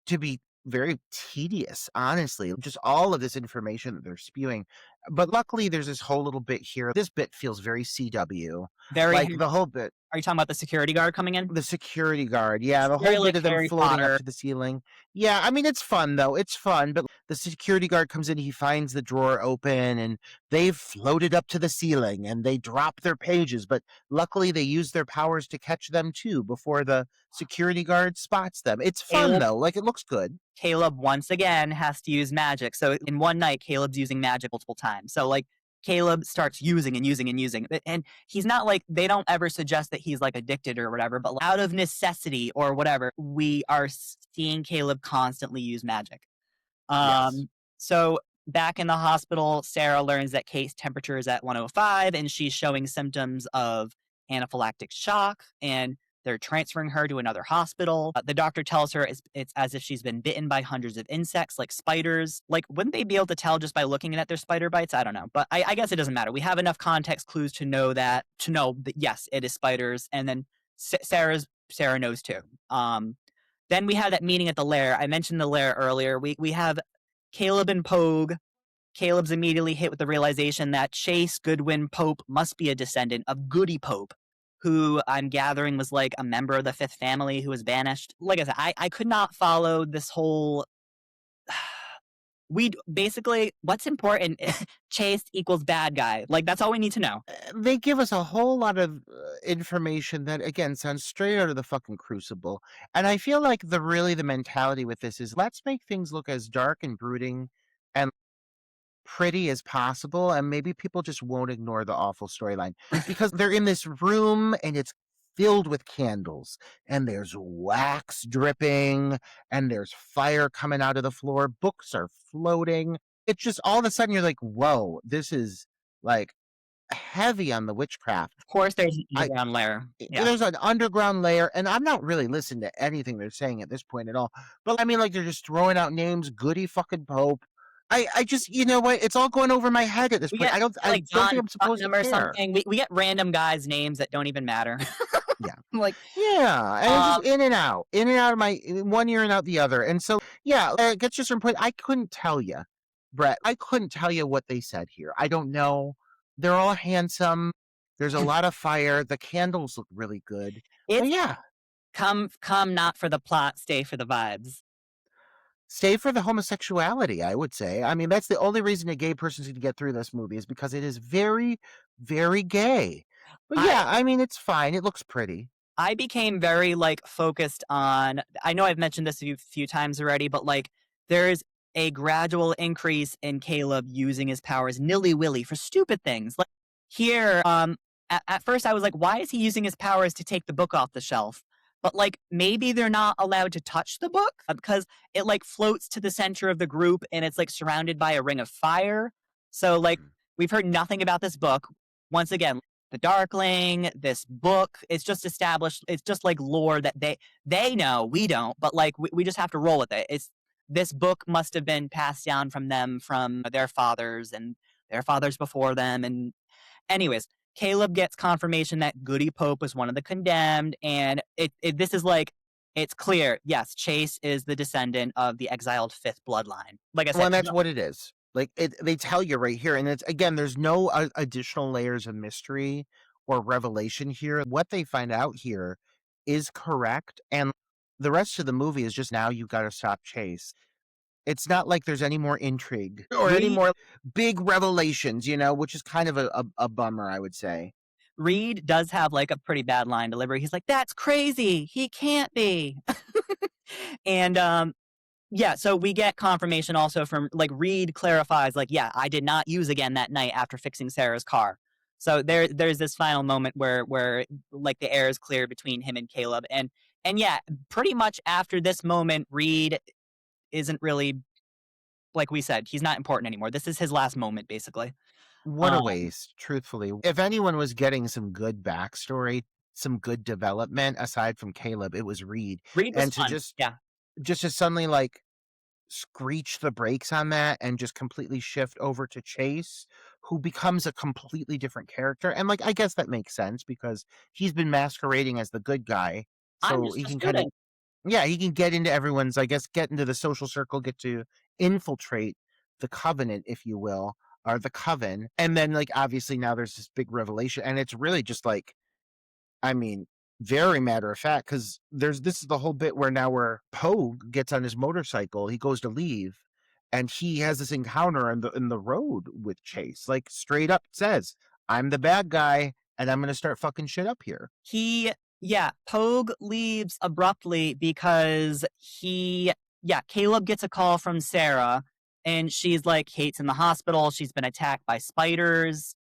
to be very tedious, honestly. Just all of this information that they're spewing. But luckily, there's this whole little bit here. This bit feels very CW. Very. Like the whole bit. Are you talking about the security guard coming in? The security guard, yeah, the Very whole like bit of them Harry floating Potter. up to the ceiling. Yeah, I mean, it's fun, though, it's fun, but the security guard comes in, he finds the drawer open, and they've floated up to the ceiling, and they drop their pages, but luckily they use their powers to catch them, too, before the security guard spots them. It's fun, though, like, it looks good. Caleb, once again, has to use magic. So in one night, Caleb's using magic multiple times. So, like, Caleb starts using and using and using. And he's not like, they don't ever suggest that he's like addicted or whatever, but out of necessity or whatever, we are seeing Caleb constantly use magic. Yes. So back in the hospital, Sarah learns that Kate's temperature is at 105 and she's showing symptoms of anaphylactic shock, and they're transferring her to another hospital. The doctor tells her it's as if she's been bitten by hundreds of insects, like spiders. Like, wouldn't they be able to tell just by looking at their spider bites? I don't know. But I guess it doesn't matter. We have enough context clues to know that, yes, it is spiders. And then Sarah knows too. Then we have that meeting at the lair. I mentioned the lair earlier. We have Caleb and Pogue. Caleb's immediately hit with the realization that Chase Goodwin Pope must be a descendant of Goody Pope, who I'm gathering was like a member of the Fifth Family who was banished. Like I said, I could not follow this whole. Basically, what's important? Chase equals bad guy. Like, that's all we need to know. They give us a whole lot of information that, again, sounds straight out of the fucking Crucible. And I feel like the mentality with this is, let's make things look as dark and brooding and pretty as possible, and maybe people just won't ignore the awful storyline because they're in this room and it's filled with candles, and there's wax dripping, and there's fire coming out of the floor. Books are floating. It's just all of a sudden you're like, whoa, this is like heavy on the witchcraft. Of course, there's an underground layer. Yeah. There's an underground layer, and I'm not really listening to anything they're saying at this point at all. But I mean, like, they're just throwing out names. Goody fucking Pope. I just, you know what? It's all going over my head at this point. I don't think I'm supposed to care. Or something. We get random guys' names that don't even matter. Yeah. Like, yeah. And it's just in and out of my one ear and out the other. And so, yeah, it gets to a certain point. I couldn't tell you, Bret. I couldn't tell you what they said here. I don't know. They're all handsome. There's a lot of fire. The candles look really good. Yeah. Come not for the plot, stay for the vibes. Stay for the homosexuality, I would say. I mean, that's the only reason a gay person's going to get through this movie is because it is very, very gay. But yeah, I mean, it's fine. It looks pretty. I became very, like, focused on, I know I've mentioned this a few times already, but, like, there's a gradual increase in Caleb using his powers nilly-willy for stupid things. Like, here, at first I was like, why is he using his powers to take the book off the shelf? But, like, maybe they're not allowed to touch the book because it, like, floats to the center of the group and it's, like, surrounded by a ring of fire. So, like, we've heard nothing about this book. Once again, the Darkling, this book, it's just established. It's just, like, lore that they know, we don't, but, like, we just have to roll with it. This book must have been passed down from them, from their fathers and their fathers before them. And anyways, Caleb gets confirmation that Goody Pope was one of the condemned, and this is like, it's clear, yes, Chase is the descendant of the exiled Fifth bloodline. Like I said, well, that's what it is. Like, they tell you right here, and it's, again, there's no additional layers of mystery or revelation here. What they find out here is correct, and the rest of the movie is just, now you got to stop Chase. It's not like there's any more intrigue or any more big revelations, which is kind of a bummer, I would say. Reed does have, like, a pretty bad line delivery. He's like, that's crazy. He can't be. And, yeah, so we get confirmation also from, like, Reed clarifies, like, yeah, I did not use again that night after fixing Sarah's car. So there's this final moment where like, the air is clear between him and Caleb. And yeah, pretty much after this moment, Reed isn't really, like we said, he's not important anymore. This is his last moment, basically. What a waste, truthfully. If anyone was getting some good backstory, some good development aside from Caleb, it was Reed. Reed was And to fun. Yeah. just to suddenly like screech the brakes on that and just completely shift over to Chase, who becomes a completely different character. And like I guess that makes sense because he's been masquerading as the good guy. I'm So just he a can kind of student. yeah, he can get into everyone's, I guess, get into the social circle, get to infiltrate the covenant, if you will, or the coven. And then, like, obviously now there's this big revelation. And it's really just like, I mean, very matter of fact, because this is the whole bit where Pogue gets on his motorcycle, he goes to leave, and he has this encounter in the road with Chase. Like straight up says, I'm the bad guy, and I'm gonna start fucking shit up here. Pogue leaves abruptly because Caleb gets a call from Sarah, and she's like, Kate's in the hospital. She's been attacked by spiders.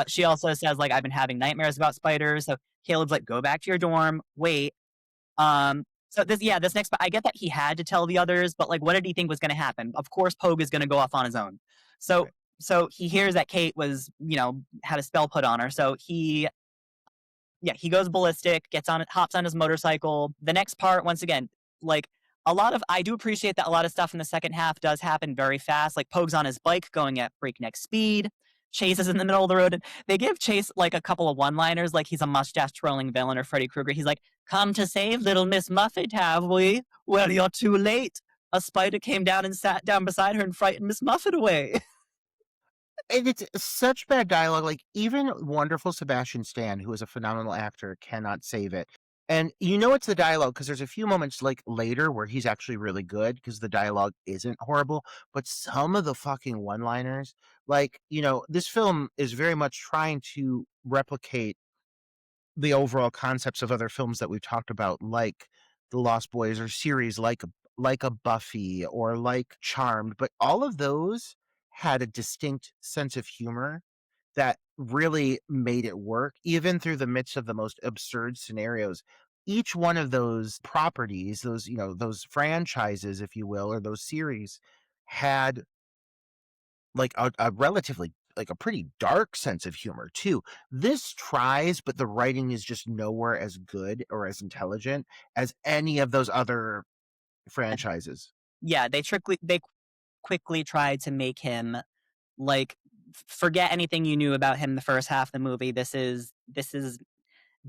She also says, like, I've been having nightmares about spiders. So Caleb's like, go back to your dorm, wait. This next, I get that he had to tell the others, but like, what did he think was going to happen? Of course, Pogue is going to go off on his own. So, Right. so he hears that Kate was, had a spell put on her. So he goes ballistic, hops on his motorcycle. The next part, once again, like I do appreciate that a lot of stuff in the second half does happen very fast. Like Pogue's on his bike going at breakneck speed. Chase is in the middle of the road. And they give Chase like a couple of one-liners, like he's a mustache twirling villain or Freddy Krueger. He's like, come to save little Miss Muffet, have we? Well, you're too late. A spider came down and sat down beside her and frightened Miss Muffet away. And it's such bad dialogue. Like even wonderful Sebastian Stan, who is a phenomenal actor, cannot save it. And you know it's the dialogue because there's a few moments like later where he's actually really good because the dialogue isn't horrible. But some of the fucking one-liners, like this film is very much trying to replicate the overall concepts of other films that we've talked about, like The Lost Boys or series like a Buffy or like Charmed, but all of those had a distinct sense of humor that really made it work, even through the midst of the most absurd scenarios. Each one of those properties, those franchises, if you will, or those series had like a relatively like a pretty dark sense of humor too. This tries, but the writing is just nowhere as good or as intelligent as any of those other franchises. Yeah, they quickly tried to make him like forget anything you knew about him the first half of the movie. This is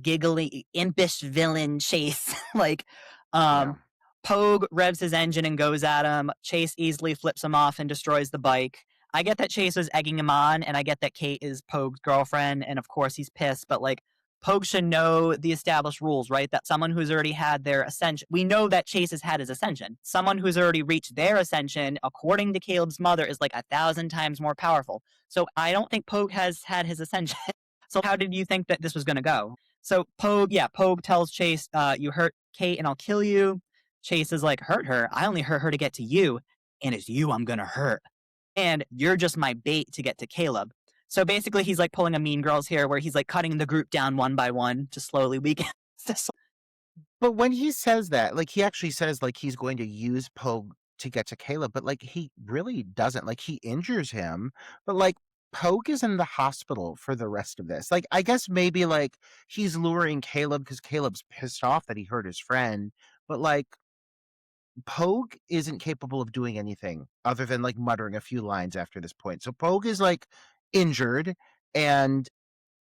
giggly, impish villain Chase. like, Yeah. Pogue revs his engine and goes at him. Chase easily flips him off and destroys the bike. I get that Chase was egging him on, and I get that Kate is Pogue's girlfriend, and of course he's pissed, but like, Pogue should know the established rules, right? That someone who's already had their ascension, we know that Chase has had his ascension. Someone who's already reached their ascension, according to Caleb's mother, is like 1,000 times more powerful. So I don't think Pogue has had his ascension. So how did you think that this was going to go? So Pogue tells Chase, you hurt Kate and I'll kill you. Chase is like, hurt her? I only hurt her to get to you, and it's you I'm going to hurt. And you're just my bait to get to Caleb. So basically he's like pulling a Mean Girls here where he's like cutting the group down one by one to slowly weaken this. But when he says that, like he actually says like he's going to use Pogue to get to Caleb, but like he really doesn't. Like he injures him, but like Pogue is in the hospital for the rest of this. Like I guess maybe like he's luring Caleb because Caleb's pissed off that he hurt his friend, but like Pogue isn't capable of doing anything other than like muttering a few lines after this point. So Pogue is like injured, and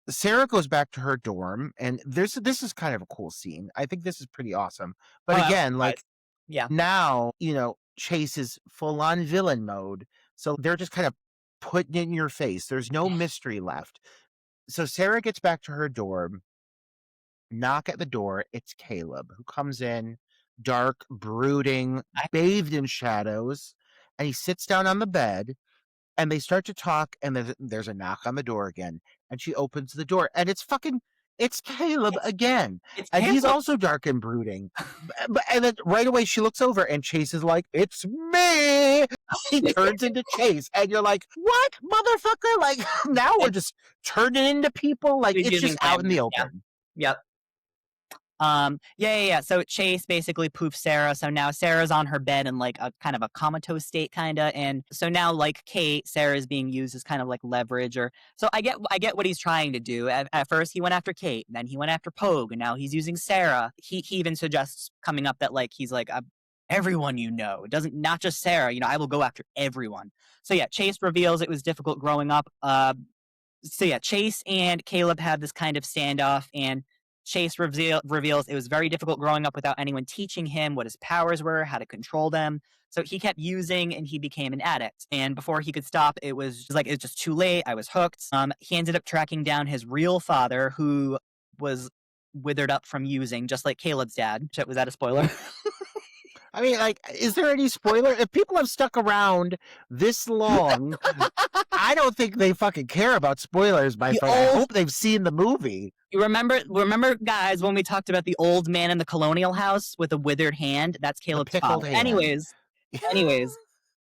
Sarah goes back to her dorm, and this is kind of a cool scene. I think this is pretty awesome. But again, like yeah, now, Chase is full on villain mode. So they're just kind of putting it in your face. There's no mystery left. So Sarah gets back to her dorm, knock at the door. It's Caleb who comes in, dark, brooding, bathed in shadows, and he sits down on the bed. And they start to talk, and there's a knock on the door again. And she opens the door, and it's Caleb again. And he's also dark and brooding. And then right away she looks over, and Chase is like, it's me! He turns into Chase, and you're like, what, motherfucker? Like, now we're just turning into people? Like, it's just out in the open. Yep. Yeah. So Chase basically poofs Sarah. So now Sarah's on her bed in like a kind of a comatose state, kinda. And so now, like Kate, Sarah is being used as kind of like leverage. Or so I get what he's trying to do. At first, he went after Kate, and then he went after Pogue, and now he's using Sarah. He even suggests coming up that like he's like everyone, it doesn't, not just Sarah. I will go after everyone. So yeah, Chase reveals it was difficult growing up. So yeah, Chase and Caleb have this kind of standoff, and Chase reveals it was very difficult growing up without anyone teaching him what his powers were, how to control them. So he kept using, and he became an addict. And before he could stop, it was just too late. I was hooked. He ended up tracking down his real father, who was withered up from using, just like Caleb's dad. Was that a spoiler? I mean, like, is there any spoiler? If people have stuck around this long, I don't think they fucking care about spoilers, my friend. I hope they've seen the movie. You remember, guys, when we talked about the old man in the colonial house with a withered hand? That's Caleb's father. Hand. Anyways,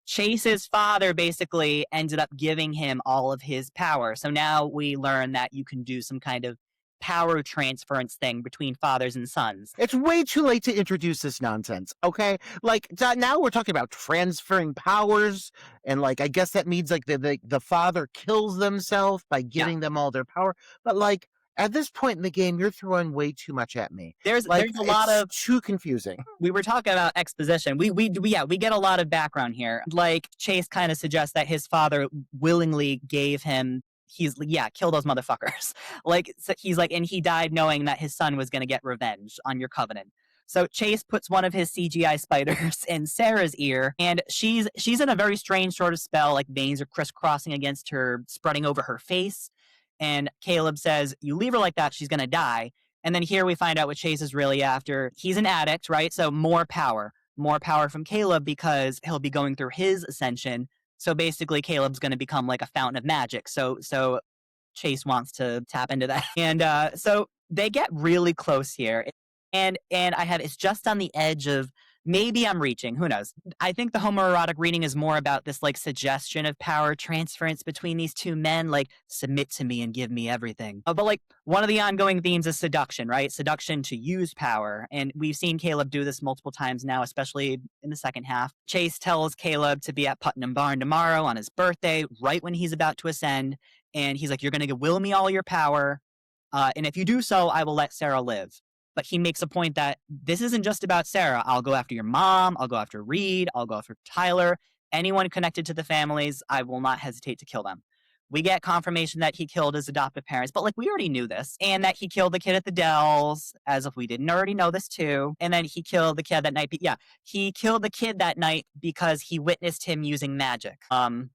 Chase's father basically ended up giving him all of his power. So now we learn that you can do some kind of power transference thing between fathers and sons. It's way too late to introduce this nonsense, okay? Like, now we're talking about transferring powers, and like, I guess that means like the father kills themselves by giving them all their power. But like, at this point in the game, you're throwing way too much at me. There's a lot of too confusing. We were talking about exposition. We get a lot of background here. Like Chase kind of suggests that his father willingly gave him. He's kill those motherfuckers. Like, so he's like, and he died knowing that his son was going to get revenge on your covenant. So Chase puts one of his CGI spiders in Sarah's ear, and she's in a very strange sort of spell. Like veins are crisscrossing against her, spreading over her face. And Caleb says, "You leave her like that, she's going to die." And then here we find out what Chase is really after. He's an addict, right? So more power from Caleb, because he'll be going through his ascension. So basically, Caleb's going to become like a fountain of magic. So Chase wants to tap into that. And so they get really close here. And it's just on the edge of, maybe I'm reaching, who knows? I think the homoerotic reading is more about this like suggestion of power transference between these two men, like submit to me and give me everything. But like one of the ongoing themes is seduction, right? Seduction to use power. And we've seen Caleb do this multiple times now, especially in the second half. Chase tells Caleb to be at Putnam Barn tomorrow on his birthday, right when he's about to ascend. And he's like, "You're going to will me all your power. And if you do so, I will let Sarah live." But he makes a point that this isn't just about Sarah. I'll go after your mom. I'll go after Reed. I'll go after Tyler. Anyone connected to the families, I will not hesitate to kill them. We get confirmation that he killed his adoptive parents, but like we already knew this. And that he killed the kid at the Dells, as if we didn't already know this too. And then he killed the kid that night. Yeah, he killed the kid that night because he witnessed him using magic. And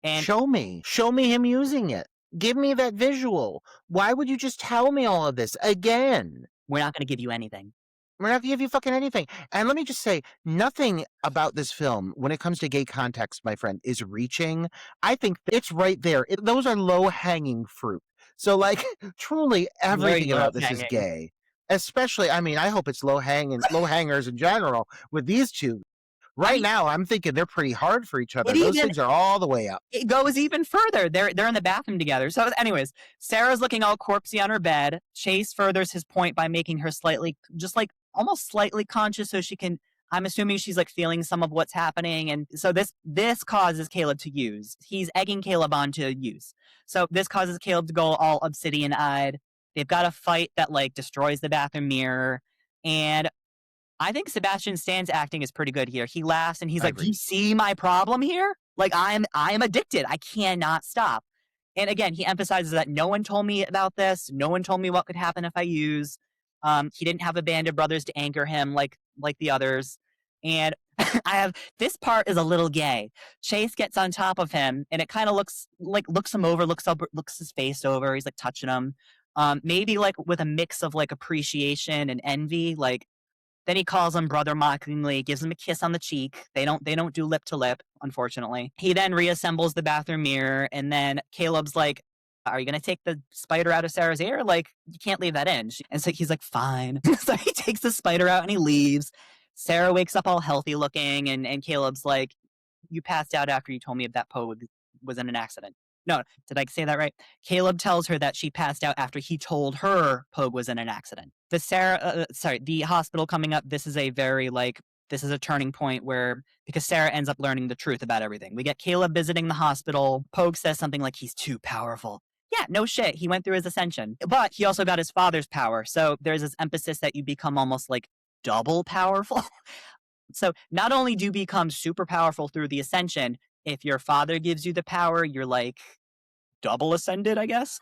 show me him using it. Give me that visual. Why would you just tell me all of this again? We're not going to give you anything. We're not going to give you fucking anything. And let me just say, nothing about this film, when it comes to gay context, my friend, is reaching. I think it's right there. Those are low-hanging fruit. So, like, truly everything about this is gay. Especially, I mean, I hope it's low-hangers in general with these two. Right now, I'm thinking they're pretty hard for each other. Those things are all the way up. It goes even further. They're in the bathroom together. So anyways, Sarah's looking all corpsey on her bed. Chase furthers his point by making her almost slightly conscious, so she can, I'm assuming she's like feeling some of what's happening. And so this causes Caleb to use. He's egging Caleb on to use. So this causes Caleb to go all obsidian-eyed. They've got a fight that like destroys the bathroom mirror. And I think Sebastian Stan's acting is pretty good here. He laughs and he's like, "Do you see my problem here? Like I am addicted. I cannot stop." And again, he emphasizes that no one told me about this. No one told me what could happen if I use. He didn't have a band of brothers to anchor him like the others. And this part is a little gay. Chase gets on top of him and it kind of looks him over, looks his face over. He's like touching him. Maybe like with a mix of like appreciation and envy, like. Then he calls him brother mockingly, gives him a kiss on the cheek. They don't do lip to lip, unfortunately. He then reassembles the bathroom mirror, and then Caleb's like, "Are you going to take the spider out of Sarah's ear? Like, you can't leave that in." And so he's like, "Fine." So he takes the spider out and he leaves. Sarah wakes up all healthy looking, and Caleb's like, "You passed out after you told me that Poe was in an accident." No, did I say that right? Caleb tells her that she passed out after he told her Pogue was in an accident. The hospital coming up, this is a very this is a turning point where, because Sarah ends up learning the truth about everything. We get Caleb visiting the hospital. Pogue says something like he's too powerful. Yeah, no shit. He went through his ascension, but he also got his father's power. So there's this emphasis that you become almost like double powerful. So not only do you become super powerful through the ascension, if your father gives you the power, you're like double ascended, I guess.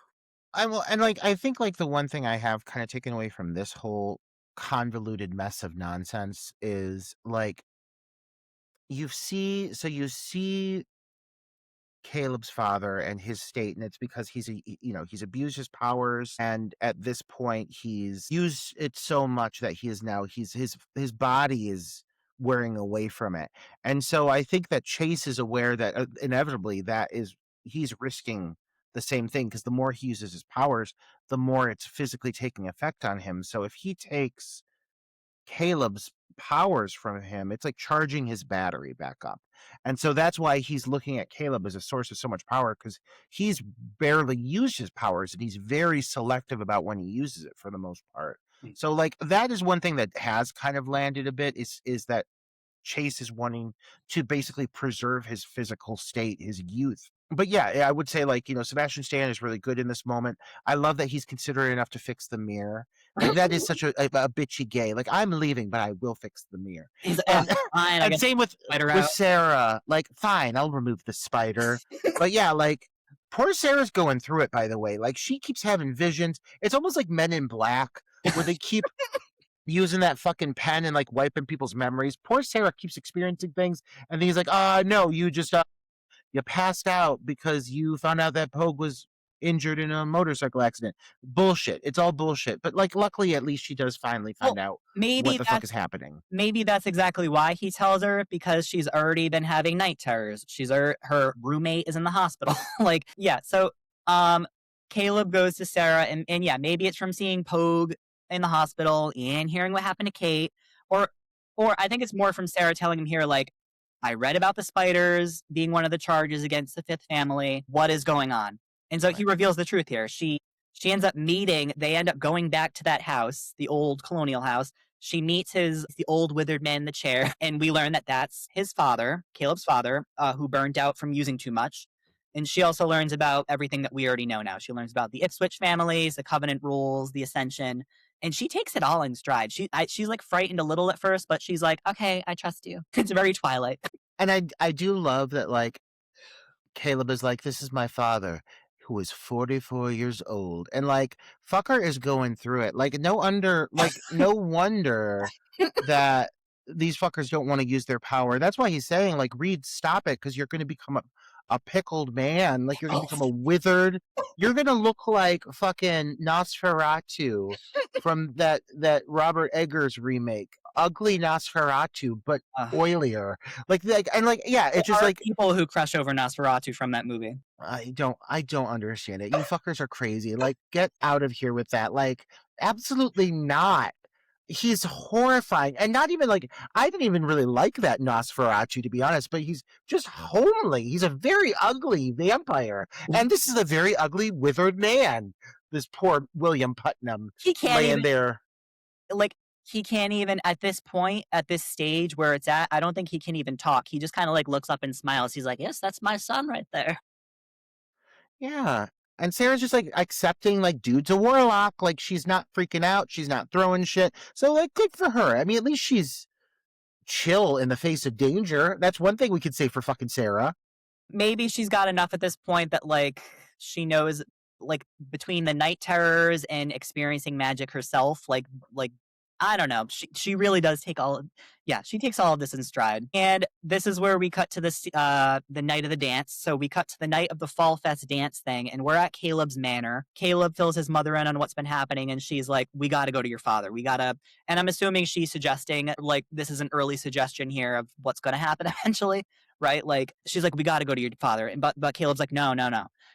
I think like the one thing I have kind of taken away from this whole convoluted mess of nonsense is like you see Caleb's father and his state, and it's because he's abused his powers, and at this point he's used it so much that he is now his body is wearing away from it. And so I think that Chase is aware that inevitably that is he's risking the same thing, because the more he uses his powers, the more it's physically taking effect on him. So if he takes Caleb's powers from him, it's like charging his battery back up. And so that's why he's looking at Caleb as a source of so much power, because he's barely used his powers and he's very selective about when he uses it for the most part. So like that is one thing that has kind of landed a bit is that Chase is wanting to basically preserve his physical state, his youth. But yeah, I would say like, Sebastian Stan is really good in this moment. I love that he's considerate enough to fix the mirror. Like that is such a bitchy gay. Like I'm leaving, but I will fix the mirror. He's And fine. and same with Sarah. Like fine, I'll remove the spider. But yeah, like poor Sarah's going through it, by the way. Like she keeps having visions. It's almost like Men in Black, where they keep using that fucking pen and like wiping people's memories. Poor Sarah keeps experiencing things, and then he's like, no, you just you passed out because you found out that Pogue was injured in a motorcycle accident. Bullshit. It's all bullshit. But like luckily at least she does finally find out what the fuck is happening. Maybe that's exactly why he tells her, because she's already been having night terrors. Her roommate is in the hospital. So Caleb goes to Sarah, and yeah, maybe it's from seeing Pogue in the hospital and hearing what happened to Kate, or I think it's more from Sarah telling him here, like, I read about the spiders being one of the charges against the fifth family. What is going on? And so he reveals the truth here. She ends up they end up going back to that house, the old colonial house. She meets the old withered man in the chair, and we learn that that's his father, Caleb's father, who burned out from using too much. And she also learns about everything that we already know now. She learns about the Ipswich families, the Covenant rules, the Ascension, and she takes it all in stride. She's like frightened a little at first, but she's like, okay, I trust you. It's very Twilight. And I do love that, like, Caleb is like, this is my father, who is 44 years old. And like, fucker is going through it. Like, no wonder that these fuckers don't want to use their power. That's why he's saying, like, Reed, stop it, because you're going to become a pickled man. Like, you're going to become a withered. You're going to look like fucking Nosferatu from that Robert Eggers remake. Ugly Nosferatu, but oilier. Yeah, it's just like people who crush over Nosferatu from that movie. I don't understand it. You fuckers are crazy. Like, get out of here with that. Like, absolutely not. He's horrifying, and not even like I didn't even really like that Nosferatu, to be honest. But he's just homely. He's a very ugly vampire, and this is a very ugly withered man. This poor William Putnam laying there. Like, he can't even, at this point, at this stage where it's at, I don't think he can even talk. He just kind of like looks up and smiles. He's like, yes, that's my son right there. Yeah. And Sarah's just like accepting, like, dude's a warlock. Like, she's not freaking out. She's not throwing shit. So, like, good for her. I mean, at least she's chill in the face of danger. That's one thing we could say for fucking Sarah. Maybe she's got enough at this point that, like, she knows, like, between the night terrors and experiencing magic herself, like I don't know. She really does take she takes all of this in stride. And this is where we cut to the night of the dance. So we cut to the night of the Fall Fest dance thing, and we're at Caleb's manor. Caleb fills his mother in on what's been happening, and she's like, we got to go to your father. And I'm assuming she's suggesting, like, this is an early suggestion here of what's going to happen eventually, right? Like, she's like, we got to go to your father. But Caleb's like, no.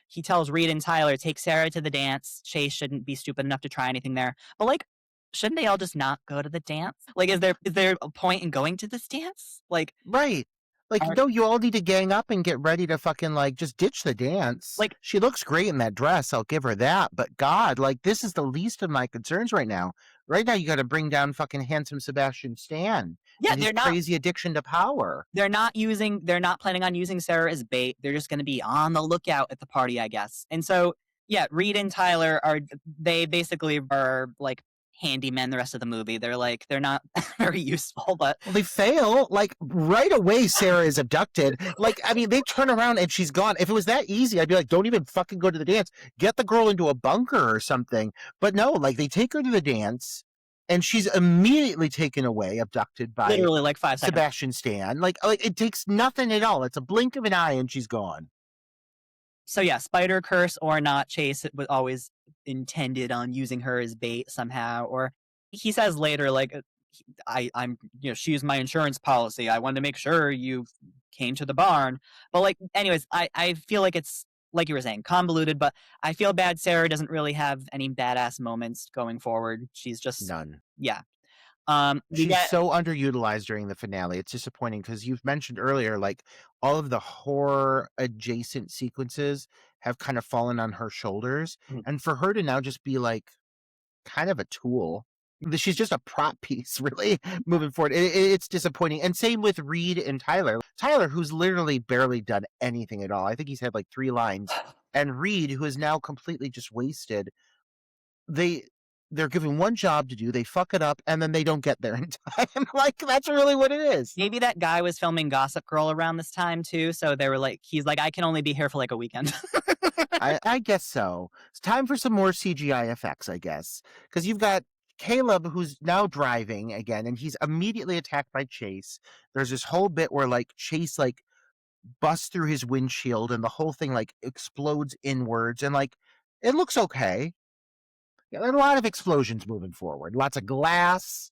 He tells Reed and Tyler, take Sarah to the dance. Chase shouldn't be stupid enough to try anything there. But, like, shouldn't they all just not go to the dance? Like, is there a point in going to this dance? Like, right. Like, no, you all need to gang up and get ready to fucking, like, just ditch the dance. Like, she looks great in that dress. I'll give her that. But God, like, this is the least of my concerns right now. Right now, you got to bring down fucking handsome Sebastian Stan. Yeah, and his crazy addiction to power. They're not planning on using Sarah as bait. They're just going to be on the lookout at the party, I guess. And so, yeah, Reed and Tyler they basically are like handymen the rest of the movie. They're not very useful, but well, they fail. Like, right away, Sarah is abducted. Like, I mean, they turn around and she's gone. If it was that easy, I'd be like, don't even fucking go to the dance. Get the girl into a bunker or something. But no, like, they take her to the dance and she's immediately taken away, abducted by literally like 5 seconds. Sebastian Stan. Like it takes nothing at all. It's a blink of an eye and she's gone. So yeah, spider curse or not, Chase was always intended on using her as bait somehow. Or he says later, like, I'm, she's my insurance policy. I wanted to make sure you came to the barn. But like, anyways, I feel like it's, like you were saying, convoluted, but I feel bad Sarah doesn't really have any badass moments going forward. She's just none. Yeah. She's so underutilized during the finale. It's disappointing because you've mentioned earlier, like, all of the horror adjacent sequences have kind of fallen on her shoulders. And for her to now just be like kind of a tool, she's just a prop piece, really, moving forward. It's disappointing. And same with Reed and Tyler. Tyler, who's literally barely done anything at all. I think he's had like 3 lines. And Reed, who is now completely just wasted. They're given one job to do, they fuck it up, and then they don't get there in time. Like, that's really what it is. Maybe that guy was filming Gossip Girl around this time, too, so they were like, he's like, I can only be here for, like, a weekend. I guess so. It's time for some more CGI effects, I guess. Because you've got Caleb, who's now driving again, and he's immediately attacked by Chase. There's this whole bit where, like, Chase, like, busts through his windshield, and the whole thing, like, explodes inwards, and, like, it looks okay. Yeah, there are a lot of explosions moving forward. Lots of glass.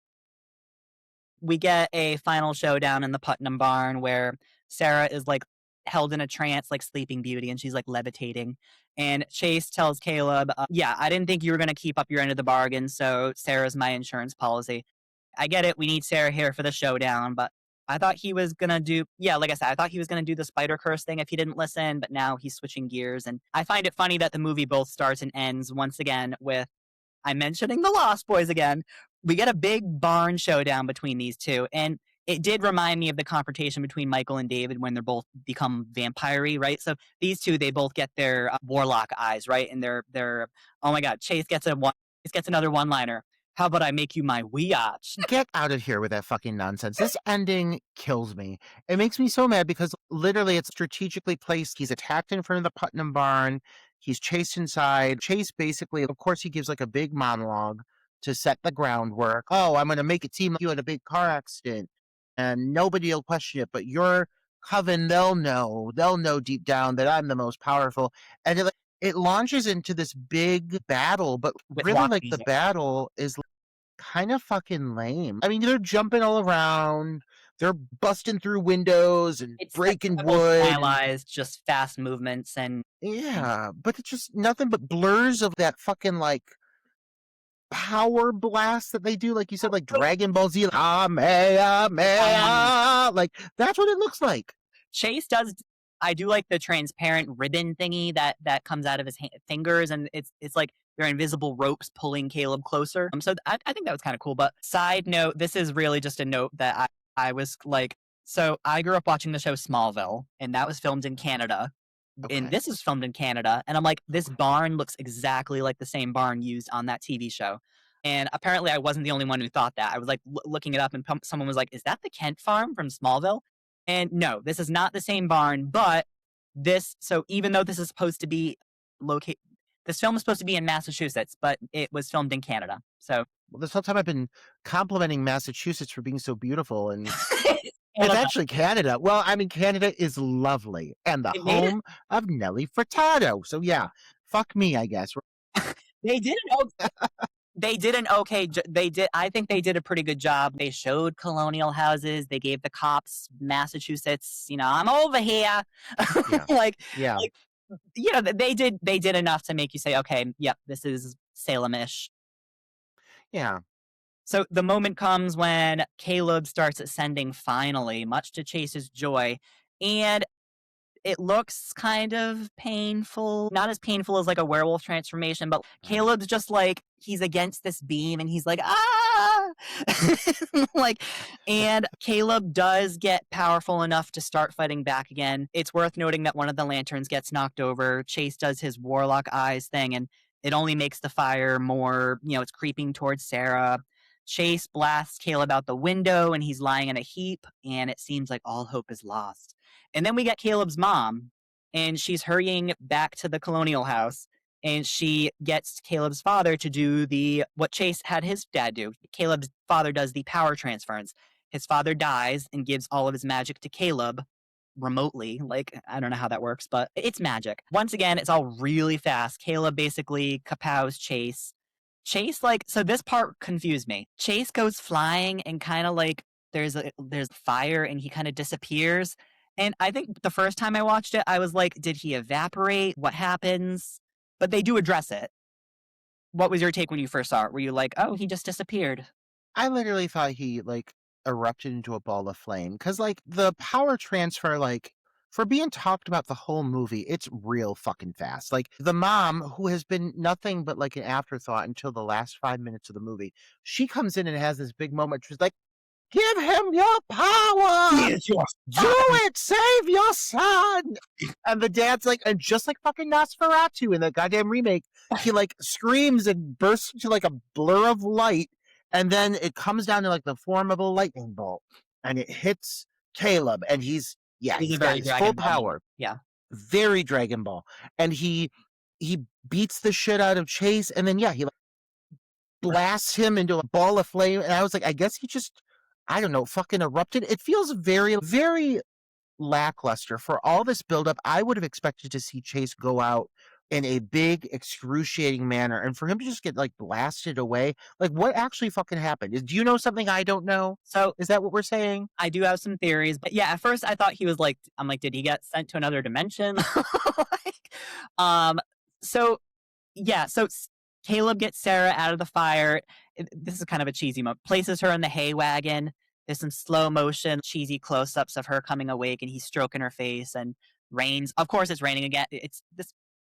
We get a final showdown in the Putnam barn where Sarah is like held in a trance like Sleeping Beauty and she's like levitating. And Chase tells Caleb, yeah, I didn't think you were going to keep up your end of the bargain, so Sarah's my insurance policy. I get it. We need Sarah here for the showdown, but I thought he was going to do, like I said, I thought he was going to do the spider curse thing if he didn't listen, but now he's switching gears. And I find it funny that the movie both starts and ends once again with, I'm mentioning the Lost Boys again. We get a big barn showdown between these two. And it did remind me of the confrontation between Michael and David when they're both become vampire-y, right? So these two, they both get their warlock eyes, right? And they're oh my God, Chase gets another one-liner. How about I make you my weotch? Get out of here with that fucking nonsense. This ending kills me. It makes me so mad because literally it's strategically placed. He's attacked in front of the Putnam barn. He's chased inside. Chase basically, of course, he gives like a big monologue to set the groundwork. Oh, I'm going to make it seem like you had a big car accident and nobody will question it. But your coven, they'll know deep down that I'm the most powerful. And it launches into this big battle, but really, like, the battle is kind of fucking lame. I mean, they're jumping all around, they're busting through windows and breaking wood. Stylized, just fast movements and yeah, but it's just nothing but blurs of that fucking like power blast that they do, like you said, like Dragon Ball Z, like that's what it looks like. Chase does. I do like the transparent ribbon thingy that comes out of his fingers, and it's like they're invisible ropes pulling Caleb closer. So I think that was kind of cool. But side note, this is really just a note that I was like, so I grew up watching the show Smallville, and that was filmed in Canada. Okay. And this is filmed in Canada. And I'm like, this barn looks exactly like the same barn used on that TV show. And apparently I wasn't the only one who thought that. I was like looking it up and someone was like, is that the Kent farm from Smallville? And no, this is not the same barn, but so even though this is supposed to be this film is supposed to be in Massachusetts, but it was filmed in Canada. So well, this whole time I've been complimenting Massachusetts for being so beautiful, and it's actually Canada. Well, I mean, Canada is lovely and the home of Nelly Furtado. So yeah, fuck me, I guess. They did I think they did a pretty good job. They showed colonial houses. They gave the cops Massachusetts, I'm over here. Yeah. They did enough to make you say, okay, yep, this is Salem-ish. Yeah. So the moment comes when Caleb starts ascending finally, much to Chase's joy. And it looks kind of painful. Not as painful as like a werewolf transformation, but Right. Caleb's just like he's against this beam and he's like, ah like and Caleb does get powerful enough to start fighting back again. It's worth noting that one of the lanterns gets knocked over. Chase does his warlock eyes thing and it only makes the fire more, it's creeping towards Sarah. Chase blasts Caleb out the window and he's lying in a heap, and it seems like all hope is lost. And then we get Caleb's mom, and she's hurrying back to the colonial house, and she gets Caleb's father to do what Chase had his dad do. Caleb's father does the power transference. His father dies and gives all of his magic to Caleb remotely. Like, I don't know how that works, but it's magic. Once again, it's all really fast. Caleb basically kapows Chase. So this part confused me. Chase goes flying and kind of like there's fire and he kind of disappears. And I think the first time I watched it, I was like, did he evaporate? What happens? But they do address it. What was your take when you first saw it? Were you like, oh, he just disappeared? I literally thought he erupted into a ball of flame because the power transfer for being talked about the whole movie, it's real fucking fast. Like the mom, who has been nothing but like an afterthought until the last 5 minutes of the movie, she comes in and has this big moment. She's like, "Give him your power! Do it! Save your son!" And the dad's like, and just like fucking Nosferatu in the goddamn remake, he screams and bursts into a blur of light, and then it comes down to the form of a lightning bolt, and it hits Caleb, and he's got his full power. Yeah. Very Dragon Ball. And he beats the shit out of Chase, and then he blasts him into a ball of flame, and I was like, I guess he just, I don't know, fucking erupted. It feels very, very lackluster. For all this buildup, I would have expected to see Chase go out in a big, excruciating manner, and for him to just get blasted away. What actually fucking happened? Do you know something I don't know? So is that what we're saying? I do have some theories, but yeah, at first I thought he was I'm like, did he get sent to another dimension? So yeah, so Caleb gets Sarah out of the fire. This is kind of a cheesy moment. Places her in the hay wagon. There's some slow motion, cheesy close-ups of her coming awake, and he's stroking her face and rains. Of course, it's raining again. It's this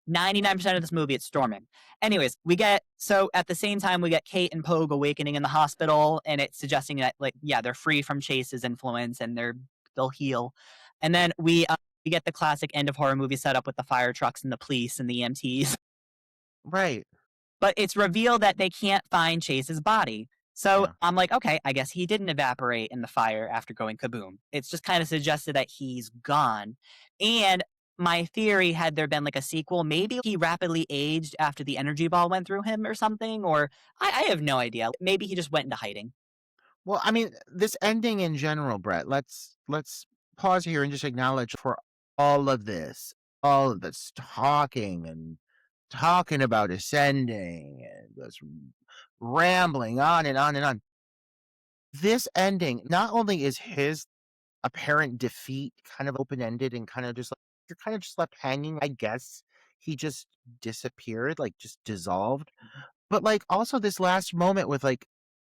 99% of this movie, it's storming. Anyways, so at the same time, we get Kate and Pogue awakening in the hospital, and it's suggesting that, they're free from Chase's influence and they'll heal. And then we get the classic end of horror movie setup with the fire trucks and the police and the EMTs. Right. But it's revealed that they can't find Chase's body. So Yeah. I'm like, okay, I guess he didn't evaporate in the fire after going kaboom. It's just kind of suggested that he's gone. And my theory, had there been a sequel, maybe he rapidly aged after the energy ball went through him or something, or I have no idea. Maybe he just went into hiding. Well, I mean, this ending in general, Brett, let's pause here and just acknowledge for all of this talking and talking about ascending and this rambling on and on and on. This ending, not only is his apparent defeat kind of open-ended and kind of just you're kind of just left hanging, I guess he just disappeared, just dissolved. But also this last moment with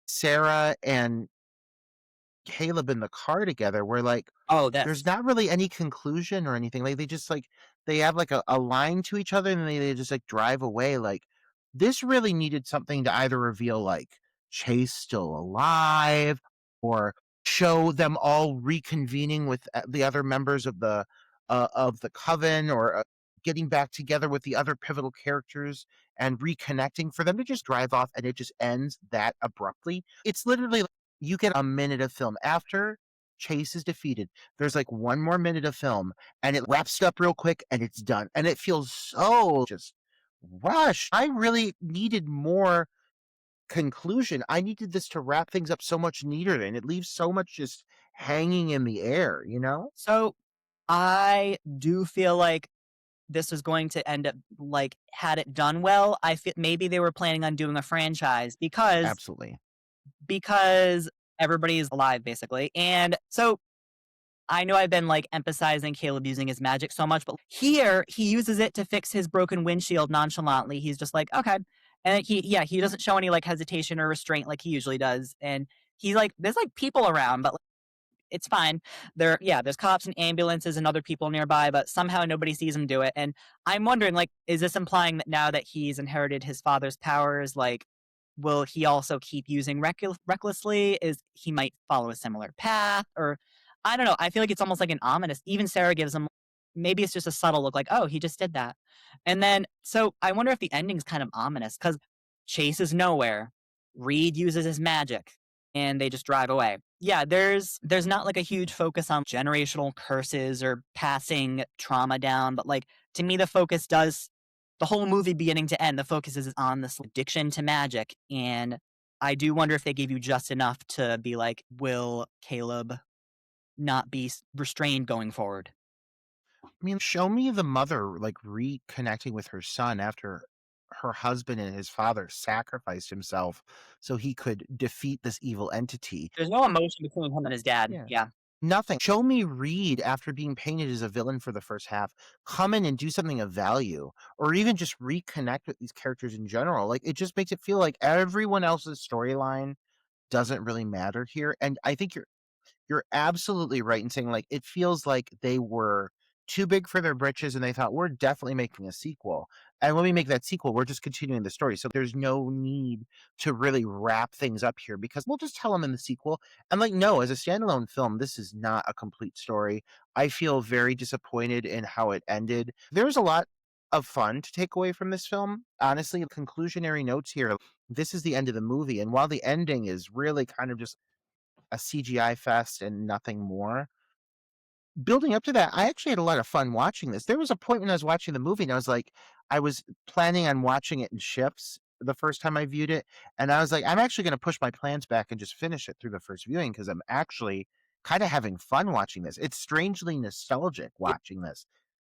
Sarah and Caleb in the car together where there's not really any conclusion or anything. They just they have a line to each other and they just drive away. This really needed something to either reveal Chase still alive or show them all reconvening with the other members of the coven, or getting back together with the other pivotal characters and reconnecting. For them to just drive off and it just ends that abruptly. It's literally you get a minute of film after Chase is defeated. There's 1 more minute of film and it wraps up real quick and it's done. And it feels so just rushed. I really needed more conclusion. I needed this to wrap things up so much neater, and it leaves so much just hanging in the air, you know? So I do feel like this was going to end up had it done well, I feel maybe they were planning on doing a franchise Absolutely. because everybody is alive basically. And so I know I've been emphasizing Caleb using his magic so much, but here he uses it to fix his broken windshield nonchalantly. He's just like, okay. And he doesn't show any like hesitation or restraint like he usually does. And he's like, there's like people around, but it's fine. There's cops and ambulances and other people nearby, but somehow nobody sees him do it. And I'm wondering, like, is this implying that now that he's inherited his father's powers, like, will he also keep using recklessly? Is he might follow a similar path? Or I don't know. I feel like it's almost like an ominous. Even Sarah gives him maybe it's just a subtle look, like, oh, he just did that. And then so I wonder if the ending's kind of ominous because Chase is nowhere. Reed uses his magic and they just drive away. Yeah, there's not like a huge focus on generational curses or passing trauma down, but like to me the focus does the whole movie beginning to end, the focus is on this addiction to magic. And I do wonder if they gave you just enough to be like, will Caleb not be restrained going forward? Show me the mother, like, reconnecting with her son after her husband and his father sacrificed himself so he could defeat this evil entity. There's no emotion between him and his dad. Yeah. Yeah. Nothing. Show me Reed, after being painted as a villain for the first half, come in and do something of value, or even just reconnect with these characters in general. Like, it just makes it feel like everyone else's storyline doesn't really matter here, and I think you're absolutely right in saying, like, it feels like they were too big for their britches and they thought, "We're definitely making a sequel. And when we make that sequel, we're just continuing the story." So there's no need to really wrap things up here because we'll just tell them in the sequel. And, like, no, as a standalone film, this is not a complete story. I feel very disappointed in how it ended. There's a lot of fun to take away from this film. Honestly, conclusionary notes here. This is the end of the movie. And while the ending is really kind of just a CGI fest and nothing more. Building up to that, I actually had a lot of fun watching this. There was a point when I was watching the movie and I was like, I was planning on watching it in shifts the first time I viewed it. And I was like, I'm actually going to push my plans back and just finish it through the first viewing because I'm actually kind of having fun watching this. It's strangely nostalgic watching this,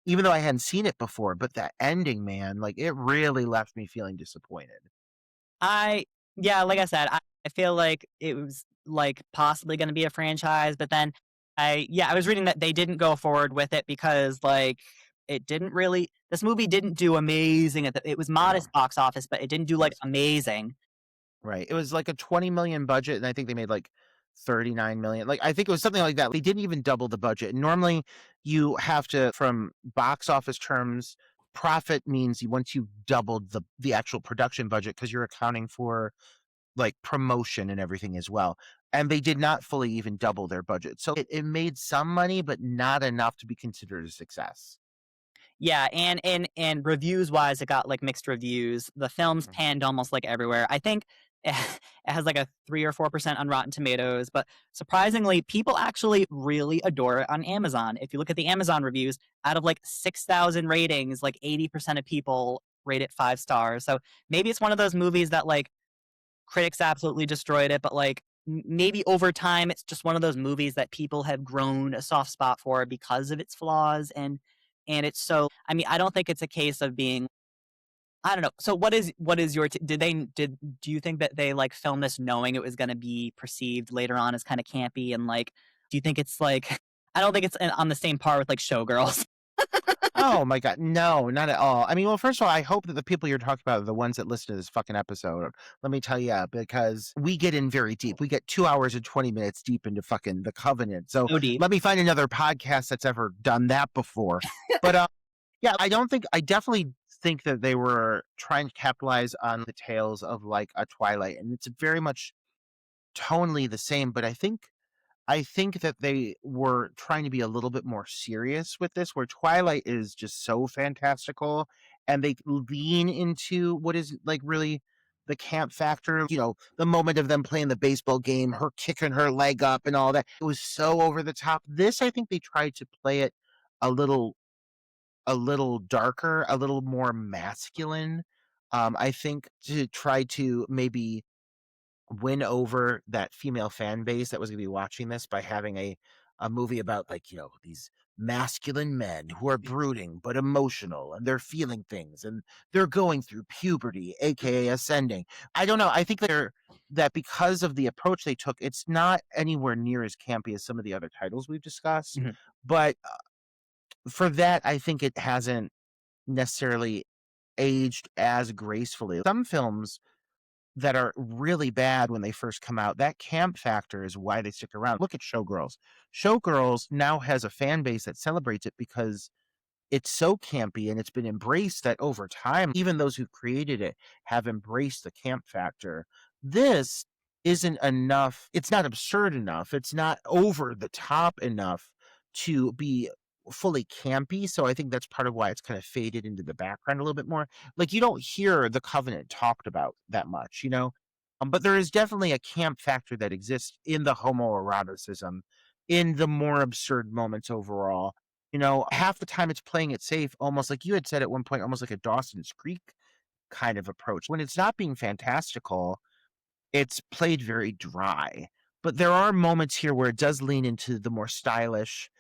even though I hadn't seen it before. But that ending, man, like it really left me feeling disappointed. I yeah, like I said, I feel like it was like possibly going to be a franchise, but then I was reading that they didn't go forward with it because like it didn't really this movie didn't do amazing it was No. modest box office, but it didn't do like amazing. Right. It was like a 20 million budget, and I think they made like 39 million. Like, I think it was something like that. They didn't even double the budget. And normally you have to, from box office terms, profit means once you doubled the actual production budget because you're accounting for like promotion and everything as well. And they did not fully even double their budget. So it made some money, but not enough to be considered a success. Yeah, and reviews wise, it got like mixed reviews. The film's Mhm. panned almost like everywhere. I think it has like a 3 or 4% on Rotten Tomatoes, but surprisingly, people actually really adore it on Amazon. If you look at the Amazon reviews, out of like 6,000 ratings, like 80% of people rate it 5 stars. So maybe it's one of those movies that like critics absolutely destroyed it, but like maybe over time, it's just one of those movies that people have grown a soft spot for because of its flaws and it's so I mean, I don't think it's a case of being I don't know. So what is your do you think that they like filmed this knowing it was going to be perceived later on as kind of campy and like do you think it's like I don't think it's on the same par with like Showgirls. Oh my god, no, not at all. I mean, well, first of all, I hope that the people you're talking about are the ones that listen to this fucking episode. Let me tell you, because we get in very deep. We get 2 hours and 20 minutes deep into fucking The Covenant. So So deep. let me find another podcast that's ever done that before. But yeah, I definitely think that they were trying to capitalize on the tales of like a Twilight, and it's very much tonally the same, but I think that they were trying to be a little bit more serious with this, where Twilight is just so fantastical, and they lean into what is like really the camp factor. The moment of them playing the baseball game, her kicking her leg up and all that. It was so over the top. This, I think they tried to play it a little a little darker, a little more masculine. I think to try to maybe win over that female fan base that was going to be watching this by having a movie about like these masculine men who are brooding but emotional and they're feeling things and they're going through puberty, aka ascending. I don't know, I think that because of the approach they took, it's not anywhere near as campy as some of the other titles we've discussed, but for that I think it hasn't necessarily aged as gracefully. Some films that are really bad when they first come out, that camp factor is why they stick around. Look at Showgirls. Showgirls now has a fan base that celebrates it because it's so campy and it's been embraced that over time, even those who created it have embraced the camp factor. This isn't enough. It's not absurd enough. It's not over the top enough to be fully campy. So I think that's part of why it's kind of faded into the background a little bit more. Like you don't hear the Covenant talked about that much, you know? But there is definitely a camp factor that exists in the homoeroticism, in the more absurd moments overall. You know, half the time it's playing it safe, almost like you had said at one point, almost like a Dawson's Creek kind of approach. When it's not being fantastical, it's played very dry. But there are moments here where it does lean into the more stylish,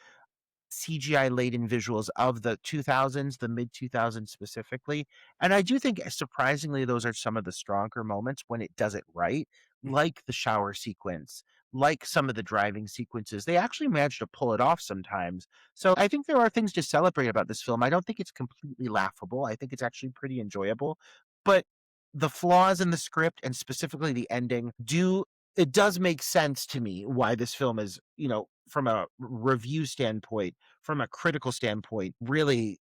CGI laden visuals of the 2000s, the mid 2000s specifically. And I do think surprisingly, those are some of the stronger moments when it does it right, like the shower sequence, like some of the driving sequences. They actually manage to pull it off sometimes. So I think there are things to celebrate about this film. I don't think it's completely laughable. I think it's actually pretty enjoyable. But the flaws in the script and specifically the ending it does make sense to me why this film is, you know, from a review standpoint, from a critical standpoint, really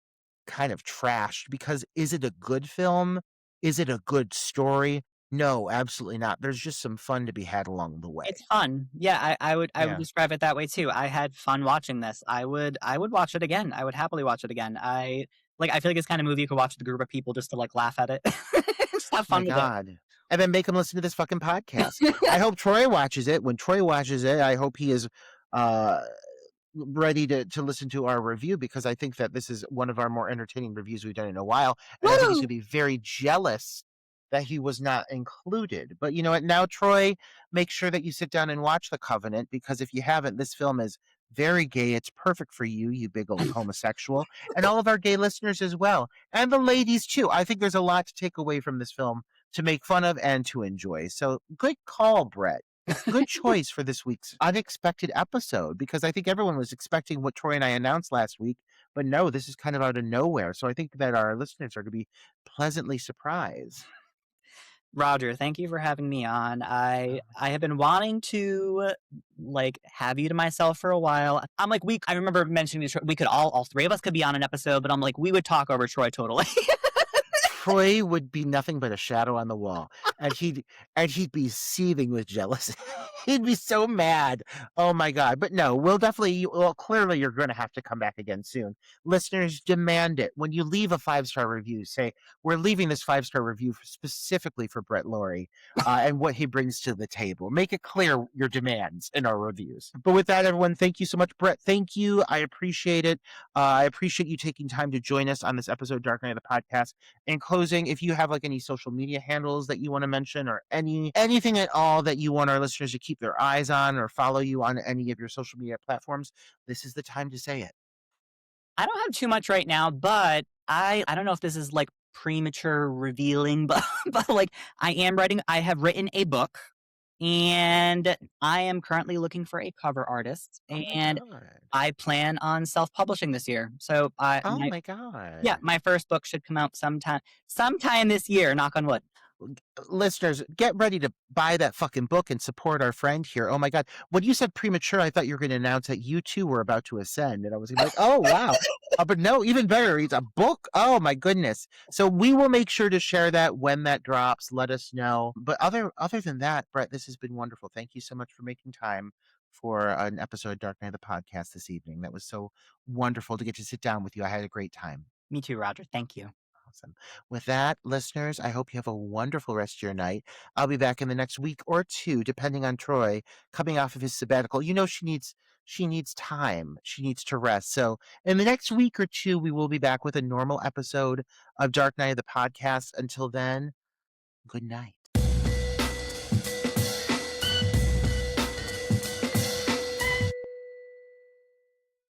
kind of trashed. Because is it a good film? Is it a good story? No, absolutely not. There's just some fun to be had along the way. It's fun. Yeah, I would Yeah. describe it that way too. I had fun watching this. I would watch it again. I would happily watch it again. I feel like it's kind of movie you could watch with a group of people just to like laugh at it. Just have My fun with it. God. And then make him listen to this fucking podcast. I hope Troy watches it. When Troy watches it, I hope he is uh ready to listen to our review, because I think that this is one of our more entertaining reviews we've done in a while. And I think he's Woo! gonna be very jealous that he was not included. But you know what? Now, Troy, make sure that you sit down and watch The Covenant, because if you haven't, this film is very gay. It's perfect for you, you big old homosexual, and all of our gay listeners as well. And the ladies too. I think there's a lot to take away from this film to make fun of and to enjoy. So good call, Brett. Good choice for this week's unexpected episode, because I think everyone was expecting what Troy and I announced last week, but no, this is kind of out of nowhere. So I think that our listeners are going to be pleasantly surprised. Roger, thank you for having me on. I have been wanting to like have you to myself for a while. I'm like I remember mentioning this, we could all three of us could be on an episode, but I'm like we would talk over Troy totally. Troy would be nothing but a shadow on the wall, and he'd be seething with jealousy. He'd be so mad. Oh my God. But no, clearly you're going to have to come back again soon. Listeners, demand it. When you leave a 5-star review, say, we're leaving this 5-star review specifically for Bret Laurie and what he brings to the table. Make it clear your demands in our reviews. But with that, everyone, thank you so much, Bret. Thank you. I appreciate it. I appreciate you taking time to join us on this episode of Dark Knight of the Podcast. In closing, if you have like any social media handles that you want to mention, or anything at all that you want our listeners to keep their eyes on or follow you on any of your social media platforms, this is the time to say it. I don't have too much right now, but I don't know if this is like premature revealing, but like I have written a book, and I am currently looking for a cover artist, Oh my and God. I plan on self-publishing this year. So Oh my God. yeah, my first book should come out sometime this year, knock on wood. Listeners, get ready to buy that fucking book and support our friend here. Oh my God. When you said premature, I thought you were going to announce that you too were about to ascend. And I was gonna be like, oh, wow. But no, even better. It's a book. Oh my goodness. So we will make sure to share that when that drops. Let us know. But other than that, Brett, this has been wonderful. Thank you so much for making time for an episode of Dark Knight of the Podcast this evening. That was so wonderful to get to sit down with you. I had a great time. Me too, Roger. Thank you. Awesome. With that, listeners, I hope you have a wonderful rest of your night. I'll be back in the next week or two, depending on Troy coming off of his sabbatical. You know, she needs time. She needs to rest. So in the next week or two, we will be back with a normal episode of Dark Knight of the Podcast. Until then, good night.